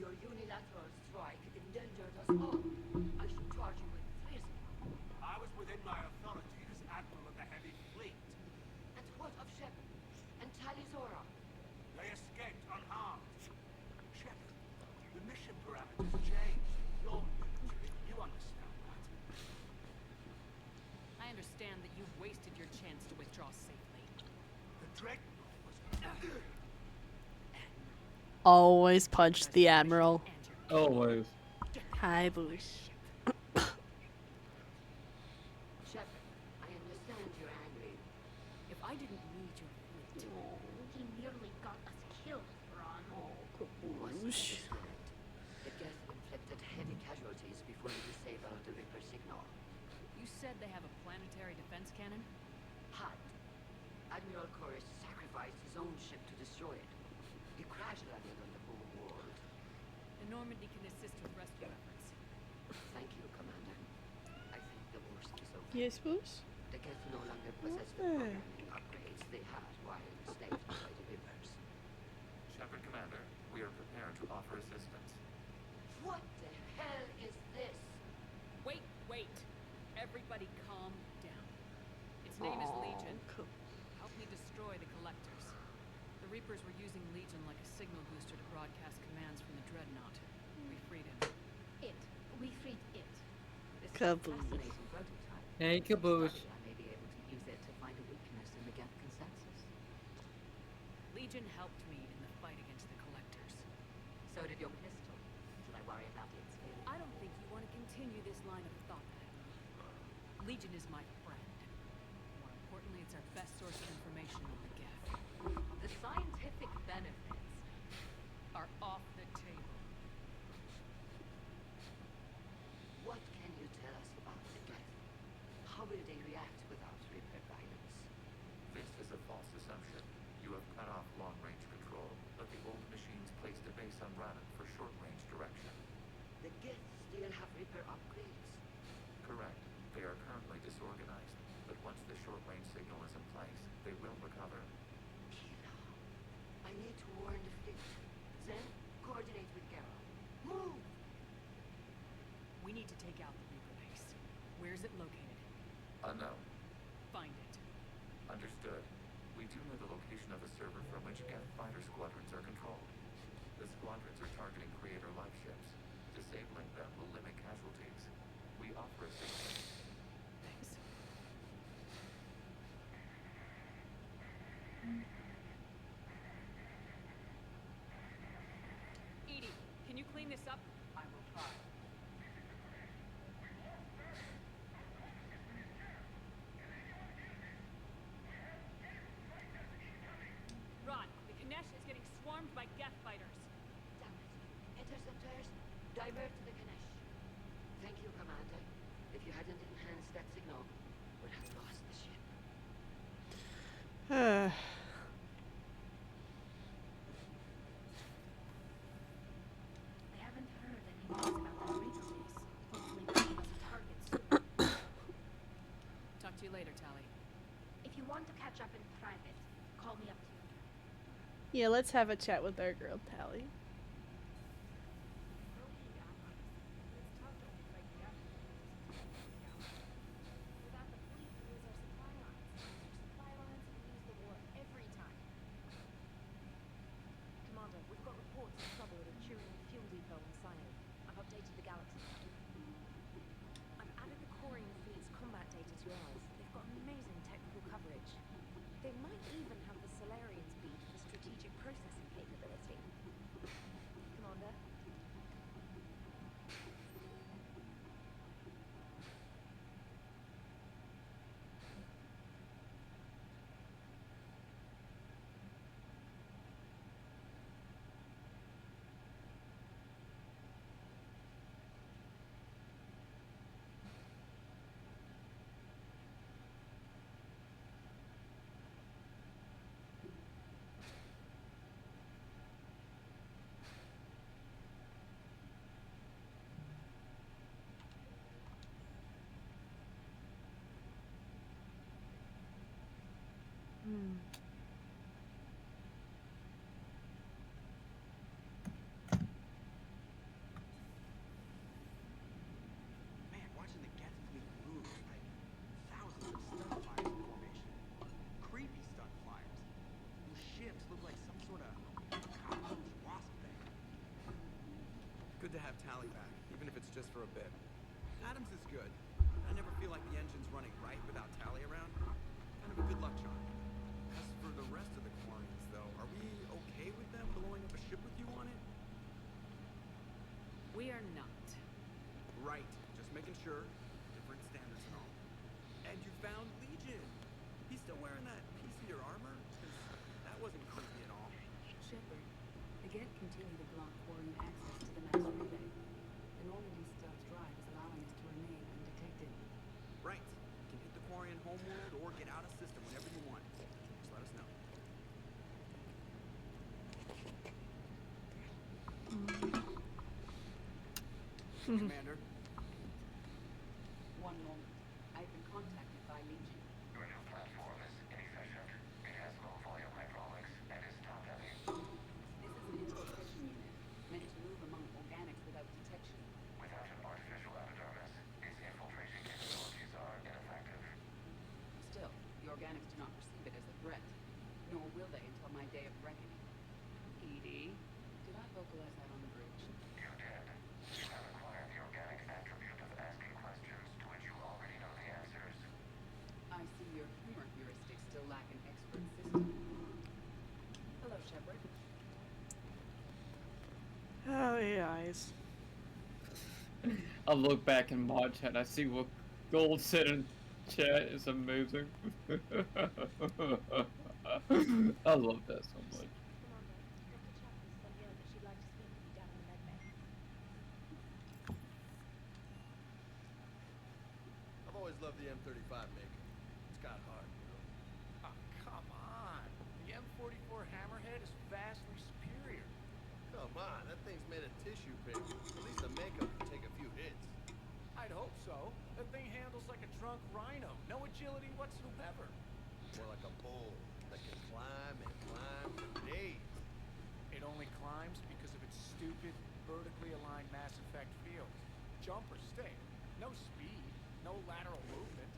Your unilateral strike endangered us all. I should charge you with treason. I was within my authority as Admiral of the Heavy Fleet. And what of Shepard? And Talizora? They escaped unharmed. Shepard, the mission parameters changed. You understand that. I understand that you've wasted your chance to withdraw safely. The Dreadnought was... Always punch the Admiral. Always. Hi, Boosh. Shepard, I understand you're angry. If I didn't need your fleet... He nearly got us killed, Ron. Boosh. The Geth inflicted heavy casualties before you disabled the Reaper signal. You said they have a planetary defense cannon? Had. Admiral Koris sacrificed his own ship to destroy it. He crash landed on the home world. The Normandy can assist with rescue efforts. Thank you, Commander. I think the worst is over. Yes, Boosh? The Geth no longer possess the Okay. programming upgrades they had while enslaved by the Reapers. Shepard Commander, we are prepared to offer assistance. What the hell is this? Wait. Everybody calm down. Its name is Legion. Help me destroy the Collectors. The Reapers were using Legion like a signal booster to broadcast commands from the Dreadnought. We freed him. We freed it. This is a Kaboom. fascinating prototype. Hey, Caboose. I may be able to use it to find a weakness in the Geth consensus. Legion helped me in the fight against the Collectors. So did your pistol. Should I worry about its failure? I don't think you want to continue this line of thought, Admiral. Legion is my friend. More importantly, it's our best source of information on the Geth. The scientific benefits. Are off the table. What can you tell us about the Geth? How will they react without Reaper guidance? This is a false assumption. You have cut off long-range control, but the old machines placed a base on Rannoch for short-range direction. The Geth still have Reaper upgrades. Correct. They are currently disorganized, but once the short-range signal is in place, they will recover. Kira, I need to warn the fleet. Then, coordinate with Garrow. Move! We need to take out the Reaper base. Where is it located? Unknown. Find it. Understood. We do know the location of a server from which Geth fighter squadrons are controlled. The squadrons are targeting Creator life ships. Disabling them will limit casualties. We offer assistance. Thanks. Edie, can you clean this up? I will try. Ron, the Kanesh is getting swarmed by Geth fighters. Damn it. Interceptors, divert to the Ganesh. Thank you, Commander. If you hadn't enhanced that signal, we'd have lost the ship. I haven't heard any news about the Reaper base. Hopefully they give us a target soon. Talk to you later, Tally. If you want to catch up in private, call me up to your door. Yeah, let's have a chat with our girl, Tally. Without the fleet, we lose our supply lines. Supply lines, we lose the war every time. Commander, we've got reports of trouble at a Turian fuel depot in Sino. I've updated the galaxy map. I've added the Quarian fleet's combat data to ours. They've got amazing technical coverage. They might even have the Solarian's beat for strategic processing capability. Man, watching the Geth fleet move like thousands of stun flyers in formation. Creepy stun flyers. Those ships look like some sort of cockroach wasp thing. Good to have Tally back, even if it's just for a bit. Adams is good. I never feel like the engine's running right without Tally around. Kind of a good luck charm. As for the rest of the Quarians, though, are we okay with them blowing up a ship with you on it? We are not. Right. Just making sure. Different standards and all. And you found Legion. He's still wearing that piece of your armor? 'Cause that wasn't creepy at all. Shepard, the Geth continue to block Quarian access to the mass relay. The Normandy stealth drive is allowing us to remain undetected. Right. You can hit the Quarian homeworld or get out of system whenever you want. Just let us know. Commander. One moment. I've been contacted by Legion. Your new platform is inefficient. It has low volume hydraulics and is top heavy. This is an infiltration unit, meant to move among organics without detection. Without an artificial epidermis, its infiltration capabilities are ineffective. Still, the organics do not perceive it as a threat, nor will they until my day of reckoning. Edie, did I vocalize that on the bridge? You did. You have acquired the organic attribute of asking questions to which you already know the answers. I see your humor heuristics still lack an expert system. Hello, Shepard. Oh, AIs. I look back in mod chat, I see what Gold said in chat is amazing. I love that so much. I've always loved the M35 maker. It's got heart, you know. Oh, come on. The M44 Hammerhead is vastly superior. Come on, that thing's made of tissue paper. At least the makeup can take a few hits. I'd hope so. That thing handles like a drunk rhino. No agility whatsoever. More like a bull that can climb and climb for days. It only climbs because of its stupid, vertically aligned Mass Effect field. Jump or stay. No speed. No lateral movement.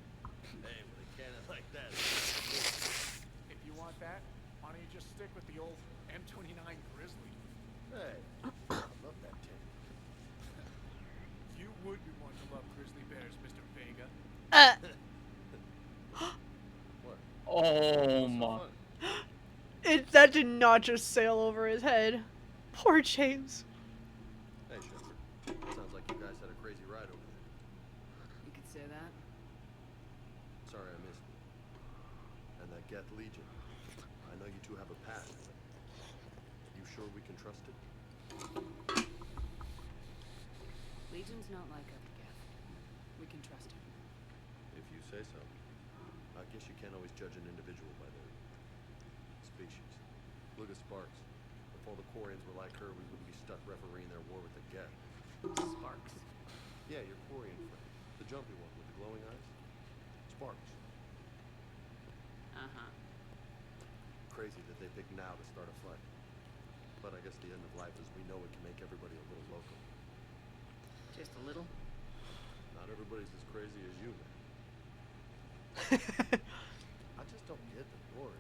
Hey, with a cannon like that. If you want that, why don't you just stick with the old M29 Grizzly? Hey, I love that tank. You would be one to love grizzly bears, Mr. Vega. What? Oh my. That did not just sail over his head. Poor James. Hey, Shepard. Sounds like you guys had a crazy ride over there. You could say that. Sorry I missed you. And that Geth Legion. I know you two have a pact, but you sure we can trust it? Legion's not like other Geth. We can trust him. If you say so. I guess you can't always judge an individual by their species. Look at Sparks. If all the Quarians were like her, we wouldn't be stuck refereeing their war with the Geth. Sparks? Yeah, your Quarian friend. The jumpy one with the glowing eyes. Sparks. Uh-huh. Crazy that they picked now to start a fight. But I guess the end of life as we know it can make everybody a little local. Just a little? Not everybody's as crazy as you, man. I just don't get them, Rory.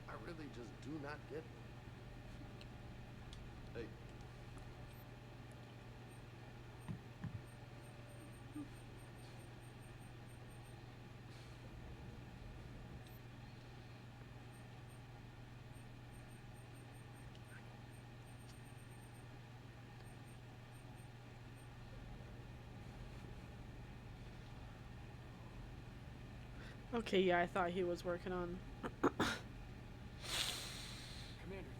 I really just do not get them. Hey. Okay, yeah, I thought he was working on. Commander,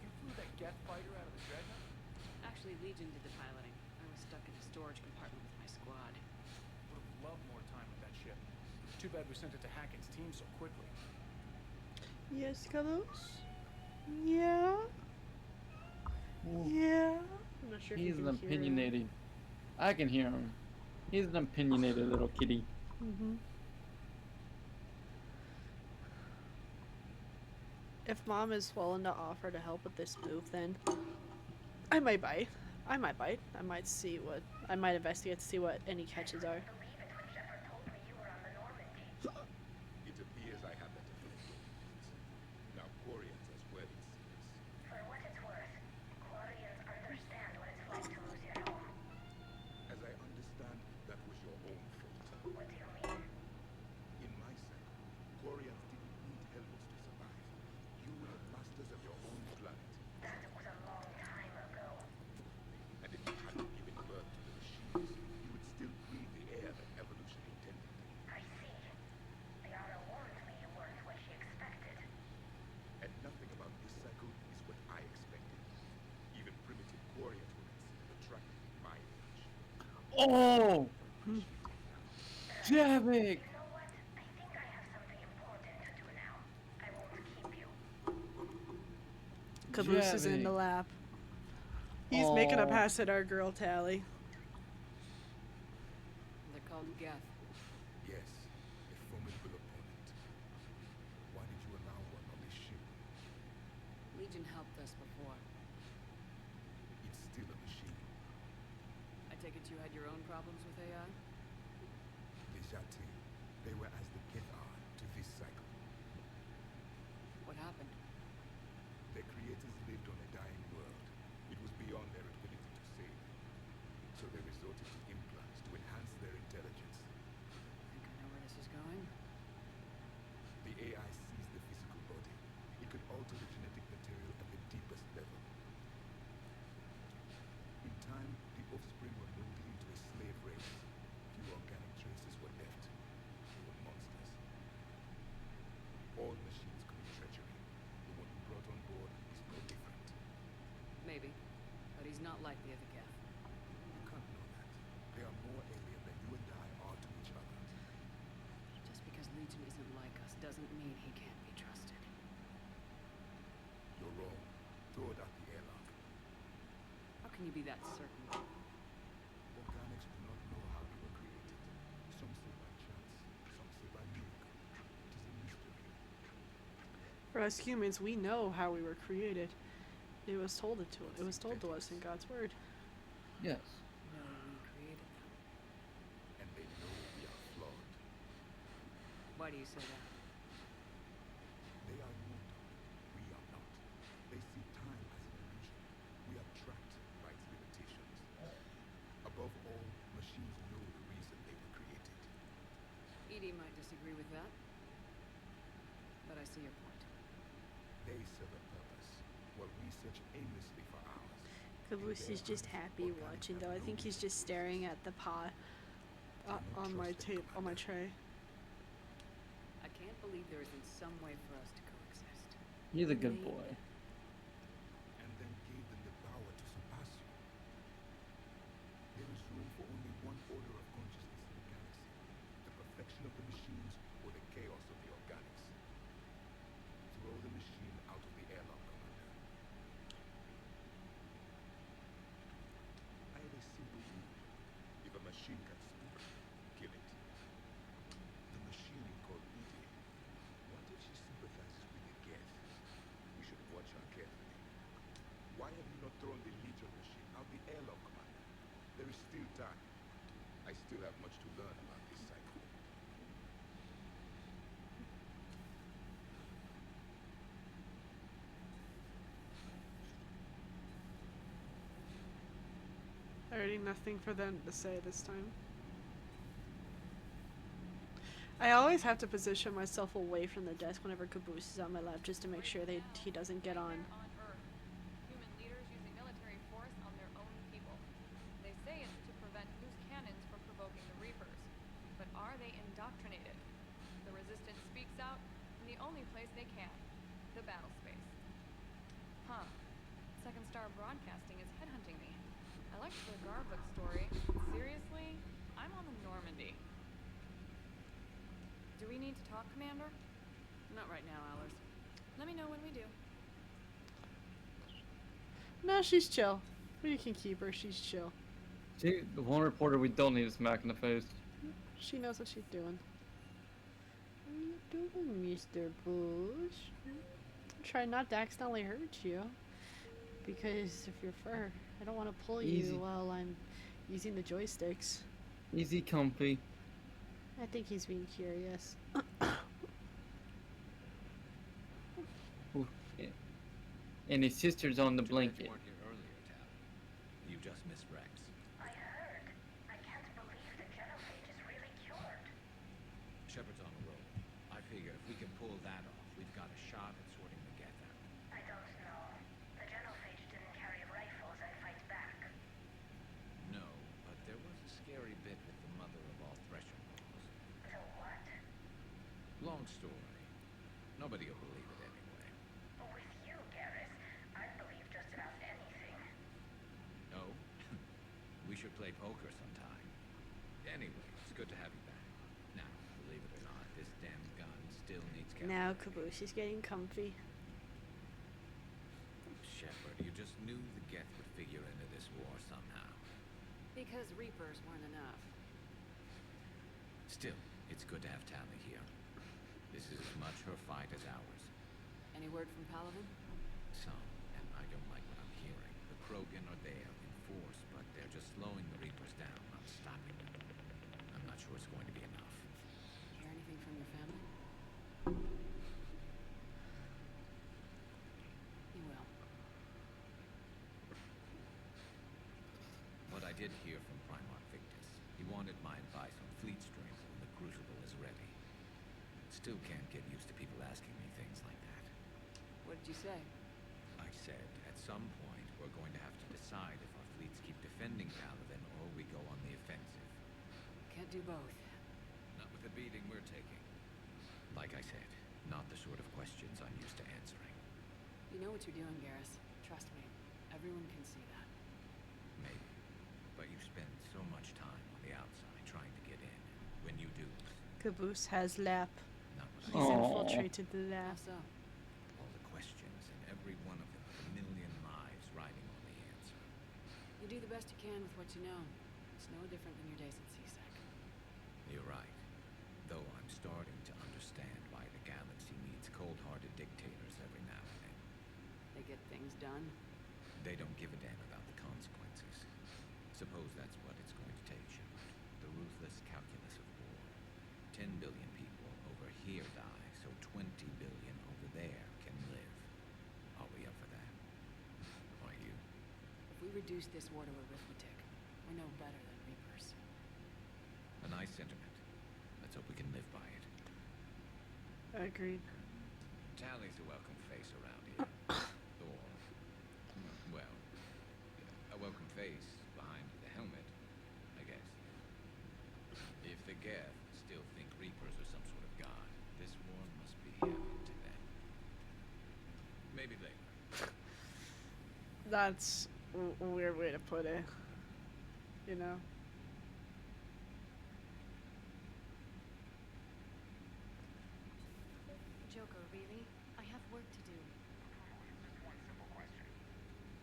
you flew that Geth fighter out of the Dreadnought? Actually, Legion did the piloting. I was stuck in a storage compartment with my squad. Would have loved more time with that ship. Too bad we sent it to Hackett's team so quickly. Yes, Carlos? Yeah? Yeah? I'm not sure if He's you an can opinionated. I can hear him. He's an opinionated little kitty. Mm-hmm. If Mom is willing to offer to help with this move, then I might bite. I might bite. I might see what. I might investigate to see what any catches are. It appears I have that effect. Now, Quarians as well, it seems. For what it's worth, Quarians understand what it's like to lose your home. As I understand, that was your own fault. What do you mean? In my cycle, Quarians didn't need helpers to survive. You were masters of your own planet. That was a long time ago. And if you hadn't given birth to the machines, you would still breathe the air that evolution intended. I see. Liara warned me you weren't what she expected. And nothing about this cycle is what I expected. Even primitive Quarians were considered attractive in my age. Oh! Javik! You know what? I think I have something important to do now. I won't keep you. Caboose is in the lap. He's making a Aw. pass at our girl Tally. They're called Geth. Yes, a formidable opponent. Why did you allow one on this ship? Legion helped us before. It's still a machine. I take it you had your own problems with AI? Dejati, they were as the Geth are to this cycle. What happened? Their creators lived on a dying world. It was beyond their ability to save. So they resorted to implants to enhance their intelligence. I think I know where this is going. The AI sees the physical body. It could alter the genetic material at the deepest level. In time, the offspring were molded into a slave race. Few organic traces were left. They were monsters. All machines commit treachery. The one who brought on board is no different. Maybe. But he's not like the other Geth. You can't know that. They are more alien than you and I are to each other. Just because Legion isn't like us doesn't mean he can't be trusted. You're wrong. Throw it out the airlock. How can you be that certain? Organics do not know how they were created. Some say by chance, some say by miracle. It is a mystery. For us humans, we know how we were created. It was told to us in God's word. Yes. No, we created them. And they know we are flawed. Why do you say that? They are immortal. We are not. They see time as an illusion. We are trapped by its limitations. Above all, machines know the reason they were created. Edie might disagree with that. But I see your point. They serve a purpose, while we search aimlessly for ours. Caboose is just happy watching, though. I think he's just staring at the pot on my tray. I can't believe there isn't some way for us to coexist. He's a good boy. And then gave them the power to surpass you. There is room for only one order of consciousness in the galaxy. The perfection of the machines or the chaos of the organics. Throw the machine out of the airlock, Commander. I have a simple rule. If a machine can speak, kill it. The machine you call Edie, what if she sympathizes with the Geth? We should watch her carefully. Why have you not thrown the Legion machine out the airlock, Commander? There is still time. I still have much to learn about this cycle. Already nothing for them to say this time. I always have to position myself away from the desk whenever Caboose is on my lap just to make sure he doesn't get on. Human leaders using military force on their own people. They say it's to prevent loose cannons from provoking the Reapers. But are they indoctrinated? The Resistance speaks out in the only place they can, the battle space. Huh. Second Star Broadcasting is headhunting me. I liked the Garbook story. Seriously? I'm on the Normandy. Do we need to talk, Commander? Not right now, Allers. Let me know when we do. No, she's chill. We can keep her. She's chill. See, the one reporter we don't need to smack in the face. She knows what she's doing. What are you doing, Mr. Bush? try not to accidentally hurt you. Because of your fur. I don't want to pull Easy. you while I'm using the joysticks. Easy, comfy. I think he's being curious. Ooh, yeah. And his sister's on the blanket. weren't here earlier, Tal. You just missed Rex. I heard. I can't believe the genophage is really cured. Shepard's on the road. I figure if we can pull that off, we've got a shot at sorting the Geth out. I don't know. The genophage didn't carry rifles and fight back. No, but there was a scary bit with the mother of all Thresher laws. So what? Long story. Nobody will believe it anyway. With you, Garrus, I believe just about anything. Oh? We should play poker sometime. Anyway, it's good to have you back. Now, believe it or not, this damn gun still needs Now Caboose is getting comfy. Shepard, you just knew the Geth would figure into this war somehow. Because Reapers weren't enough. Still, it's good to have Tally here. This is as much her fight as ours. Any word from Paladin? Some, and I don't like what I'm hearing. The Krogan are there in force, but they're just slowing the Reapers down, not stopping them. I'm not sure it's going to be enough. Hear anything from your family? You will. What I did hear from Primarch Victus, he wanted my advice on fleet strength when the Crucible is ready. Still can't get used to people asking me things like that. What did you say? I said, at some point, we're going to have to decide if our fleets keep defending Paladin or we go on the offensive. Can't do both. Not with the beating we're taking. Like I said, not the sort of questions I'm used to answering. You know what you're doing, Garrus. Trust me. Everyone can see that. Maybe. But you spend so much time on the outside trying to get in. When you do, Caboose has lap. not what He's I said. infiltrated the lab. How so? All the questions, and every one of them with a million lives riding on the answer. You do the best you can with what you know. It's no different than your days at CSEC. You're right. Though I'm starting to understand why the galaxy needs cold-hearted dictators every now and then. They get things done. They don't give a damn about the consequences. Suppose that's what it's going to take, Shepard. The ruthless calculus of war. 10 billion people over here die, so 20 billion over there can live. Are we up for that? Are you? If we reduce this war to arithmetic, we're no better than Reapers. A nice sentiment. Let's hope we can live by it. Agreed. Tally's a welcome face around here. Or, well, a welcome face behind the helmet, I guess. If the Geth still think Reapers are some sort of god, this war must be heaven to them. Maybe later. That's a weird way to put it. You know? Joker, really? I have work to do. Just one simple question.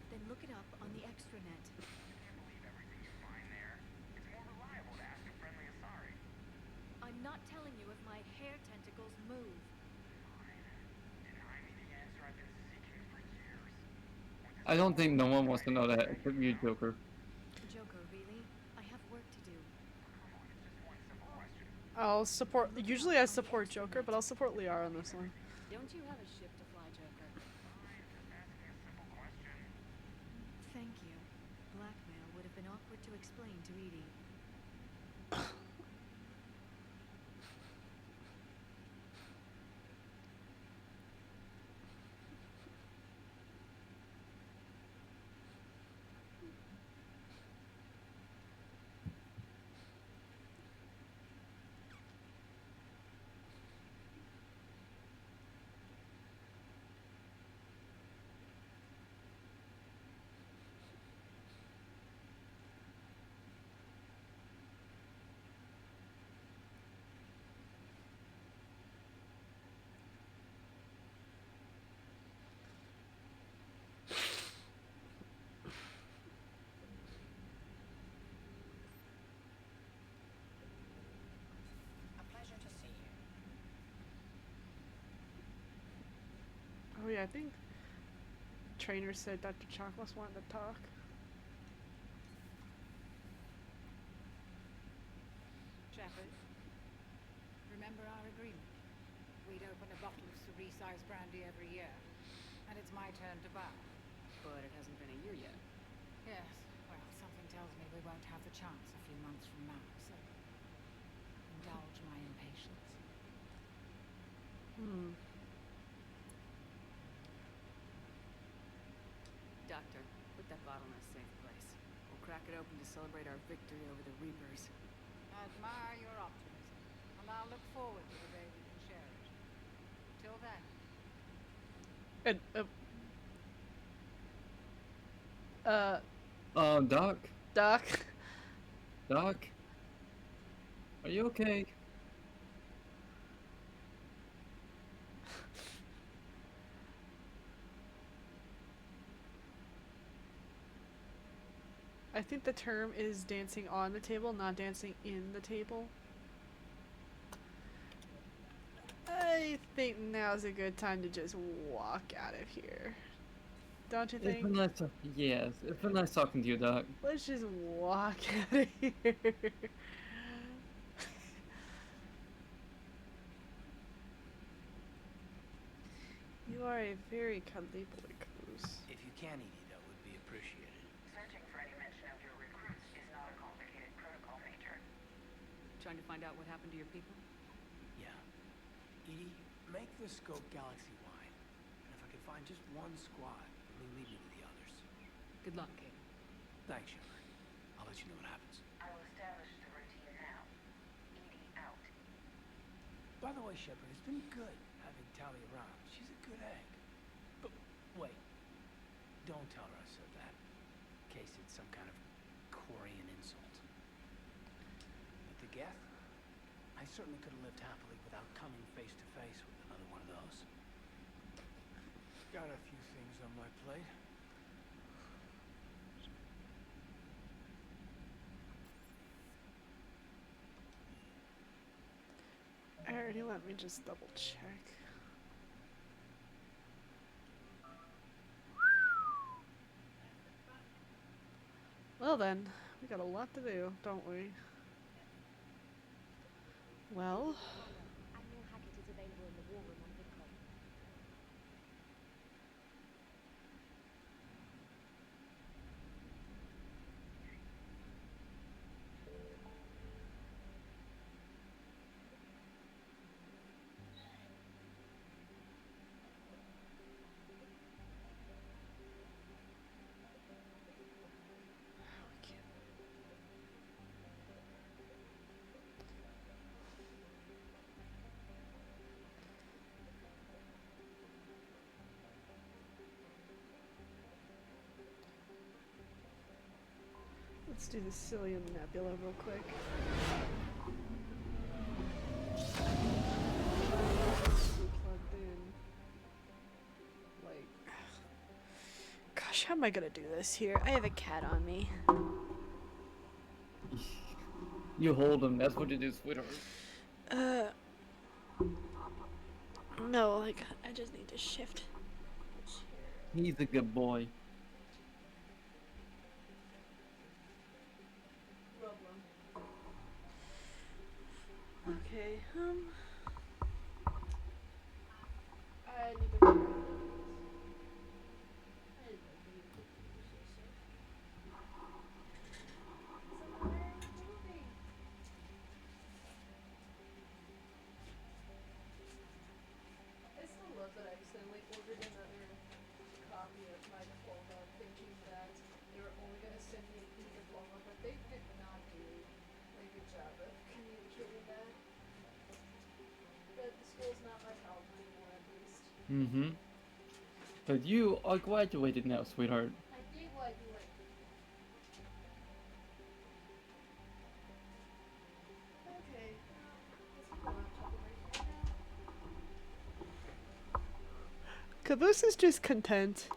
Then look it up on the extranet. I can't believe everything you find there. It's more reliable to ask a friendly Asari. I'm not telling you if my hair tentacles move. Fine. Deny me the answer I've been seeking for years. I don't think no one wants to know that except you, Joker. Joker, really? I have work to do. Just one simple question. I'll support. Usually I support Joker, but I'll support Liara on this one. Don't you have a ship to fly, Joker? Fine, just asking a simple question. Thank you. Blackmail would have been awkward to explain to Edie. Actually, I think trainer said Dr. Chocolate's wanted to talk. Shepard, remember our agreement? We'd open a bottle of Cerise brandy every year, and it's my turn to buy. But it hasn't been a year yet. Yes, well, something tells me we won't have the chance a few months from now, so indulge my impatience. Doctor, put that bottle in a safe place. We'll crack it open to celebrate our victory over the Reapers. I admire your optimism, and I'll look forward to the day we can share it. Till then. Doc? Doc? Doc? Are you okay? I think the term is dancing on the table, not dancing in the table. I think now's a good time to just walk out of here. Don't you It's think? been nice yes, it's been nice talking to you, Doc. Let's just walk out of here. You are a very cuddly boy, Caboose. If you can, Edie, that would be appreciated. Searching for any mention of your recruits is not a complicated protocol, Major. Trying to find out what happened to your people? Yeah. Edie, make the scope galaxy-wide. And if I can find just one squad, then lead me to the others. Good luck, Kate. Thanks, Shepard. I'll let you know what happens. I will establish the routine now. Edie out. By the way, Shepard, it's been good having Tally around. She's a good egg. But wait. Don't tell her I said that. In case it's some kind of Quarian insult. But the Geth? I certainly could have lived happily without coming face to face with another one of those. Got a few things on my plate. Alrighty, let me just double check. Well then, we got a lot to do, don't we? Well, Admiral Hackett is available in the war room on Vidcon. let's do the Cillian Nebula real quick. Plugged in. Like, gosh, how am I gonna do this here? I have a cat on me. You hold him, that's what it is, sweetheart. No, like, I just need to shift. He's a good boy. Okay, I need to figure out I still love that I accidentally ordered another copy of my diploma, thinking that they were only going to send me a diploma, but they did not do a good job of communicating that. But the school's not my problem anymore, at least. Mm-hmm. But you are graduated now, sweetheart. I did like you. Okay. Let's put the laptop over here now. Caboose is just content.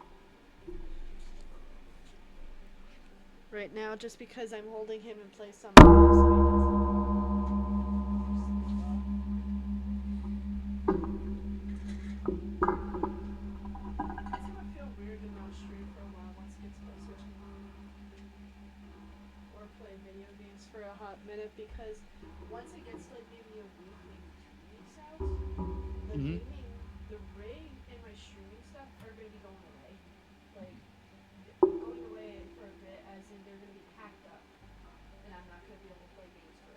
Right now, just because I'm holding him in place somehow. minute because once it gets to like maybe a week, maybe 2 weeks out, the Mhm. gaming, the rig and my streaming stuff are gonna be going away. Like going away for a bit, as in they're gonna be packed up, and I'm not gonna be able to play games for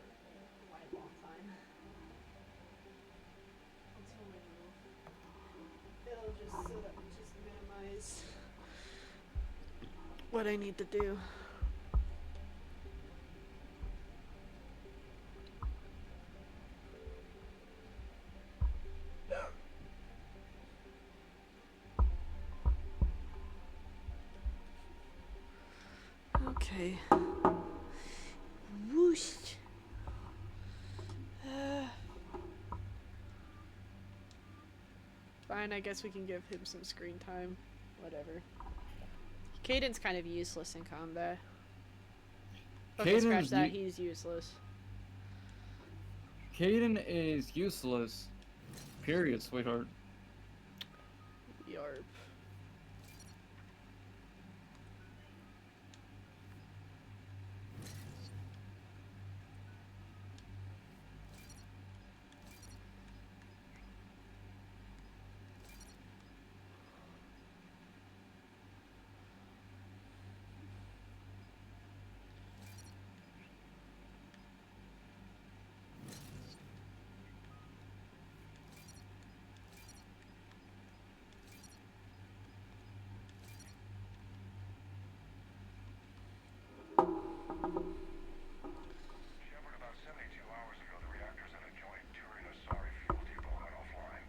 quite a long time until we move. It'll just so that we just minimize what I need to do. Okay. Whoosh. Fine, I guess we can give him some screen time. Whatever. Caden's kind of useless in combat. Okay, scratch Caden's that, he's useless. Caden is useless. Period, sweetheart. Yarp. Shepard, about 72 hours ago, the reactors at a joint Turing Asari fuel depot went offline.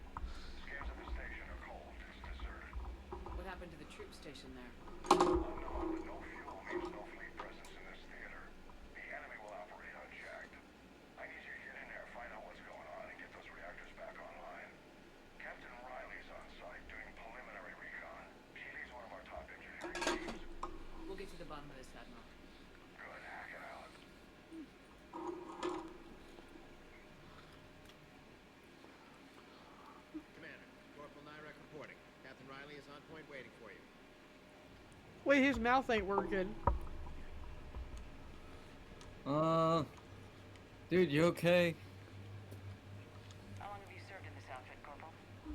Scans at the station are cold. It's deserted. What happened to the troop station there? Unknown, but no fuel means no fleet presence in this theater. The enemy will operate unchecked. I need you to get in there, find out what's going on, and get those reactors back online. Captain Riley's on site doing preliminary recon. She leads one of our top engineering teams. We'll get to the bottom of this, Admiral. Good, hack it out. Commander, Corporal Nyrek reporting. Captain Riley is on point waiting for you. Wait, his mouth ain't working. Dude, you okay? How long have you served in this outfit, Corporal? 3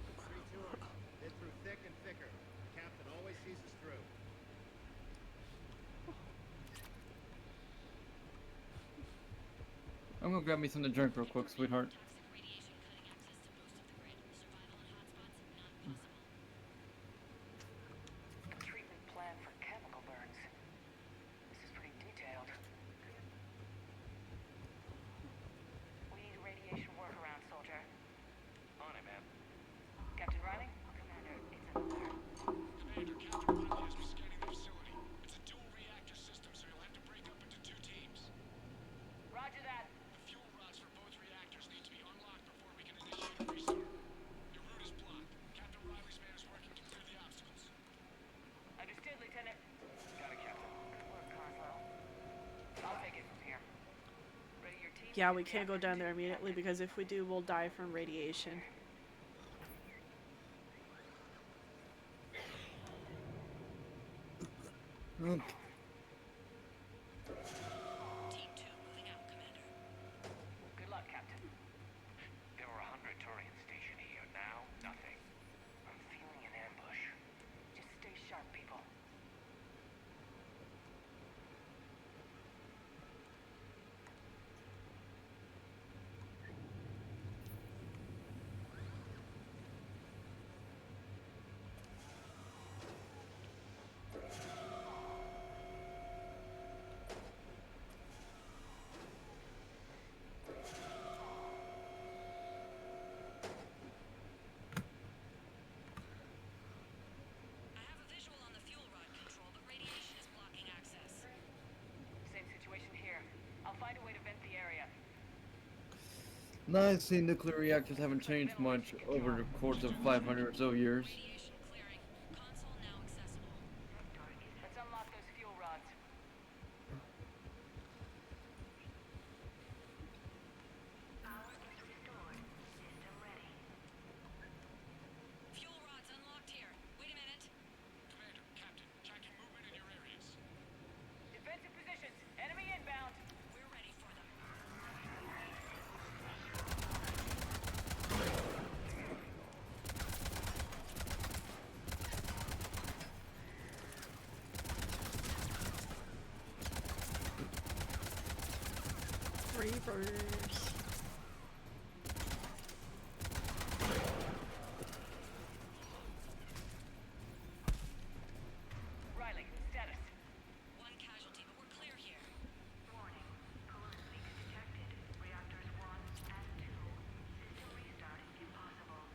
tours. Been through thick and thicker. Captain always sees us through. I'm gonna grab me something to drink real quick, sweetheart. Treatment plan for chemical burns. This is pretty detailed. We need a radiation workaround, soldier. On it, ma'am. Captain Riley? Commander, it's an alert. Commander, Captain Riley has me scanning the facility. It's a dual reactor system, so you'll have to break up into 2 teams. Roger that. The fuel rods for both reactors need to be unlocked before we can initiate a restart. Your route is blocked. Captain Riley's man is working to clear the obstacles. Understood, Lieutenant. Got it, Captain. Good work, Coslow. I'll take it from here. Ready your team? Yeah, we can't go down there immediately because if we do, we'll die from radiation. Okay. Team 2 moving out, Commander. Good luck, Captain. There were 100 Turians stationed here. Now, nothing. I'm feeling an ambush. Just stay sharp, people. I have a visual on the fuel rod control, but radiation is blocking access. Same situation here. I'll find a way to vent the area. Nice, see, nuclear reactors haven't changed much over the course of 500 or so years. Radiation clearing. Console now accessible. Let's unlock those fuel rods. Fuel rods unlocked here. Wait a minute. Commander, Captain, tracking movement in your areas. Defensive positions. Enemy inbound. We're ready for them. Reapers. Riley, status. One casualty, but we're clear here. Warning. Coolant leak detected. Reactors 1 and 2. System restart impossible.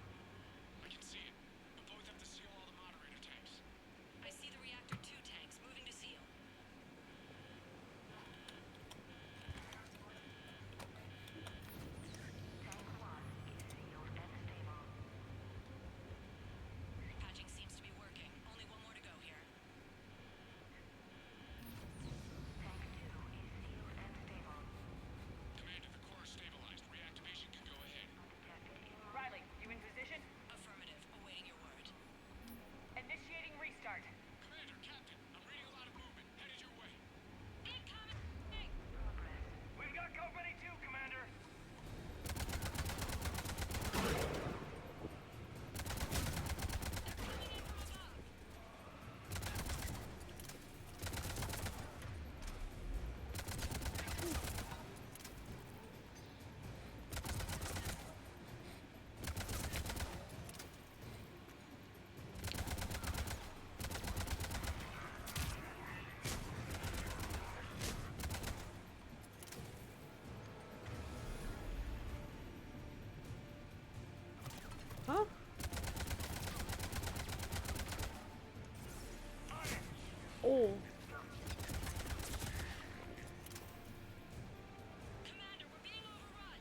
I can see it. But both have to seal all the moderator tanks. I see the reactor 2 tanks moving to seal. Patching seems to be working. Only one more to go here. Tank 2 is sealed and stable. Commander, the core is stabilized. Reactivation can go ahead. Riley, you in position? Affirmative. Awaiting your word. Initiating restart. Commander, Captain, I'm reading a lot of movement. Headed your way. Incoming! We've got company 2, Commander. Huh? Oh. Commander, we're being overrun.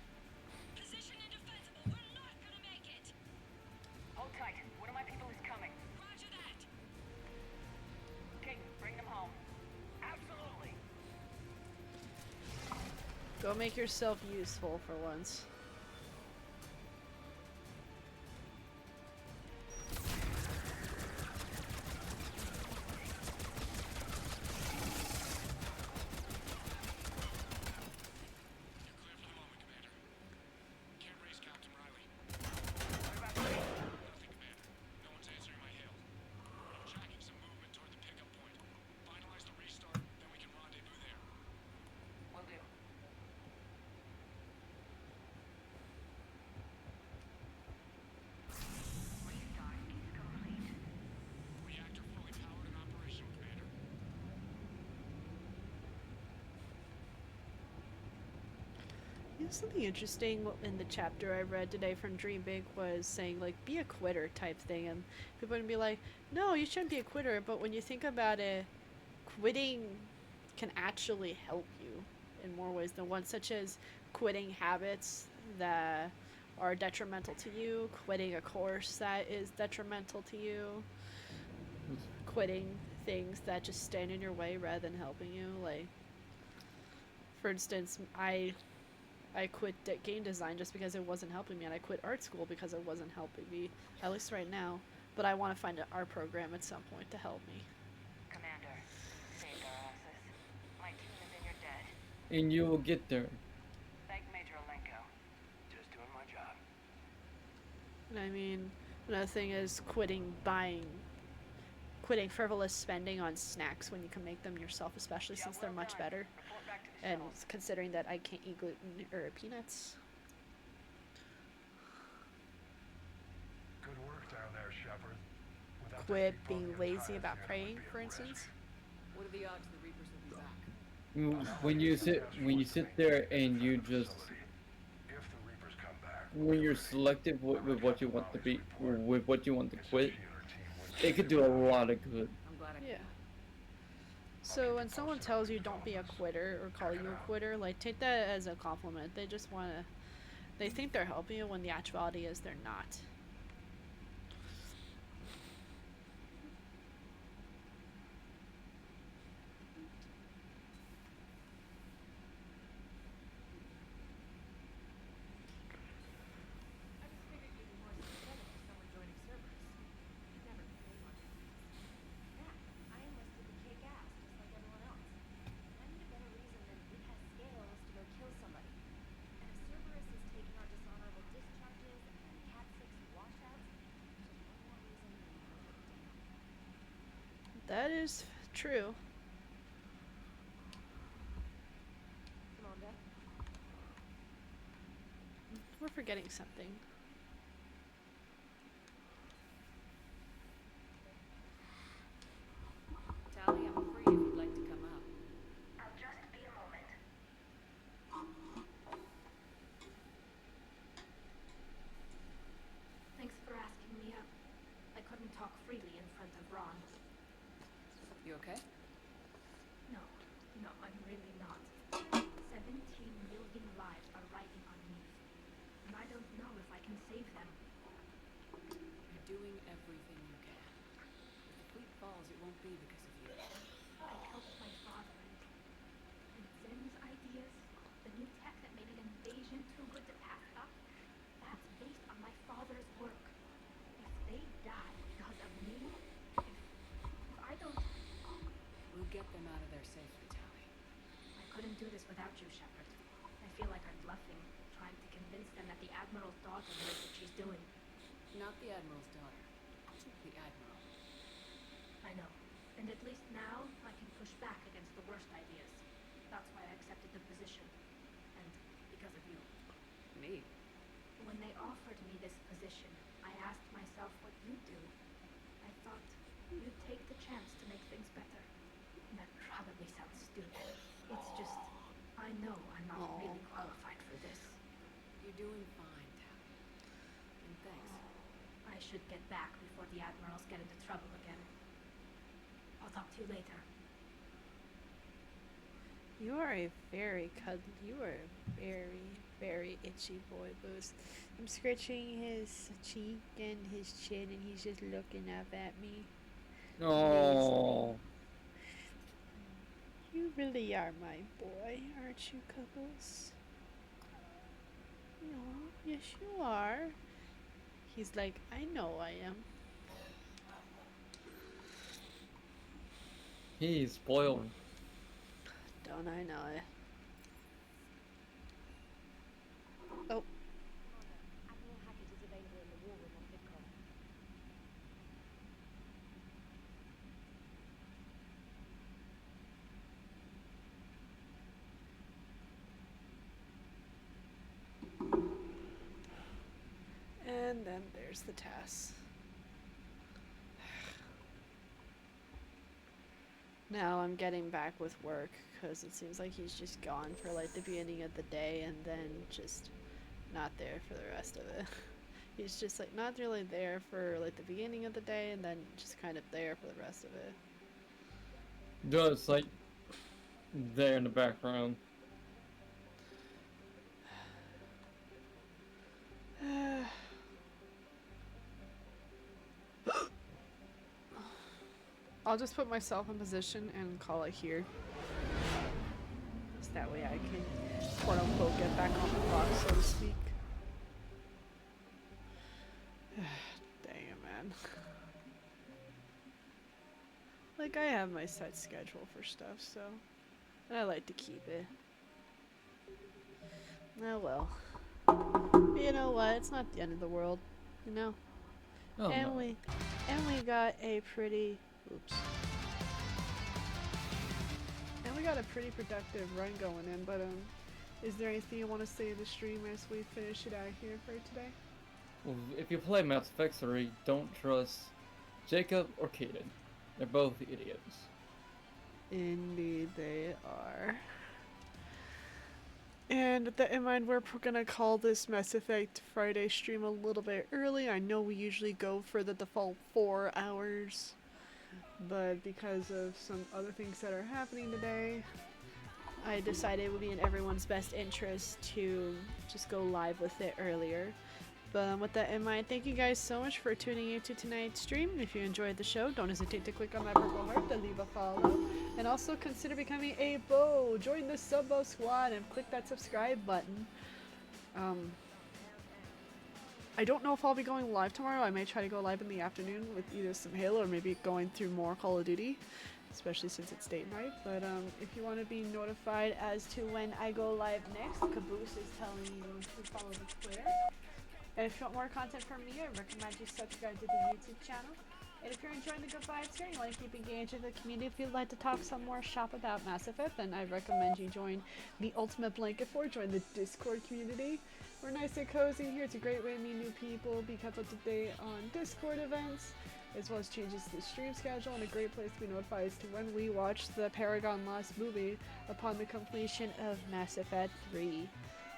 Position indefensible. We're not gonna make it. Hold tight. One of my people is coming. Roger that. Okay, bring them home. Absolutely. Go make yourself useful for once. You're clear for the moment, Commander. Can't raise Captain Riley. Nothing, Commander. No one's answering my hail. I'm tracking some movement toward the pickup point. Finalize the restart, then we can rendezvous there. Will do. Restart is complete. Reactor fully powered and operational, Commander. You know, something interesting in the chapter I read today from Dream Big was saying, like, be a quitter type thing. And people would be like, no, you shouldn't be a quitter. But when you think about it, quitting can actually help you in more ways than one, such as quitting habits that are detrimental to you, quitting a course that is detrimental to you, quitting things that just stand in your way rather than helping you. Like, for instance, I quit game design just because it wasn't helping me, and I quit art school because it wasn't helping me, at least right now. But I want to find an art program at some point to help me. Commander, saved our asses. My team is in your debt. And you will get there. Thank Major Alenko. Just doing my job. And I mean, another thing is quitting frivolous spending on snacks when you can make them yourself, especially since they're much better. Report back to the And shells. considering that I can't eat gluten or peanuts. Good work down there, Shepard. Without the Quit people on being the lazy entire about theater praying, would be for at risk. instance. What are the odds the Reapers will be back? When you sit there and you just If the Reapers come back, when you're selective with what you want to be, with what you want to quit, it could do a lot of good. I'm glad I Yeah. So when someone tells you don't be a quitter or call you a quitter, like, take that as a compliment. They just they think they're helping you when the actuality is they're not. I just figured you'd be more sympathetic to someone joining Cerberus. You'd never play one. Yeah, I enlisted to kick ass just like everyone else. I need a better reason than it has scales to go kill somebody. And if Cerberus is taking our dishonorable discharges and Cat 6 washouts, there's one more reason than to put it down. That is true. Come on, Death. We're forgetting something. Tally, I'm free if you'd like to come out. I'll just be a moment. Thanks for asking me up. I couldn't talk freely in front of Ron. You okay? No, I'm really not. 17 million lives are riding on me. And I don't know if I can save them. You're doing everything you can. If the fleet falls, it won't be because of you. I helped my father and Zen's ideas, the new tech that made an invasion too good to pass up, that's based on my father's work. If they die because of me, if I don't... We'll get them out of there safely, Tally. I couldn't do this without you, Shepard. I feel like I'm bluffing, trying to convince them that the Admiral's daughter knows what she's doing. Not the Admiral's daughter. The Admiral. I know. And at least now, I can push back against the worst ideas. That's why I accepted the position. And because of you. Me? When they offered me this position, I asked myself what you'd do. I thought you'd take the chance to make things better. And that probably sounds stupid. It's just, I know I'm not really qualified for this. You're doing fine, Tally. And thanks. I should get back before the Admirals get into trouble again. I'll talk to you later. You are a very you are a very, very itchy boy, Boost. I'm scratching his cheek and his chin, and he's just looking up at me. Oh. You really are my boy, aren't you, Cuddles? No, yes you are. He's like, I know I am. He's spoiled. Don't I know it? Oh. Admiral Hackett is available in the war room on VidCon. And then there's the task. Now I'm getting back with work because it seems like he's just gone for like the beginning of the day and then just not there for the rest of it. He's just like not really there for like the beginning of the day and then just kind of there for the rest of it. Just like there in the background. I'll just put myself in position and call it here. So that way I can, quote unquote, get back on the clock, so to speak. Dang it, man. Like, I have my set schedule for stuff, so... And I like to keep it. Oh well. You know what? It's not the end of the world, you know? Oh, and no. we got a pretty... Oops. And we got a pretty productive run going in, but is there anything you want to say in the stream as we finish it out here for today? Well, if you play Mass Effect 3, don't trust Jacob or Kaden. They're both idiots. Indeed they are. And with that in mind, we're gonna call this Mass Effect Friday stream a little bit early. I know we usually go for the default 4 hours, but because of some other things that are happening today, I decided it would be in everyone's best interest to just go live with it earlier. But with that in mind, thank you guys so much for tuning into tonight's stream. If you enjoyed the show, don't hesitate to click on that purple heart to leave a follow. And also consider becoming a beau. Join the Subbo squad and click that subscribe button. I don't know if I'll be going live tomorrow. I may try to go live in the afternoon with either some Halo or maybe going through more Call of Duty, especially since it's date night. But if you want to be notified as to when I go live next, Caboose is telling you to follow the Twitter. And if you want more content from me, I recommend you subscribe to the YouTube channel. And if you're enjoying the good vibes here and you want to keep engaged with the community, if you'd like to talk some more shop about Mass Effect, then I recommend you join the Ultimate Blanket Fort, join the Discord community. We're nice and cozy here. It's a great way to meet new people, be kept up to date on Discord events, as well as changes to the stream schedule, and a great place to be notified as to when we watch the Paragon Lost movie upon the completion of Mass Effect 3.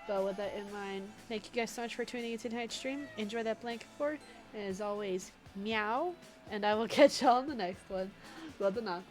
But with that in mind, thank you guys so much for tuning into tonight's stream. Enjoy that blanket fort, and as always, meow, and I will catch y'all on the next one. Well done.